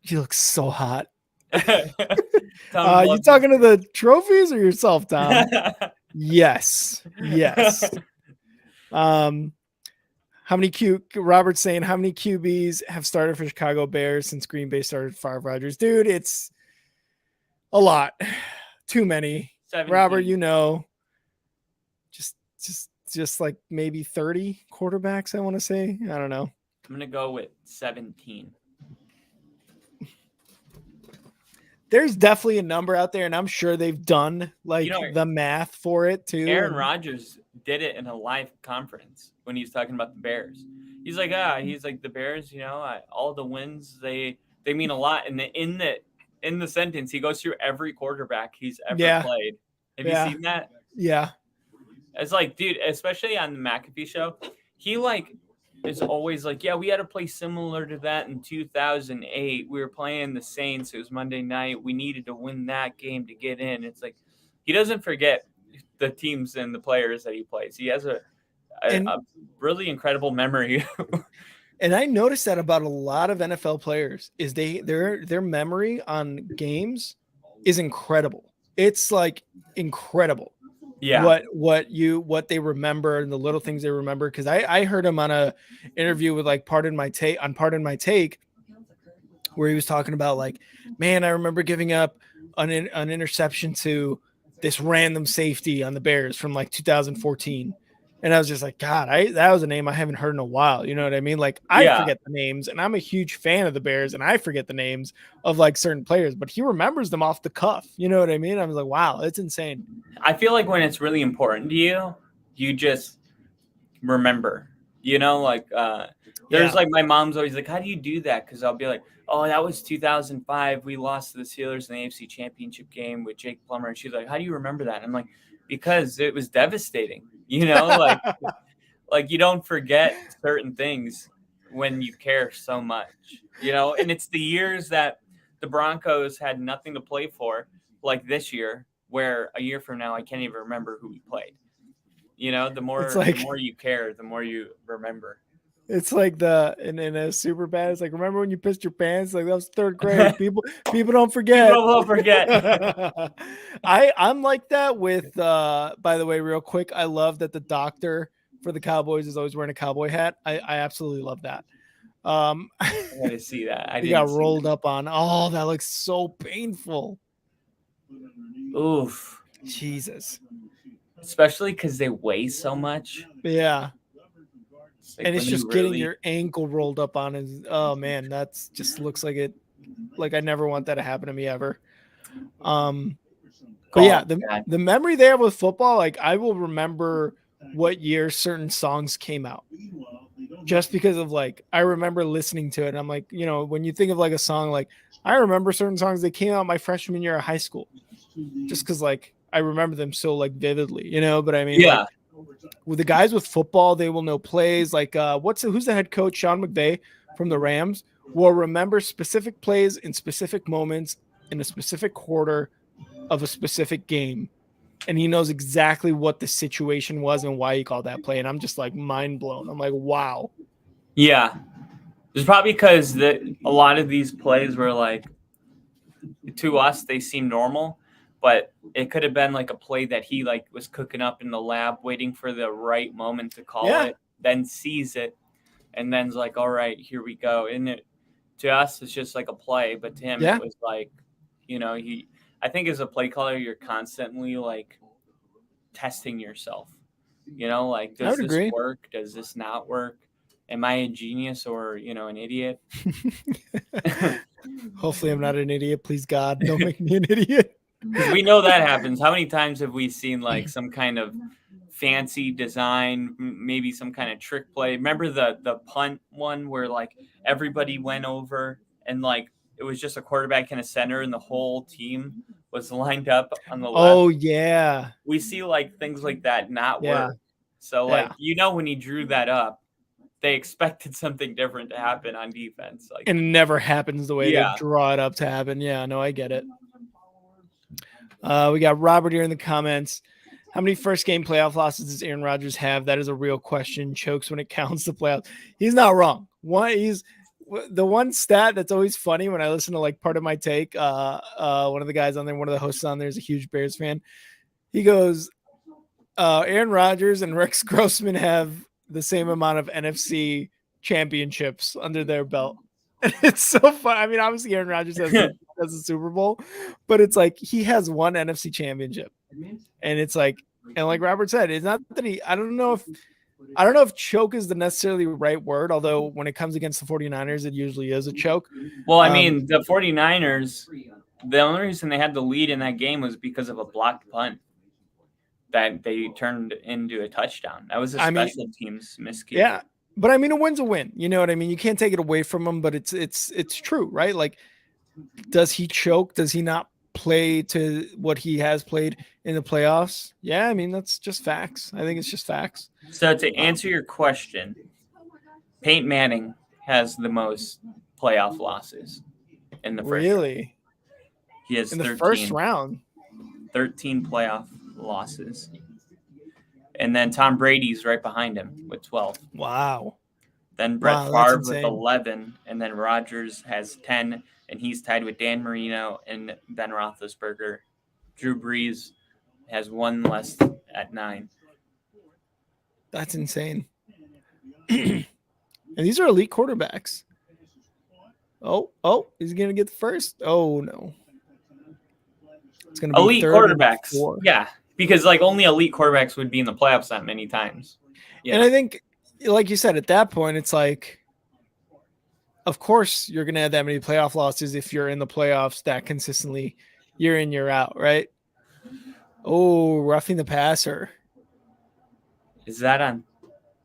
You look so hot. You talking to the trophies or yourself, Tom? Yes. How many Robert's saying how many QBs have started for Chicago Bears since Green Bay started Favre Rodgers? Dude, it's a lot. Too many. 17. Robert, just like maybe 30 quarterbacks, I want to say. I don't know. I'm gonna go with 17. There's definitely a number out there, and I'm sure they've done the math for it too. Aaron Rodgers did it in a live conference when he was talking about the Bears. He's like, the Bears, all the wins, they mean a lot. And in the sentence, he goes through every quarterback he's ever played. Have you seen that? Yeah. It's like, dude, especially on the McAfee show, he is always like, we had to play similar to that in 2008. We were playing the Saints. It was Monday night. We needed to win that game to get in. It's like he doesn't forget the teams and the players that he plays. He has a really incredible memory. And I noticed that about a lot of NFL players is their memory on games is incredible. It's like incredible. Yeah. What they remember and the little things they remember. Cause I heard him on a interview with Pardon My Take, where he was talking about man, I remember giving up an interception to this random safety on the Bears from 2014. And I was just like, God, that was a name I haven't heard in a while. You know what I mean? I forget the names, and I'm a huge fan of the Bears, and I forget the names of certain players, but he remembers them off the cuff. You know what I mean? I was like, wow, it's insane. I feel like when it's really important to you, you just remember. You know, like there's Yeah. like my mom's always like, how do you do that? Because I'll be like, oh, that was 2005. We lost to the Steelers in the AFC Championship game with Jake Plummer. And she's like, how do you remember that? And I'm like, because it was devastating. You know, like you don't forget certain things when you care so much. You know, and it's the years that the Broncos had nothing to play for, like this year, where a year from now I can't even remember who we played. You know, the It's more you care, the more you remember. It's like in a super bad. It's like, remember when you pissed your pants? Like that was third grade. People don't forget. People will forget. I'm like that with by the way, real quick, I love that the doctor for the Cowboys is always wearing a cowboy hat. I absolutely love that. I gotta see that. He got rolled up on. Oh, that looks so painful. Oof. Jesus. Especially because they weigh so much. Yeah. Like and it's just getting your ankle rolled up on. And oh man, that's just looks like it. Like I never want that to happen to me ever. But yeah, the memory they have with football, like I will remember what year certain songs came out. Just because of like, I remember listening to it. And I'm like, you know, when you think of like a song, like I remember certain songs that came out my freshman year of high school, just because like I remember them so like vividly, you know. But I mean, yeah, like, with the guys with football, they will know plays. Like who's the head coach? Sean McVay from the Rams will remember specific plays in specific moments in a specific quarter of a specific game. And he knows exactly what the situation was and why he called that play. And I'm just like mind blown. I'm like, wow. Yeah. It's probably because a lot of these plays were like, to us, they seem normal, but it could have been like a play that he like was cooking up in the lab, waiting for the right moment to call it, then sees it, and then's like, all right, here we go. And it, to us, it's just like a play, but to him, it was like, you know, I think as a play caller, you're constantly like testing yourself. You know, like, does this work? Does this not work? Am I a genius or, you know, an idiot? Hopefully I'm not an idiot. Please, God, don't make me an idiot. Because we know that happens. How many times have we seen like some kind of fancy design, maybe some kind of trick play? Remember the punt one where like everybody went over and like it was just a quarterback and a center and the whole team was lined up on the left? Oh, yeah. We see like things like that not work. So like, you know, when he drew that up, they expected something different to happen on defense. Like, and it never happens the way they draw it up to happen. Yeah, no, I get it. We got Robert here in the comments. How many first game playoff losses does Aaron Rodgers have? That is a real question. Chokes when it counts the playoffs. He's not wrong. He's the one stat that's always funny when I listen to like part of my take. One of the guys on there, one of the hosts on there is a huge Bears fan. He goes, Aaron Rodgers and Rex Grossman have the same amount of NFC championships under their belt. And it's so fun. I mean, obviously Aaron Rodgers has a Super Bowl, but it's like he has one NFC championship. And it's like, and like Robert said, it's not that I don't know if choke is the necessarily right word, although when it comes against the 49ers, it usually is a choke. Well, I mean, the 49ers, the only reason they had the lead in that game was because of a blocked punt that they turned into a touchdown. That was a special teams miscue. Yeah. But I mean, a win's a win. You know what I mean? You can't take it away from him, but it's true, right? Like, does he choke? Does he not play to what he has played in the playoffs? Yeah, I mean, that's just facts. I think it's just facts. So to answer your question, Peyton Manning has the most playoff losses in the first round. He has in the first round. 13 playoff losses. And then Tom Brady's right behind him with 12. Wow. Then Brett Favre with 11. And then Rodgers has 10. And he's tied with Dan Marino and Ben Roethlisberger. Drew Brees has one less at 9. That's insane. And these are elite quarterbacks. Oh, he's going to get the first. Oh, no. It's going to be elite quarterbacks. Yeah. Because like only elite quarterbacks would be in the playoffs that many times. Yeah. And I think, like you said, at that point, it's like, of course, you're going to have that many playoff losses if you're in the playoffs that consistently year in, year out, right? Oh, roughing the passer. Is that on?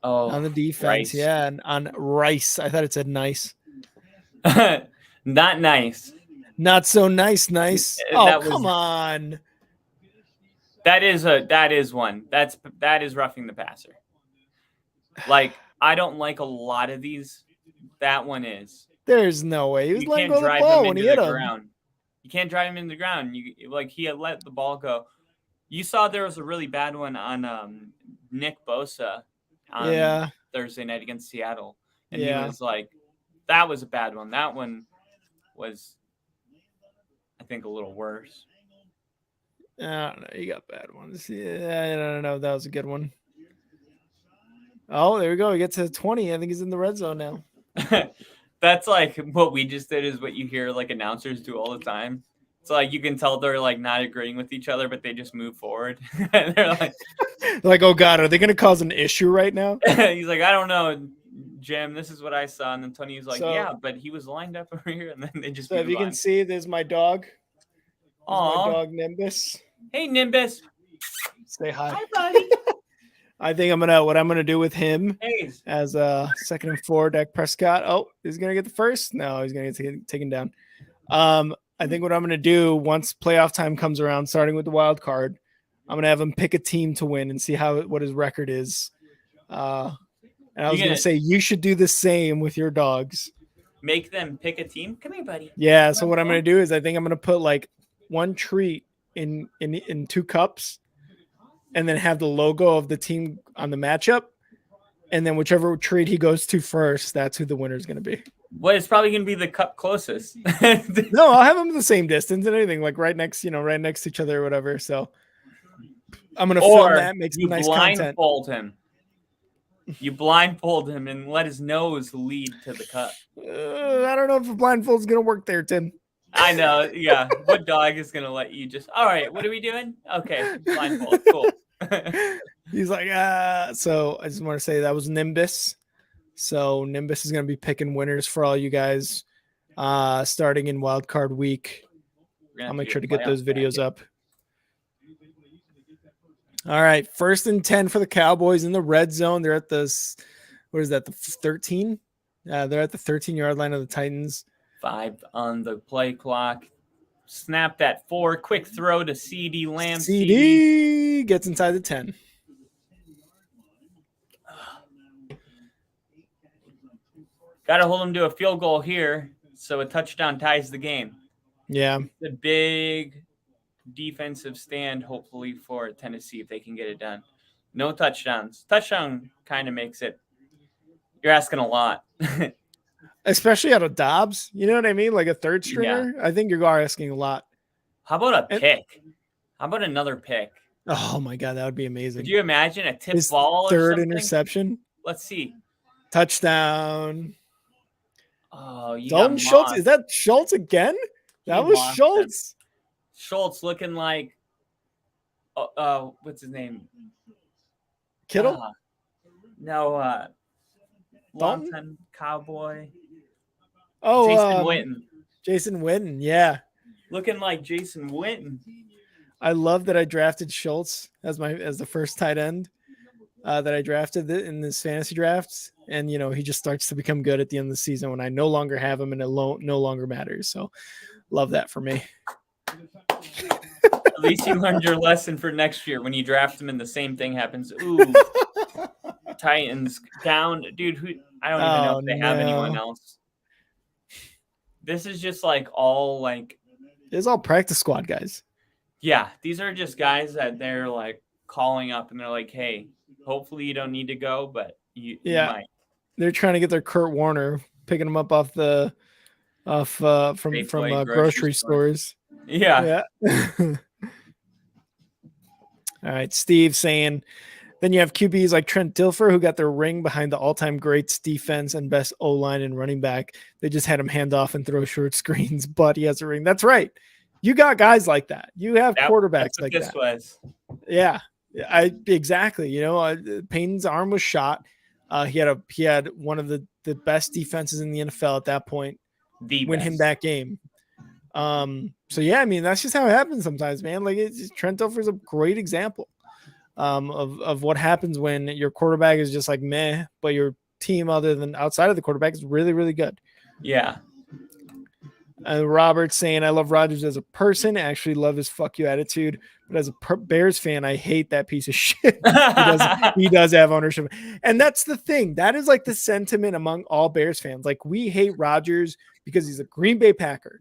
Oh, on the defense. Rice. Yeah, and on Rice. I thought it said nice. Not nice. Not so nice. Oh, That was- come on. That is one. That is roughing the passer. Like, I don't like a lot of these. That one is. There's no way. He was You letting can't go of the drive ball him when into he hit the him. ground. You can't drive him into the ground. He had let the ball go. You saw there was a really bad one on Nick Bosa on Thursday night against Seattle. And he was like, that was a bad one. That one was, I think, a little worse. I don't know. You got bad ones. Yeah, I don't know. That was a good one. Oh, there we go. He gets to 20. I think he's in the red zone now. That's like what we just did is what you hear like announcers do all the time. So like you can tell they're like not agreeing with each other, but they just move forward. They're like, oh God, are they going to cause an issue right now? He's like, I don't know, Jim, this is what I saw. And then Tony's like, So- yeah, but he was lined up over here. And then they just So if move you can on. see, there's my dog. There's my Aw. dog Nimbus. Hey, Nimbus. Say hi. Hi, buddy. I think what I'm gonna do with him Hey. as a 2nd and 4, Dak Prescott. Oh, he's gonna get the first. No, he's gonna get taken down. I think what I'm gonna do once playoff time comes around, starting with the wild card, I'm gonna have him pick a team to win and see what his record is. And I was gonna say you should do the same with your dogs. Make them pick a team. Come here, buddy. Yeah. So what I'm gonna do is I think I'm gonna put like one treat in 2 cups, and then have the logo of the team on the matchup, and then whichever treat he goes to first, that's who the winner is going to be. Well, it's probably going to be the cup closest. No, I'll have them the same distance and anything, like right next to each other or whatever. So I'm going to film that, make some nice content. You blindfold him and let his nose lead to the cup. I don't know if a blindfold is going to work there, Tim. I know. Yeah. What dog is going to let you just, all right, what are we doing? Okay. Blindfold. Cool. He's like, so I just want to say that was Nimbus. So Nimbus is going to be picking winners for all you guys starting in wild card week. I'll make sure to get those videos up. All right. 1st and 10 for the Cowboys in the red zone. They're at the 13? They're at the 13-yard line of the Titans. 5 on the play clock. Snap that 4. Quick throw to CD Lamb. CD gets inside the 10. Got to hold him to a field goal here, so a touchdown ties the game. Yeah. The big defensive stand, hopefully, for Tennessee if they can get it done. No touchdowns. Touchdown kind of makes it. You're asking a lot. Especially out of Dobbs. You know what I mean? Like a third stringer. Yeah. I think you're asking a lot. How about a pick? How about another pick? Oh, my God. That would be amazing. Could you imagine a tip His ball or third something? Interception? Let's see. Touchdown. Oh, you Dalton got Schultz. mossed. Is that Schultz again? That was Schultz. Schultz looking like what's his name? Kittle? No, longtime Cowboy. Oh, Jason Witten. Jason Witten, yeah. Looking like Jason Witten. I love that I drafted Schultz as the first tight end that I drafted in this fantasy drafts. And, he just starts to become good at the end of the season when I no longer have him and it no longer matters. So love that for me. At least you learned your lesson for next year when you draft him and the same thing happens. Ooh, Titans down. Dude, I don't even know if they have anyone else. This is just like all like. It's all practice squad guys. Yeah, these are just guys that they're like calling up and they're like, hey, hopefully you don't need to go, but you might. They're trying to get their Kurt Warner, picking them up off from grocery stores. Yeah. All right, Steve saying, then you have QBs like Trent Dilfer who got their ring behind the all-time greats defense and best O-line and running back. They just had him hand off and throw short screens, but he has a ring. That's right. You got guys like that. You have quarterbacks like that. Was. Yeah, exactly. Payton's arm was shot. He had one of the best defenses in the NFL at that point. Win him that game. So yeah, I mean that's just how it happens sometimes, man. Like Trent Dilfer's a great example. of what happens when your quarterback is just like meh, but your team other than outside of the quarterback is really, really good. Yeah. And Robert's saying, I love Rodgers as a person. I actually love his fuck you attitude. But as a Bears fan, I hate that piece of shit. he does have ownership. And that's the thing. That is like the sentiment among all Bears fans. Like, we hate Rodgers because he's a Green Bay Packer.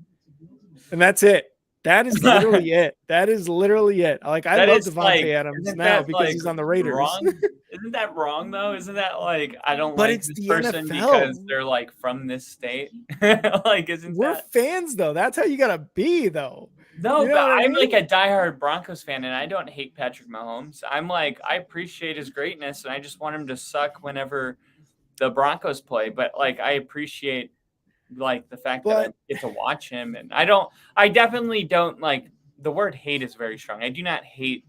And that's it. That is literally it. That is literally it. Like, I love Devontae Adams now because he's on the Raiders. Wrong? Isn't that wrong though? Isn't that like, I don't But like it's this the person NFL. because they're like from this state? Like, We're fans though. That's how you gotta be though. No, You know but what I I'm mean? like a diehard Broncos fan, and I don't hate Patrick Mahomes. I'm like, I appreciate his greatness, and I just want him to suck whenever the Broncos play. But like, I appreciate like the fact that I get to watch him, and I definitely don't like, the word hate is very strong. I do not hate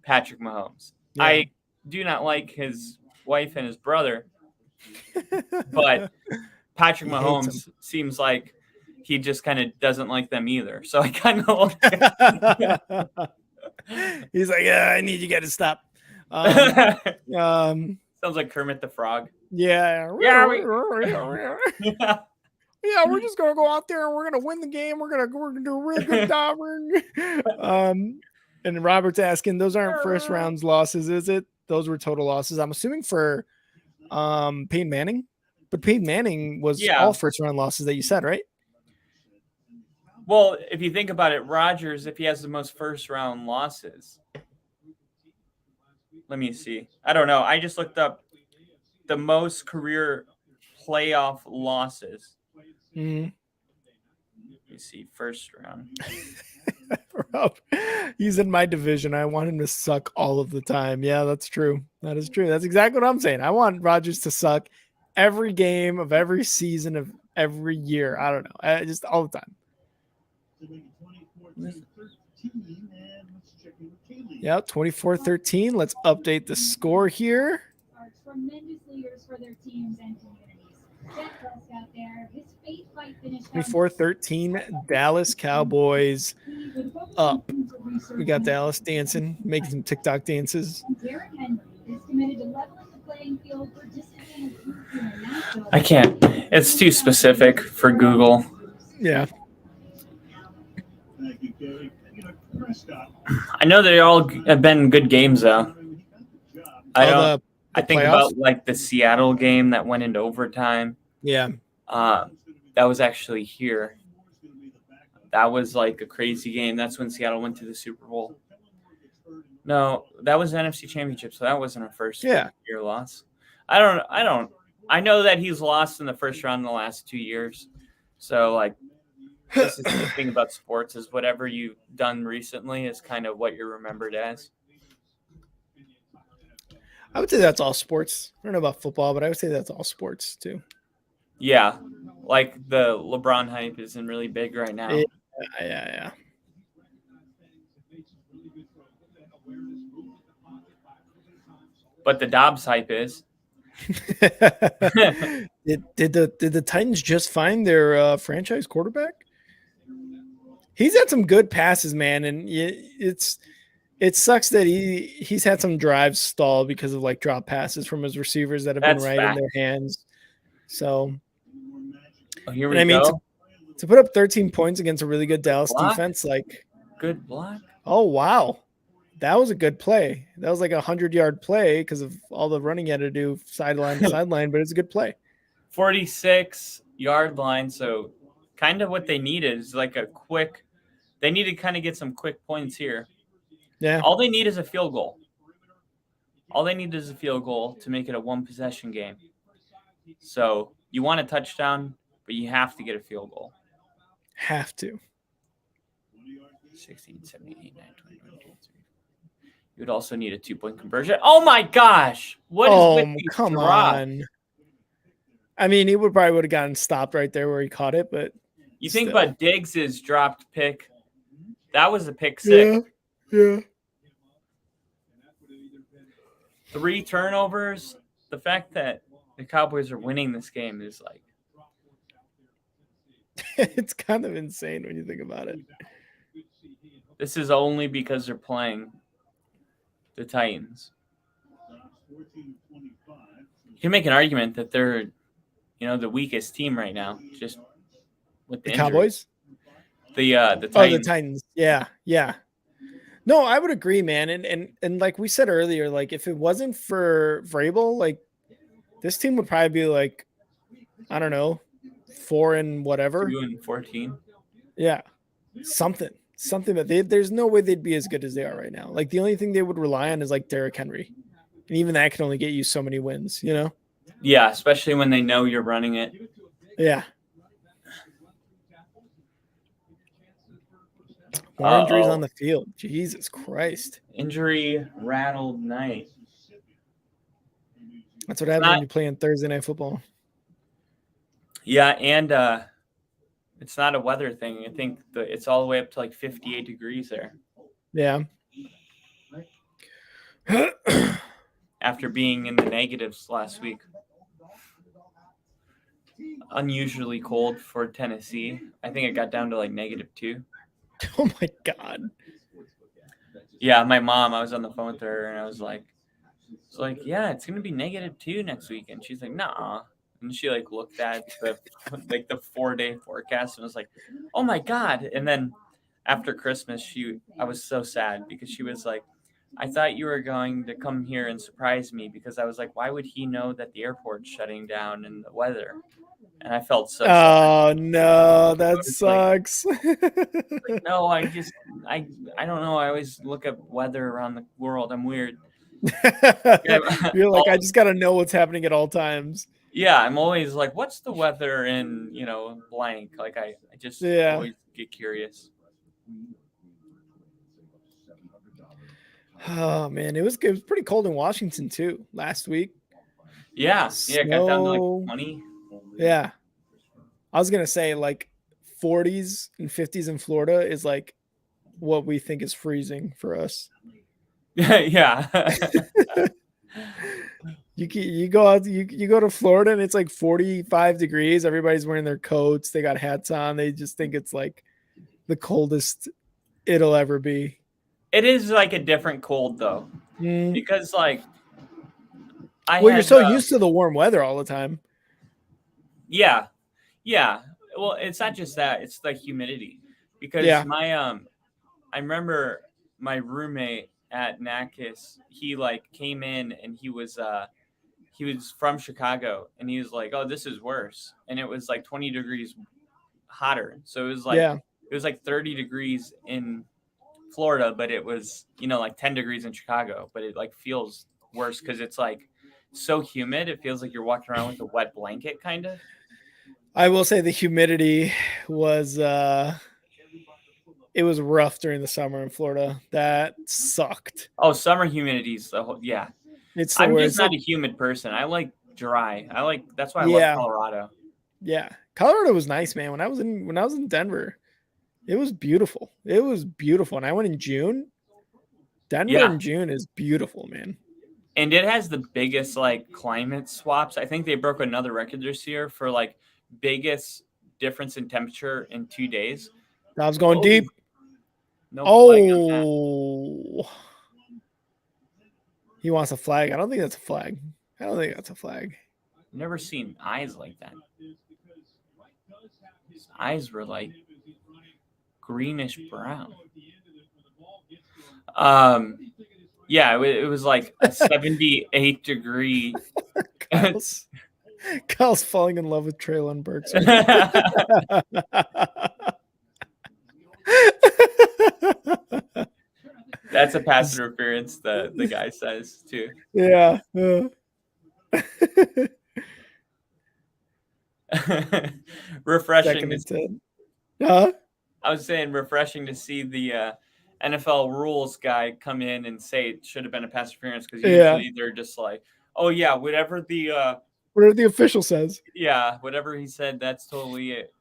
Patrick Mahomes. Yeah. I do not like his wife and his brother, but Patrick Mahomes seems like he just kind of doesn't like them either. So I kind of like he's like, yeah, I need you guys to stop. Sounds like Kermit the Frog. Yeah. Yeah, we're just gonna go out there and we're gonna win the game. We're gonna do a really good job. And Robert's asking, those aren't first rounds losses, is it? Those were total losses. I'm assuming for Peyton Manning, but Peyton Manning was all first round losses that you said, right? Well, if you think about it, Rodgers, if he has the most first round losses, let me see. I don't know. I just looked up the most career playoff losses. Mm-hmm. Let me see. First round. He's in my division. I want him to suck all of the time. Yeah, that's true. That is true. That's exactly what I'm saying. I want Rodgers to suck every game of every season of every year. I don't know. Just all the time. Yeah, 24-13. Let's update the score here. Tremendous leaders for their teams and communities. 24-13, Dallas Cowboys up. We got Dallas dancing, making some TikTok dances. I can't. It's too specific for Google. Yeah. I know they all have been good games, though. I think about like the Seattle game that went into overtime. Yeah. That was actually here. That was like a crazy game. That's when Seattle went to the Super Bowl. No, that was the NFC Championship, so that wasn't a first year loss. I know that he's lost in the first round in the last 2 years. So like, this is the thing about sports, is whatever you've done recently is kind of what you're remembered as. I would say that's all sports. I don't know about football, but I would say that's all sports too. Yeah, like the LeBron hype isn't really big right now. Yeah. But the Dobbs hype is. Did the Titans just find their franchise quarterback? He's had some good passes, man, and it sucks that he's had some drives stall because of like drop passes from his receivers that have been right in their hands. So, here we go. To put up 13 points against a really good Dallas defense, like good block. Oh wow, that was a good play. That was like 100-yard play because of all the running he had to do sideline to sideline, but it's a good play. 46-yard line. So, kind of what they needed is like a quick. They need to kind of get some quick points here. Yeah. All they need is a field goal. All they need is a field goal to make it a one-possession game. So you want a touchdown, but you have to get a field goal. Have to. 16, 17, 18, 19, 20, 22, 23. You would also need a 2-point conversion. Oh my gosh! What is with these come drops? on. I mean, he would have gotten stopped right there where he caught it, but you think about Diggs' dropped pick. That was a pick six. Yeah. 3 turnovers. The fact that the Cowboys are winning this game is like. It's kind of insane when you think about it. This is only because they're playing the Titans. You can make an argument that they're, the weakest team right now, just with the The injuries. Cowboys? The Titans. Oh, the Titans. Yeah, yeah. No, I would agree, man. And like we said earlier, like if it wasn't for Vrabel, like this team would probably be like, I don't know, 4 and whatever. 2-14. Yeah, something that there's no way they'd be as good as they are right now. Like the only thing they would rely on is like Derrick Henry, and even that can only get you so many wins. Yeah, especially when they know you're running it. Yeah. More injuries on the field. Jesus Christ. Injury rattled night. That's what happens when you play on Thursday Night Football. Yeah, and it's not a weather thing. I think it's all the way up to like 58 degrees there. Yeah. After being in the negatives last week. Unusually cold for Tennessee. I think it got down to like -2. Oh my God. Yeah, my mom, I was on the phone with her and I was like, yeah, it's gonna be -2 next week. And she's like, nah. And she like looked at the 4-day forecast and was like, oh my God. And then after Christmas, I was so sad because she was like, I thought you were going to come here and surprise me, because I was like, why would he know that the airport's shutting down and the weather? And I felt so sad. Oh no, that sucks. Like, no, I don't know. I always look at weather around the world. I'm weird. You're like, I just gotta know what's happening at all times. Yeah, I'm always like, what's the weather in blank? Like I just always get curious. Oh man, it was pretty cold in Washington too last week. Yeah, it got down to like 20. Yeah, I was gonna say like 40s and 50s in Florida is like what we think is freezing for us. Yeah. You go out, you go to Florida and it's like 45 degrees. Everybody's wearing their coats. They got hats on. They just think it's like the coldest it'll ever be. It is like a different cold though, because like you're so used to the warm weather all the time. Yeah. Well, it's not just that; it's the humidity. Because I remember my roommate at NACIS. He like came in and he was from Chicago, and he was like, "Oh, this is worse," and it was like 20 degrees hotter. So it was like it was like 30 degrees in Florida, but it was like 10 degrees in Chicago. But it like feels worse because it's like so humid. It feels like you're walking around with a wet blanket, kind of. I will say the humidity was it was rough during the summer in Florida. That sucked. Oh, summer humidity's yeah. I'm just not a humid person. I like dry. That's why I love Colorado. Yeah. Colorado was nice, man. When I was in Denver, it was beautiful. It was beautiful. And I went in June. Denver in June is beautiful, man. And it has the biggest like climate swaps. I think they broke another record this year for like biggest difference in temperature in 2 days. I was going deep. No flag on that. He wants a flag. I don't think that's a flag. Never seen eyes like that. His eyes were like greenish brown. Yeah, it was like a 78 degree. Kyle's falling in love with Traylon Burks. That's a pass interference, the guy says too. Yeah. Refreshing. I was saying refreshing to see the NFL rules guy come in and say it should have been a pass interference, because usually they're just like, oh yeah, whatever the official says. Yeah, whatever he said, that's totally it.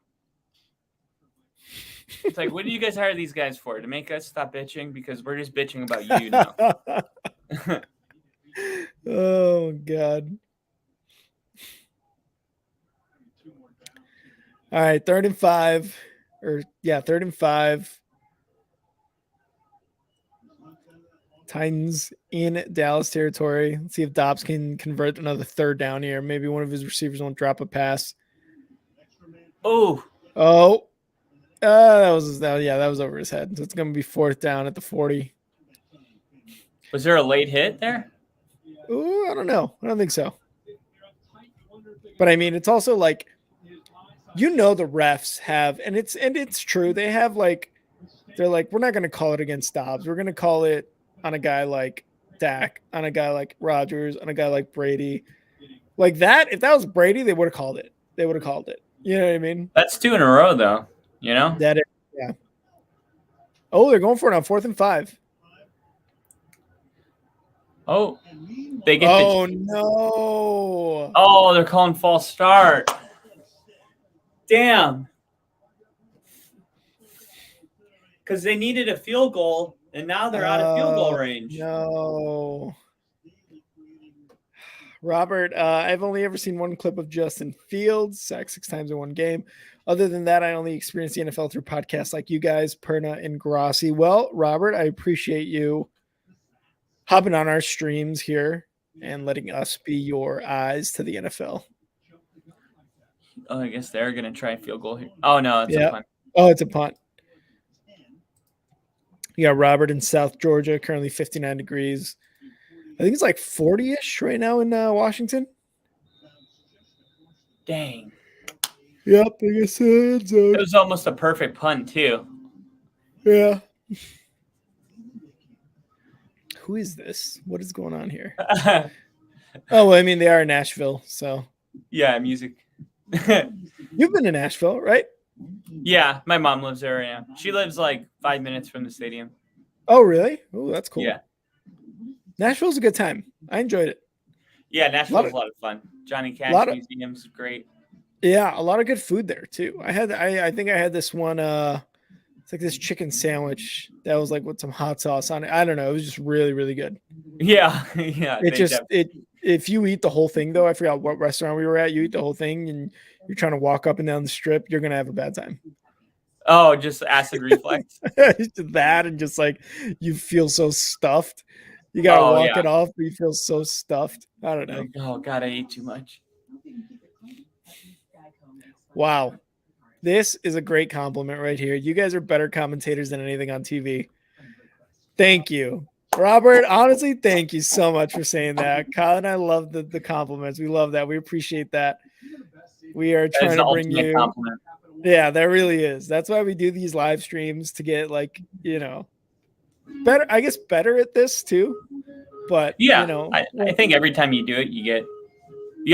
It's like, what do you guys hire these guys for? To make us stop bitching? Because we're just bitching about you now. Oh, God. All right, 3rd and 5. 3rd and 5. Titans in Dallas territory. Let's see if Dobbs can convert another third down here. Maybe one of his receivers won't drop a pass. Oh, That was over his head. So it's going to be fourth down at the 40. was there a late hit there? Ooh, I don't know. I don't think so. But I mean, it's also like, the refs have, and it's true. They have they're like, we're not going to call it against Dobbs. We're going to call it on a guy like Dak, on a guy like Rodgers, on a guy like Brady. Like that, if that was Brady, they would have called it. You know what I mean? That's 2 in a row, though. You know? That is, yeah. Oh, they're going for it on 4th and 5. Oh, they get no. Oh, they're calling false start. Damn. Because they needed a field goal, and now they're out of field goal range. No. Robert, I've only ever seen one clip of Justin Fields, sacked 6 times in one game. Other than that, I only experienced the NFL through podcasts like you guys, Perna and Grossi. Well, Robert, I appreciate you hopping on our streams here and letting us be your eyes to the NFL. Oh, I guess they're going to try a field goal here. Oh, no, it's a punt. Oh, it's a punt. You got Robert in South Georgia, currently 59 degrees. I think it's like 40-ish right now in Washington. Dang. Yep, I guess it was almost a perfect punt, too. Yeah. Who is this? What is going on here? Oh, well, I mean, they are in Nashville, so. Yeah, music. You've been to Nashville, right? Yeah, my mom lives there. Yeah, she lives like 5 minutes from the stadium. Oh, really? Oh, that's cool. Yeah, Nashville's a good time. I enjoyed it. Yeah, Nashville's a lot of fun. Johnny Cash Museum's great. Yeah, a lot of good food there too. I think I had this one. It's like this chicken sandwich that was like with some hot sauce on it. I don't know. It was just really, really good. Yeah, yeah. If you eat the whole thing though, I forgot what restaurant we were at. You eat the whole thing and you're trying to walk up and down the strip, you're gonna have a bad time. Oh, just acid reflux. That and just like you feel so stuffed. You gotta walk it off, but you feel so stuffed. I don't know. Like, oh God, I ate too much. Wow. This is a great compliment right here. You guys are better commentators than anything on TV. Thank you. Robert, honestly, thank you so much for saying that. Kyle and I love the compliments. We love that. We appreciate that. We are trying to bring you compliment. Yeah, that really is. That's why we do these live streams, to get better, I guess, better at this too. But yeah, I think every time you do it, you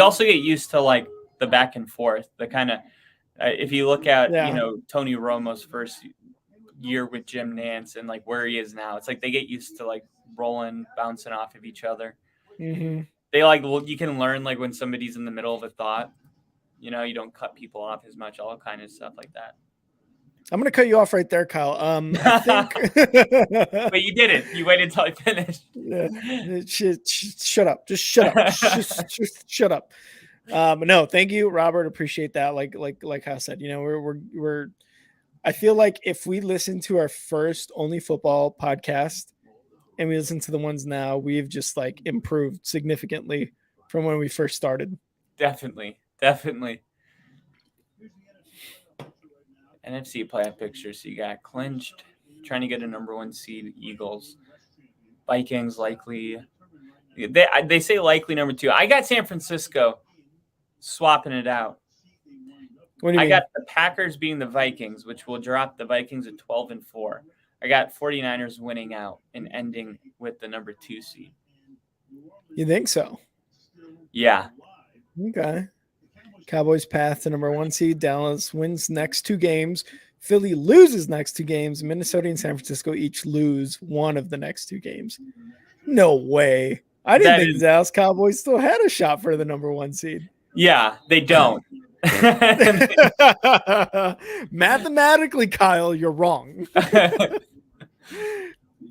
also get used to like the back and forth, the kind of if you look at Tony Romo's first year with Jim Nantz and like where he is now, it's like they get used to like rolling, bouncing off of each other. Mm-hmm. They you can learn like when somebody's in the middle of a thought, you don't cut people off as much, all kind of stuff like that. I'm going to cut you off right there, Kyle. I think... But you didn't. You waited until I finished. Yeah. Shut up. Just shut up. just shut up. No, thank you, Robert. Appreciate that. Like I said, we're I feel like if we listen to our first OnlyFootball podcast and we listen to the ones now, we've just like improved significantly from when we first started. Definitely. NFC playoff picture. So you got clinched, trying to get a number 1 seed, Eagles. Vikings likely. They say likely number 2. I got San Francisco swapping it out. What do you mean? Got the Packers being the Vikings, which will drop the Vikings at 12-4. I got 49ers winning out and ending with the number 2 seed. You think so? Yeah. Okay. Cowboys path to number 1 seed. Dallas wins next 2 games. Philly loses next 2 games. Minnesota and San Francisco each lose one of the next 2 games. No way. I didn't think the Dallas Cowboys still had a shot for the number 1 seed. Yeah, they don't. Mathematically, Kyle, you're wrong.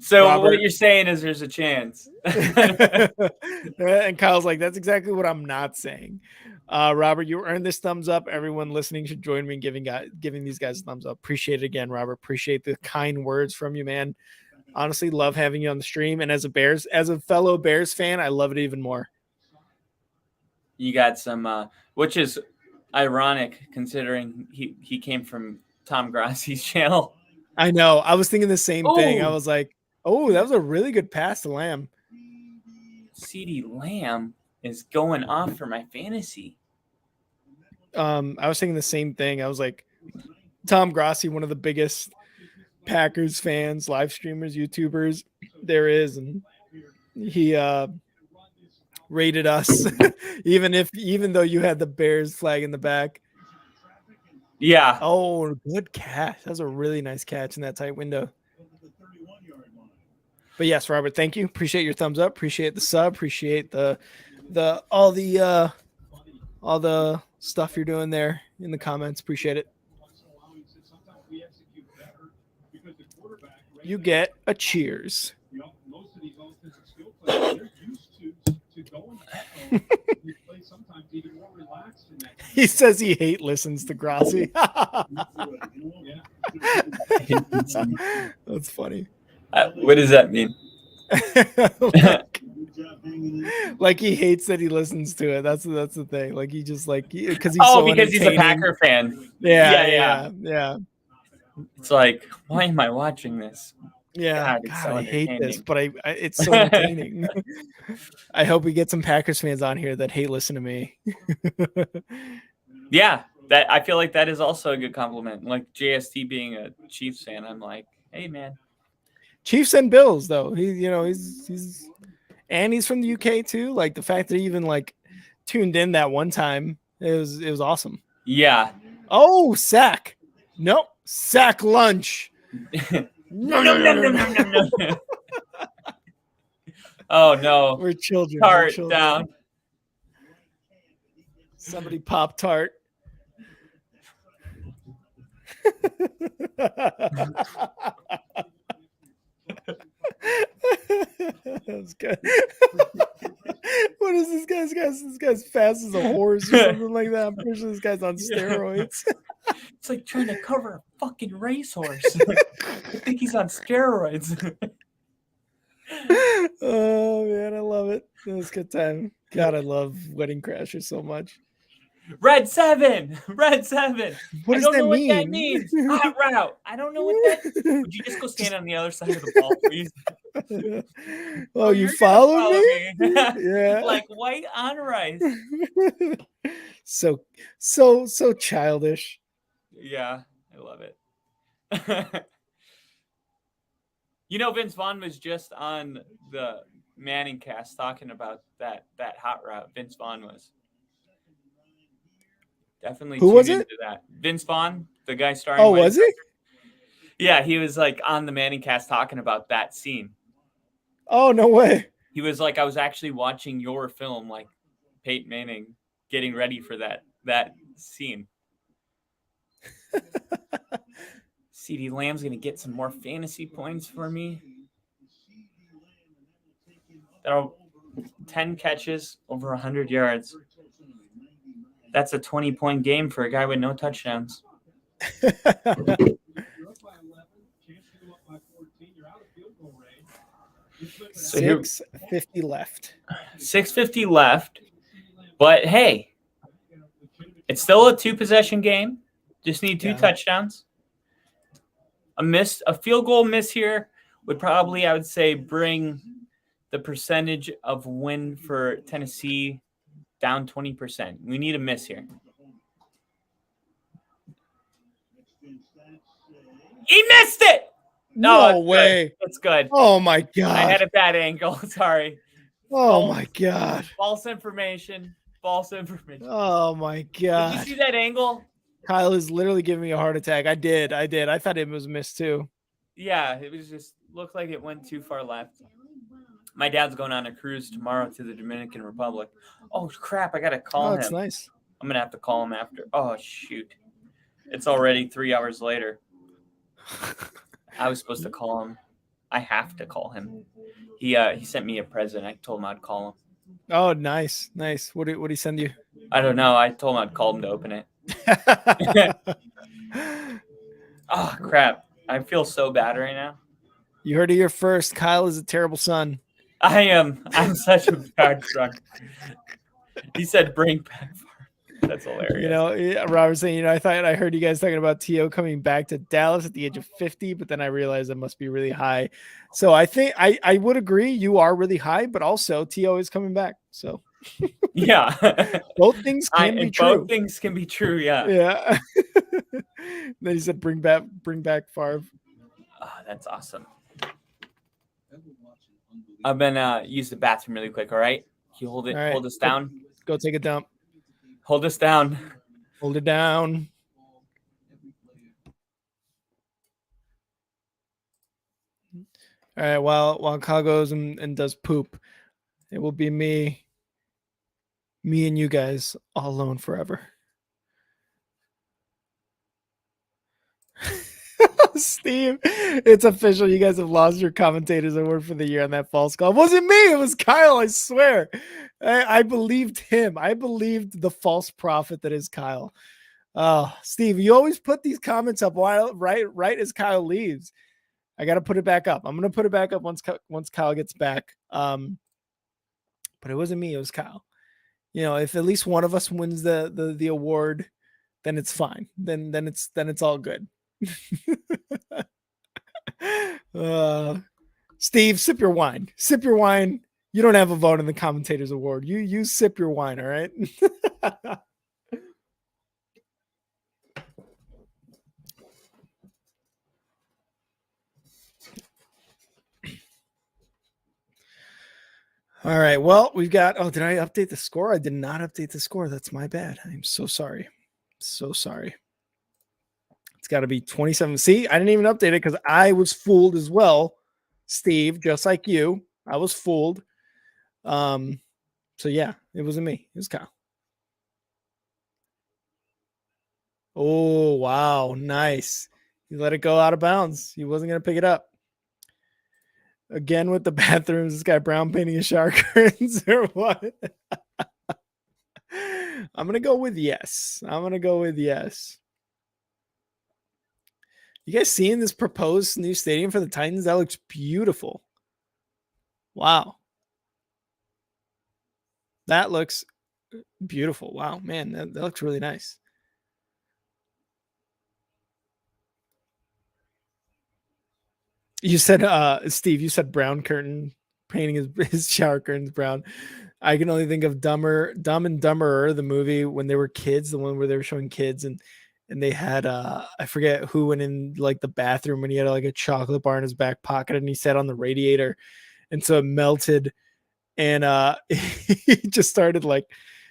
So Robert, what you're saying is there's a chance. And Kyle's like, that's exactly what I'm not saying. Robert, you earned this thumbs up. Everyone listening should join me in giving these guys a thumbs up. Appreciate it again, Robert. Appreciate the kind words from you, man. honestly love having you on the stream. And as a fellow Bears fan, I love it even more. You got some, which is ironic considering he came from Tom Grassi's channel. I know. I was thinking the same thing. I Oh. was like, oh, that was a really good pass to Lamb. CeeDee Lamb is going off for my fantasy. I was thinking the same thing. I was like, Tom Grassi, one of the biggest Packers fans, live streamers, YouTubers there is, and he rated us even though you had the Bears flag in the back. Yeah. Oh, good catch. That was a really nice catch in that tight window. But yes, Robert, thank you. Appreciate your thumbs up. Appreciate the sub. Appreciate all the stuff you're doing there in the comments. Appreciate it. You get a cheers. He says he listens to Grassi. That's funny. What does that mean? like he hates that he listens to it. That's the thing. Like he just like because he's a Packer fan. Yeah. It's like, why am I watching this? Yeah, God, God, so I hate this, entertaining. but it's so entertaining. I hope we get some Packers fans on here that hate listen to me. Yeah, that I feel like that is also a good compliment. Like JST being a Chiefs fan, I'm like, hey man. Chiefs and Bills though. He's from the UK too. Like the fact that he even like tuned in that one time, it was awesome. Yeah. Oh, sack. Nope. Sack lunch. No. Oh no. We're children. Tart down. Somebody pop tart. That's good. What is this guy's? This guy's fast as a horse or something like that. I'm pretty sure this guy's on steroids. It's like trying to cover a fucking racehorse. I think he's on steroids. Oh man, I love it. It was a good time. God, I love Wedding Crashers so much. Red 7. What does that mean? What that means. Hot route. I don't know what that. Would you just go stand on the other side of the ball, please? Oh, you follow me? Yeah. Like white on rice. So childish. Yeah, I love it. Vince Vaughn was just on the Manning cast talking about that hot route. Vince Vaughn was. Definitely. Who was it? That. Vince Vaughn, the guy starring. Oh, was he? Yeah, he was like on the Manning cast talking about that scene. Oh, no way. He was like, I was actually watching your film, like Peyton Manning getting ready for that scene. CeeDee Lamb's gonna get some more fantasy points for me. That'll 10 catches over 100 yards. That's a 20-point game for a guy with no touchdowns. 6:50 left. 6:50 left. But hey, it's still a 2-possession game. Just need 2 touchdowns. A field goal miss here would probably, I would say, bring the percentage of win for Tennessee down 20%. We need a miss here. He missed it. No way. Good. It's good. Oh my God. I had a bad angle. Sorry. Oh my God. False information. Oh my God. Did you see that angle? Kyle is literally giving me a heart attack. I did. I thought it was missed too. Yeah, it was just looked like it went too far left. My dad's going on a cruise tomorrow to the Dominican Republic. Oh crap! I gotta call him. That's nice. I'm gonna have to call him after. Oh shoot! It's already 3 hours later. I was supposed to call him. I have to call him. He sent me a present. I told him I'd call him. Oh, nice. What did he send you? I don't know. I told him I'd call him to open it. Oh crap! I feel so bad right now. You heard it here first. Kyle is a terrible son. I'm such a bad son. He said bring back farm. That's hilarious. You know, Robert saying, I heard you guys talking about T.O. coming back to Dallas at the age of 50, but then I realized it must be really high. So I think I would agree you are really high, but also T.O. is coming back. So yeah. both things can be true. Both things can be true, yeah. Yeah. Then he said bring back Favre. Oh, that's awesome. I'm gonna use the bathroom really quick, all right? Can you hold it, Right. hold us down? Go take a dump. Hold us down. Hold it down. All right, while Kyle goes and does poop, it will be me and you guys all alone forever. Steve, it's official. You guys have lost your commentator's award for the year on that false call. It wasn't me. It was Kyle. I swear. I believed him. I believed the false prophet that is Kyle. Oh, Steve, you always put these comments up right as Kyle leaves. I got to put it back up. I'm going to put it back up once Kyle gets back. But it wasn't me. It was Kyle. You know, if at least one of us wins the award, then it's fine. Then it's all good. Steve, sip your wine. Sip your wine. You don't have a vote in the commentators award. You sip your wine, all right? All right. Well, we've got. Oh, did I update the score? I did not update the score. That's my bad. I'm so sorry. So sorry. It's got to be 27. See, I didn't even update it because I was fooled as well, Steve, just like you. I was fooled. So yeah, it wasn't me. It was Kyle. Oh, wow. Nice. He let it go out of bounds. He wasn't going to pick it up. Again with the bathrooms, this guy brown painting his shower curtains or what? I'm going to go with yes. You guys seeing this proposed new stadium for the Titans? That looks beautiful. Wow. That looks beautiful. Wow, man, that looks really nice. You said, Steve, you said brown curtain, painting his shower curtains brown. I can only think of Dumb and Dumberer, the movie when they were kids, the one where they were showing kids and they had I forget who went in like the bathroom and he had like a chocolate bar in his back pocket and he sat on the radiator and so it melted and he just started like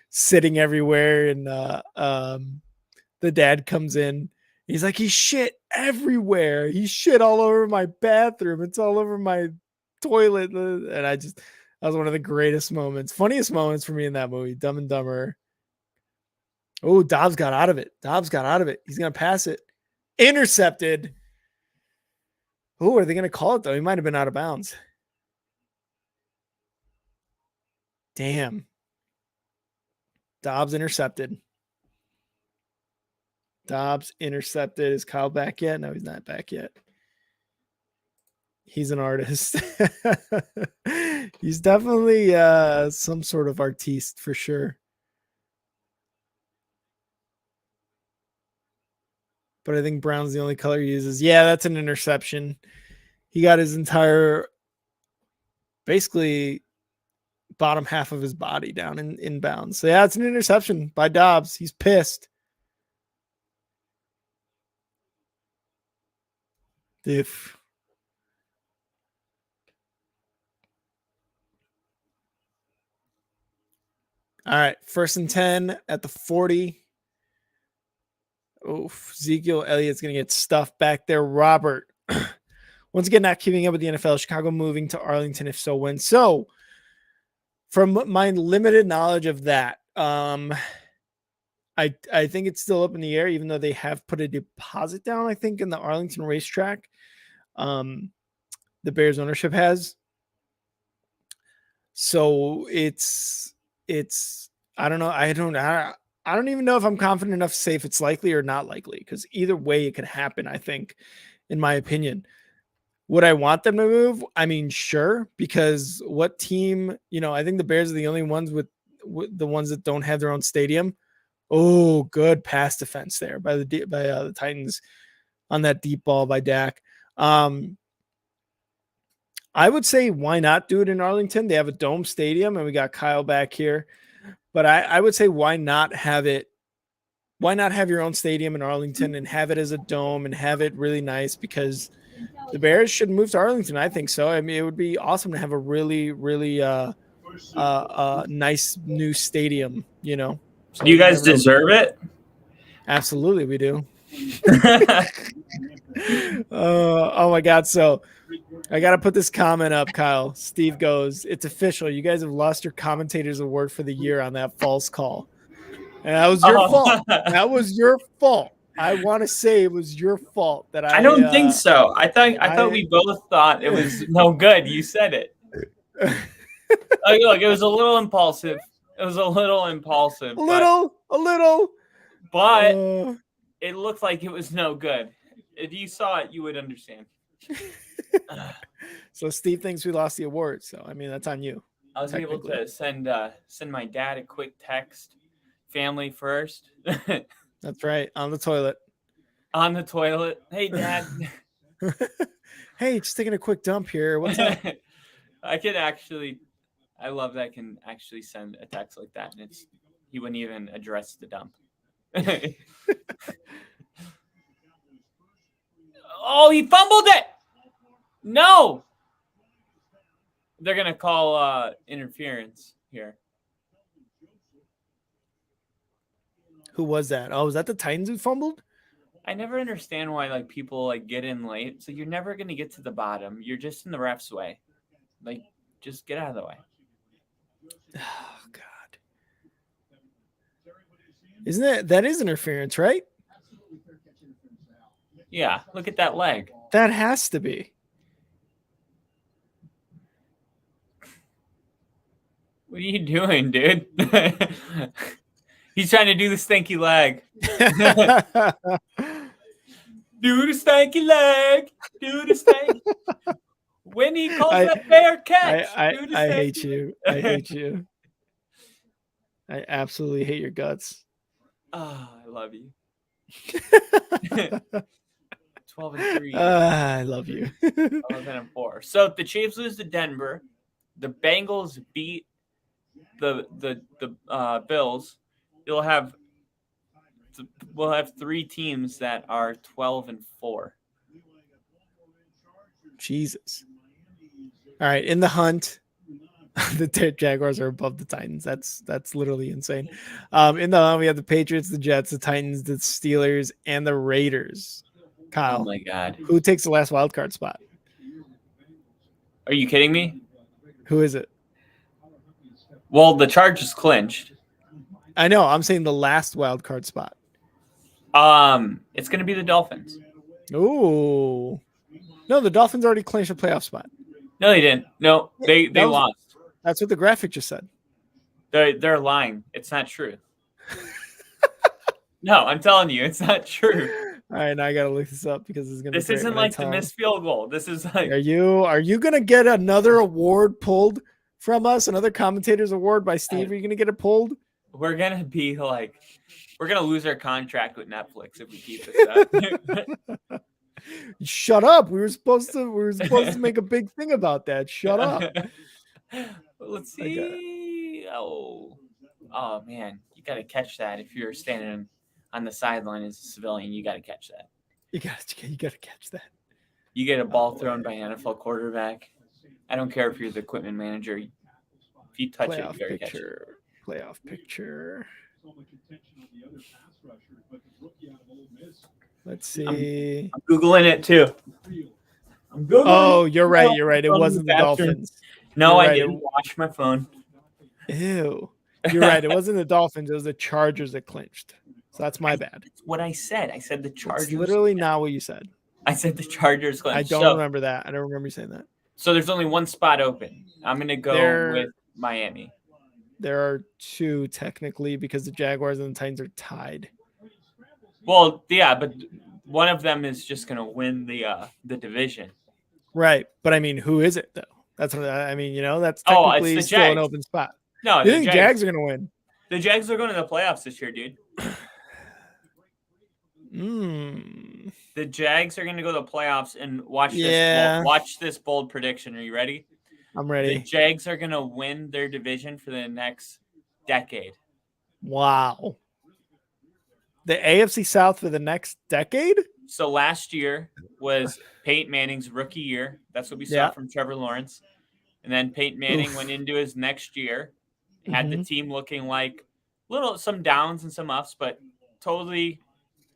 sitting everywhere and the dad comes in. He's like, he shit everywhere. He shit all over my bathroom. It's all over my toilet. And that was one of the greatest moments, funniest moments for me in that movie, Dumb and Dumber. Oh, Dobbs got out of it. He's going to pass it. Intercepted. Oh, are they going to call it, though? He might have been out of bounds. Damn. Dobbs intercepted. Is Kyle back yet? No, he's not back yet. He's an artist. He's definitely some sort of artiste for sure. But I think brown's the only color he uses. Yeah, that's an interception. He got his entire, basically, bottom half of his body down in bounds. So yeah, it's an interception by Dobbs. He's pissed. If all right, 1st and 10 at the 40. Oh, Ezekiel Elliott's going to get stuffed back there. Robert, once again, not keeping up with the NFL. Chicago moving to Arlington, if so, when? So, from my limited knowledge of that, I think it's still up in the air, even though they have put a deposit down, I think, in the Arlington racetrack. The Bears ownership has. So it's I don't know. I don't even know if I'm confident enough to say if it's likely or not likely, because either way it could happen, I think, in my opinion. Would I want them to move? I mean, sure, because what team, I think the Bears are the only ones with the ones that don't have their own stadium. Oh, good pass defense there by the Titans on that deep ball by Dak. I would say why not do it in Arlington? They have a dome stadium and we got Kyle back here. But I would say why not have it? Why not have your own stadium in Arlington and have it as a dome and have it really nice? Because the Bears should move to Arlington. I think so. I mean, it would be awesome to have a really, really nice new stadium, So Do you guys deserve it? Absolutely, we do. Oh my God. So I got to put this comment up, Kyle. Steve goes, it's official. You guys have lost your commentator's award for the year on that false call. And that was your fault. That was your fault. I want to say it was your fault that I don't think so. I thought we both thought it was no good. You said it. Look, it was a little impulsive. A little. But it looked like it was no good. If you saw it, you would understand. So Steve thinks we lost the award. So I mean, that's on you. I was able to send my dad a quick text. Family first. That's right. On the toilet. Hey, Dad. Hey, just taking a quick dump here. What's up? I love that I can actually send a text like that, and he wouldn't even address the dump. Oh, he fumbled it. No. They're going to call interference here. Who was that? Oh, was that the Titans who fumbled? I never understand why people get in late. So you're never going to get to the bottom. You're just in the ref's way. Just get out of the way. Oh God. Isn't that is interference, right? Yeah, look at that leg. That has to be. What are you doing, dude? He's trying to do the stinky leg. Do the stanky leg. Do the stanky. When he calls that fair catch. I hate you. I hate you. I absolutely hate your guts. Oh, I love you. 12-3. I love you. 11-4. So the Chiefs lose to Denver. The Bengals beat the Bills. We'll have 3 teams that are 12-4. Jesus. All right, in the hunt, the Jaguars are above the Titans. That's literally insane. In the hunt, we have the Patriots, the Jets, the Titans, the Steelers, and the Raiders. Kyle, oh my God, who takes the last wild card spot? Are you kidding me? Who is it? Well, the Chargers clinched. I know. I'm saying the last wild card spot. It's going to be the Dolphins. Ooh. No, the Dolphins already clinched a playoff spot. No, they didn't. No, they lost. That's what the graphic just said. They're lying. It's not true. No, I'm telling you, it's not true. All right, now I gotta look this up because it's gonna. This isn't like the missed field goal. This is like. Are you gonna get another award pulled from us? Another commentator's award by Steve? Are you gonna get it pulled? We're gonna be like, we're gonna lose our contract with Netflix if we keep this up. Shut up. We were supposed to make a big thing about that. Shut up. Let's see. Oh man, you gotta catch that if you're standing on the sideline as a civilian. You gotta catch that. You gotta catch that. You get a ball thrown by an NFL quarterback. I don't care if you're the equipment manager. If you touch it, you gotta catch it. Playoff picture. Let's see. I'm Googling it too. Oh, you're right. You're right. It wasn't the Dolphins. No, I didn't watch my phone. Ew. You're right. It wasn't the Dolphins. It was the Chargers that clinched. So that's my bad. That's what I said. I said the Chargers. It's literally not what you said. I said the Chargers clinched. I don't remember that. I don't remember you saying that. So there's only one spot open. I'm going to go with Miami. There are 2 technically because the Jaguars and the Titans are tied. Well, yeah, but one of them is just going to win the division. Right. But I mean, who is it though? That's what I mean. That's Oh, it's technically the still an Jags. open spot. No, You the think Jags. Jags are going to win? The Jags are going to the playoffs this year, dude. The Jags are going to go to the playoffs, and watch Yeah. this bold prediction. Are you ready? I'm The ready. Jags are going to win their division for the next decade. Wow. The AFC South for the next decade? So last year was Peyton Manning's rookie year. That's what we saw Yeah. from Trevor Lawrence. And then Peyton Manning Oof. went into his next year, had the Mhm. team looking like some downs and some ups, but totally,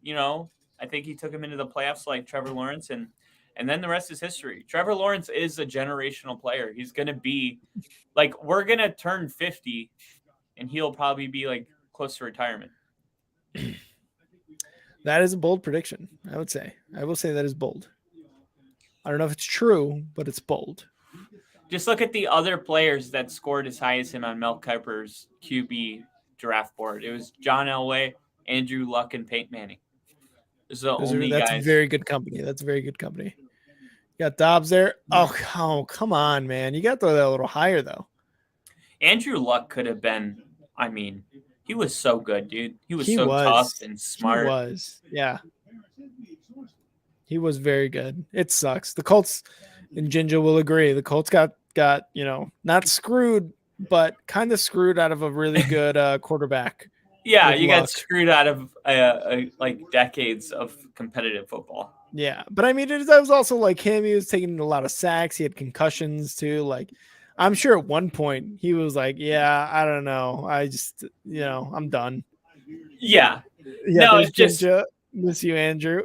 I think he took him into the playoffs like Trevor Lawrence, and then the rest is history. Trevor Lawrence is a generational player. He's going to be like, we're going to turn 50 and he'll probably be like close to retirement. That is a bold prediction, I would say. I will say that is bold. I don't know if it's true, but it's bold. Just look at the other players that scored as high as him on Mel Kiper's QB draft board. It was John Elway, Andrew Luck, and Peyton Manning. Those are the only That's guys. very good company. That's very good company. You got Dobbs there. Oh, come on, man. You got to throw that a little higher, though. Andrew Luck could have been, he was so good, dude. He was tough and smart. He was. Yeah. He was very good. It sucks. The Colts and Ginger will agree. The Colts got not screwed, but kind of screwed out of a really good quarterback. Yeah, with you Luck. got screwed out of like decades of competitive football. Yeah, but I mean, that was also like him. He was taking a lot of sacks. He had concussions too. Like, I'm sure at one point he was like, "Yeah, I don't know. I just, I'm done." Yeah. Yeah. No, it's just miss you, Andrew.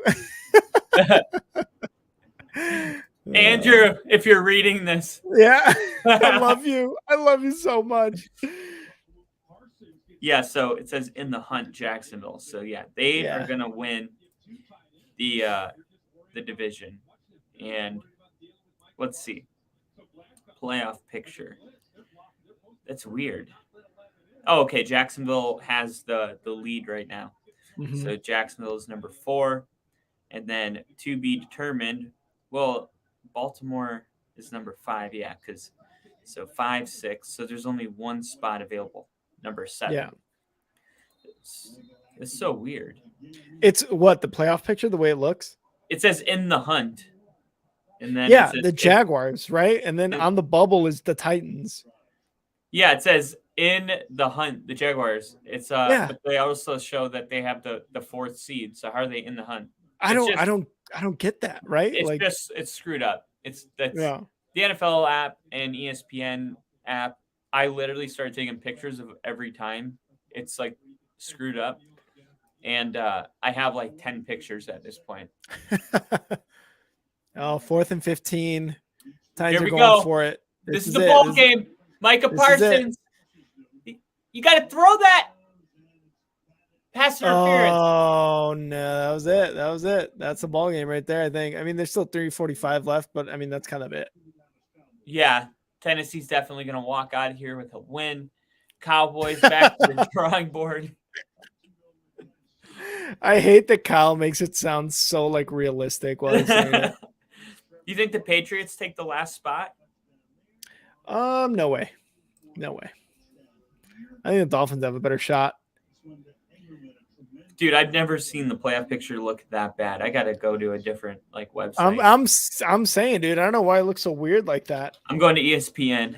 Andrew, if you're reading this. Yeah, I love you. I love you so much. Yeah, so it says in the hunt, Jacksonville. So yeah, they are gonna win the division. And let's see. Playoff picture. That's weird. Oh, okay. Jacksonville has the lead right now. Mhm. So Jacksonville is number 4. And then to be determined, well, Baltimore is number 5, yeah, because so 5, 6. So there's only one spot available, number 7. Yeah. It's so weird. It's what, the playoff picture, the way it looks? It says in the hunt. And then yeah, the Jaguars, right? And then on the bubble is the Titans. Yeah, it says in the hunt, the Jaguars. It's but they also show that they have the 4th seed. So how are they in the hunt? I don't get that, right? It's screwed up. The NFL app and ESPN app. I literally started taking pictures of every time. It's like screwed up. And I have like 10 pictures at this point. 4th and 15. Here we going go. for it. This is the ball game. Micah Parsons. You got to throw that. Pass interference. Oh, no. That was it. That's the ball game right there, I think. I mean, there's still 3:45 left, but I mean, that's kind of it. Yeah. Tennessee's definitely going to walk out of here with a win. Cowboys back to the drawing board. I hate that Kyle makes it sound so like realistic while he's saying it. You think the Patriots take the last spot? No way. I think the Dolphins have a better shot. Dude, I've never seen the playoff picture look that bad. I got to go to a different website. I'm saying, dude, I don't know why it looks so weird like that. I'm going to ESPN.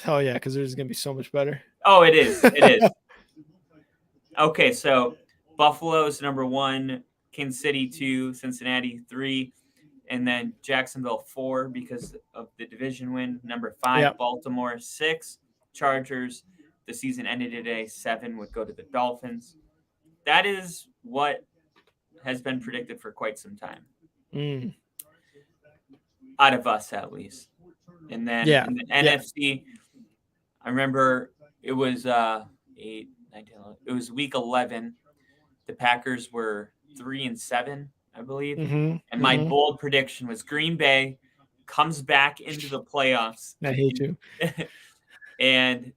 Oh yeah, because there's gonna be so much better. Oh, it is. It is. Okay, so Buffalo is number 1, Kansas City 2, Cincinnati 3, and then Jacksonville 4 because of the division win. Number 5, Baltimore 6, Chargers. The season ended today. 7 would go to the Dolphins. That is what has been predicted for quite some time. Out of us, at least. And then in the NFC, I remember it was 8, 9, 10, 11. It was week 11. The Packers were 3-7, I believe. And my bold prediction was Green Bay comes back into the playoffs. I hate you. And,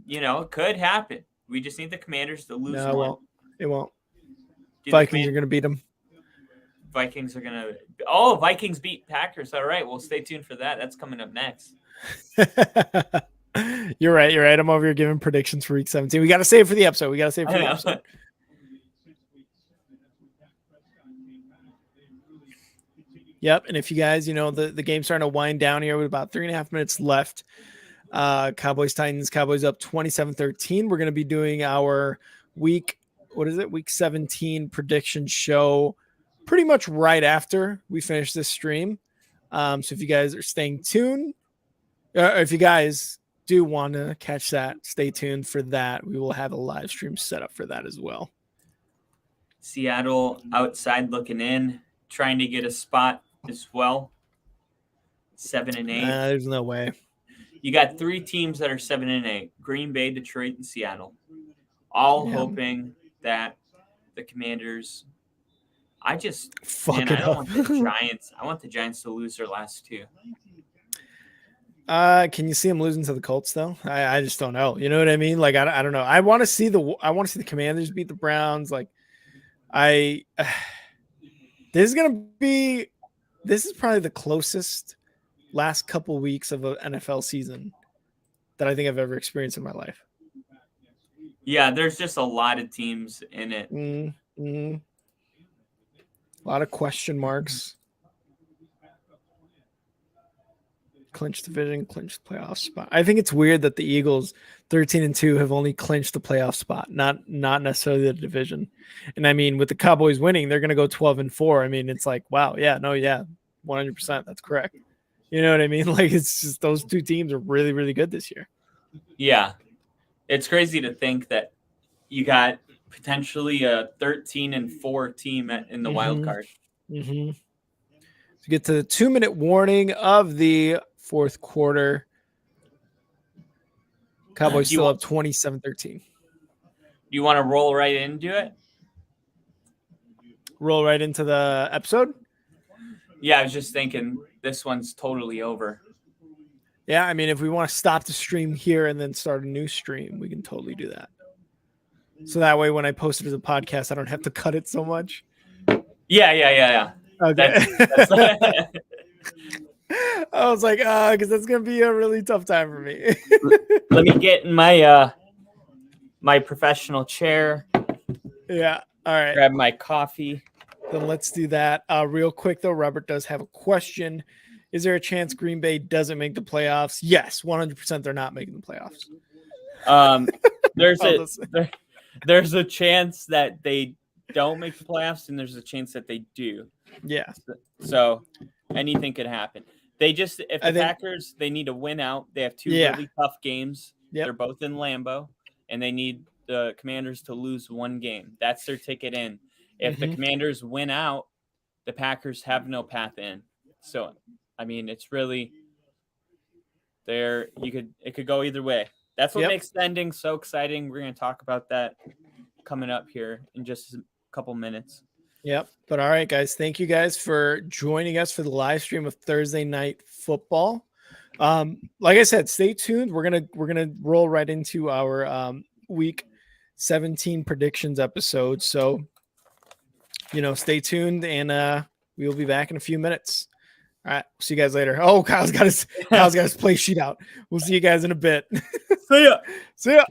it could happen. We just need the Commanders to lose one. It won't. Vikings are going to beat them. Vikings are going to – oh, Vikings beat Packers. All right, well, stay tuned for that. That's coming up next. You're right. I'm over here giving predictions for week 17. We got to save it for the episode. Yep. And if you guys, the game's starting to wind down here with about 3.5 minutes left. Cowboys, Titans, Cowboys up 27-13. We're going to be doing our week 17 prediction show pretty much right after we finish this stream. So if you guys are staying tuned, if you guys do want to catch that, stay tuned for that. We will have a live stream set up for that as well. Seattle outside looking in, trying to get a spot as well. 7-8. There's no way. You got 3 teams that are 7-8: Green Bay, Detroit, and Seattle. All hoping that the Commanders. I don't want the Giants. I want the Giants to lose their last 2. Can you see them losing to the Colts though? I just don't know. You know what I mean? Like I don't know. I want to see the Commanders beat the Browns. Like this is probably the closest last couple weeks of an NFL season that I think I've ever experienced in my life. Yeah, there's just a lot of teams in it. Mm-hmm. A lot of question marks. Clinched division, clinched playoff spot. I think it's weird that the Eagles 13-2 have only clinched the playoff spot, not necessarily the division. And I mean, with the Cowboys winning, they're going to go 12-4. I mean, it's like, wow, 100%. That's correct. You know what I mean? Like, it's just those 2 teams are really, really good this year. Yeah. It's crazy to think that you got potentially a 13-4 team in the wild card. Mm-hmm. To get to the 2-minute warning of the fourth quarter, Cowboys still up 27-13. You want to roll right into it? Roll right into the episode? Yeah, I was just thinking this one's totally over. Yeah, I mean, if we want to stop the stream here and then start a new stream, we can totally do that. So that way, when I post it as a podcast, I don't have to cut it so much. Yeah. Okay. I was like, because that's gonna be a really tough time for me. Let me get in my my professional chair. Yeah. All right. Grab my coffee. Then let's do that. Real quick though, Robert does have a question. Is there a chance Green Bay doesn't make the playoffs? Yes, 100% they're not making the playoffs. There's a chance that they don't make the playoffs, and there's a chance that they do. Yeah. So anything could happen. Packers, they need to win out. They have 2 really tough games. Yep. They're both in Lambeau, and they need the Commanders to lose 1 game. That's their ticket in. If the Commanders win out, the Packers have no path in. So, I mean, it's really there. It could go either way. That's what makes the ending so exciting. We're going to talk about that coming up here in just a couple minutes. Yep. But all right, guys, thank you guys for joining us for the live stream of Thursday Night Football. Like I said, stay tuned. We're gonna roll right into our week 17 predictions episode. So, stay tuned, and we will be back in a few minutes. All right, see you guys later. Oh, Kyle's got his play sheet out. We'll see you guys in a bit. See ya. See ya.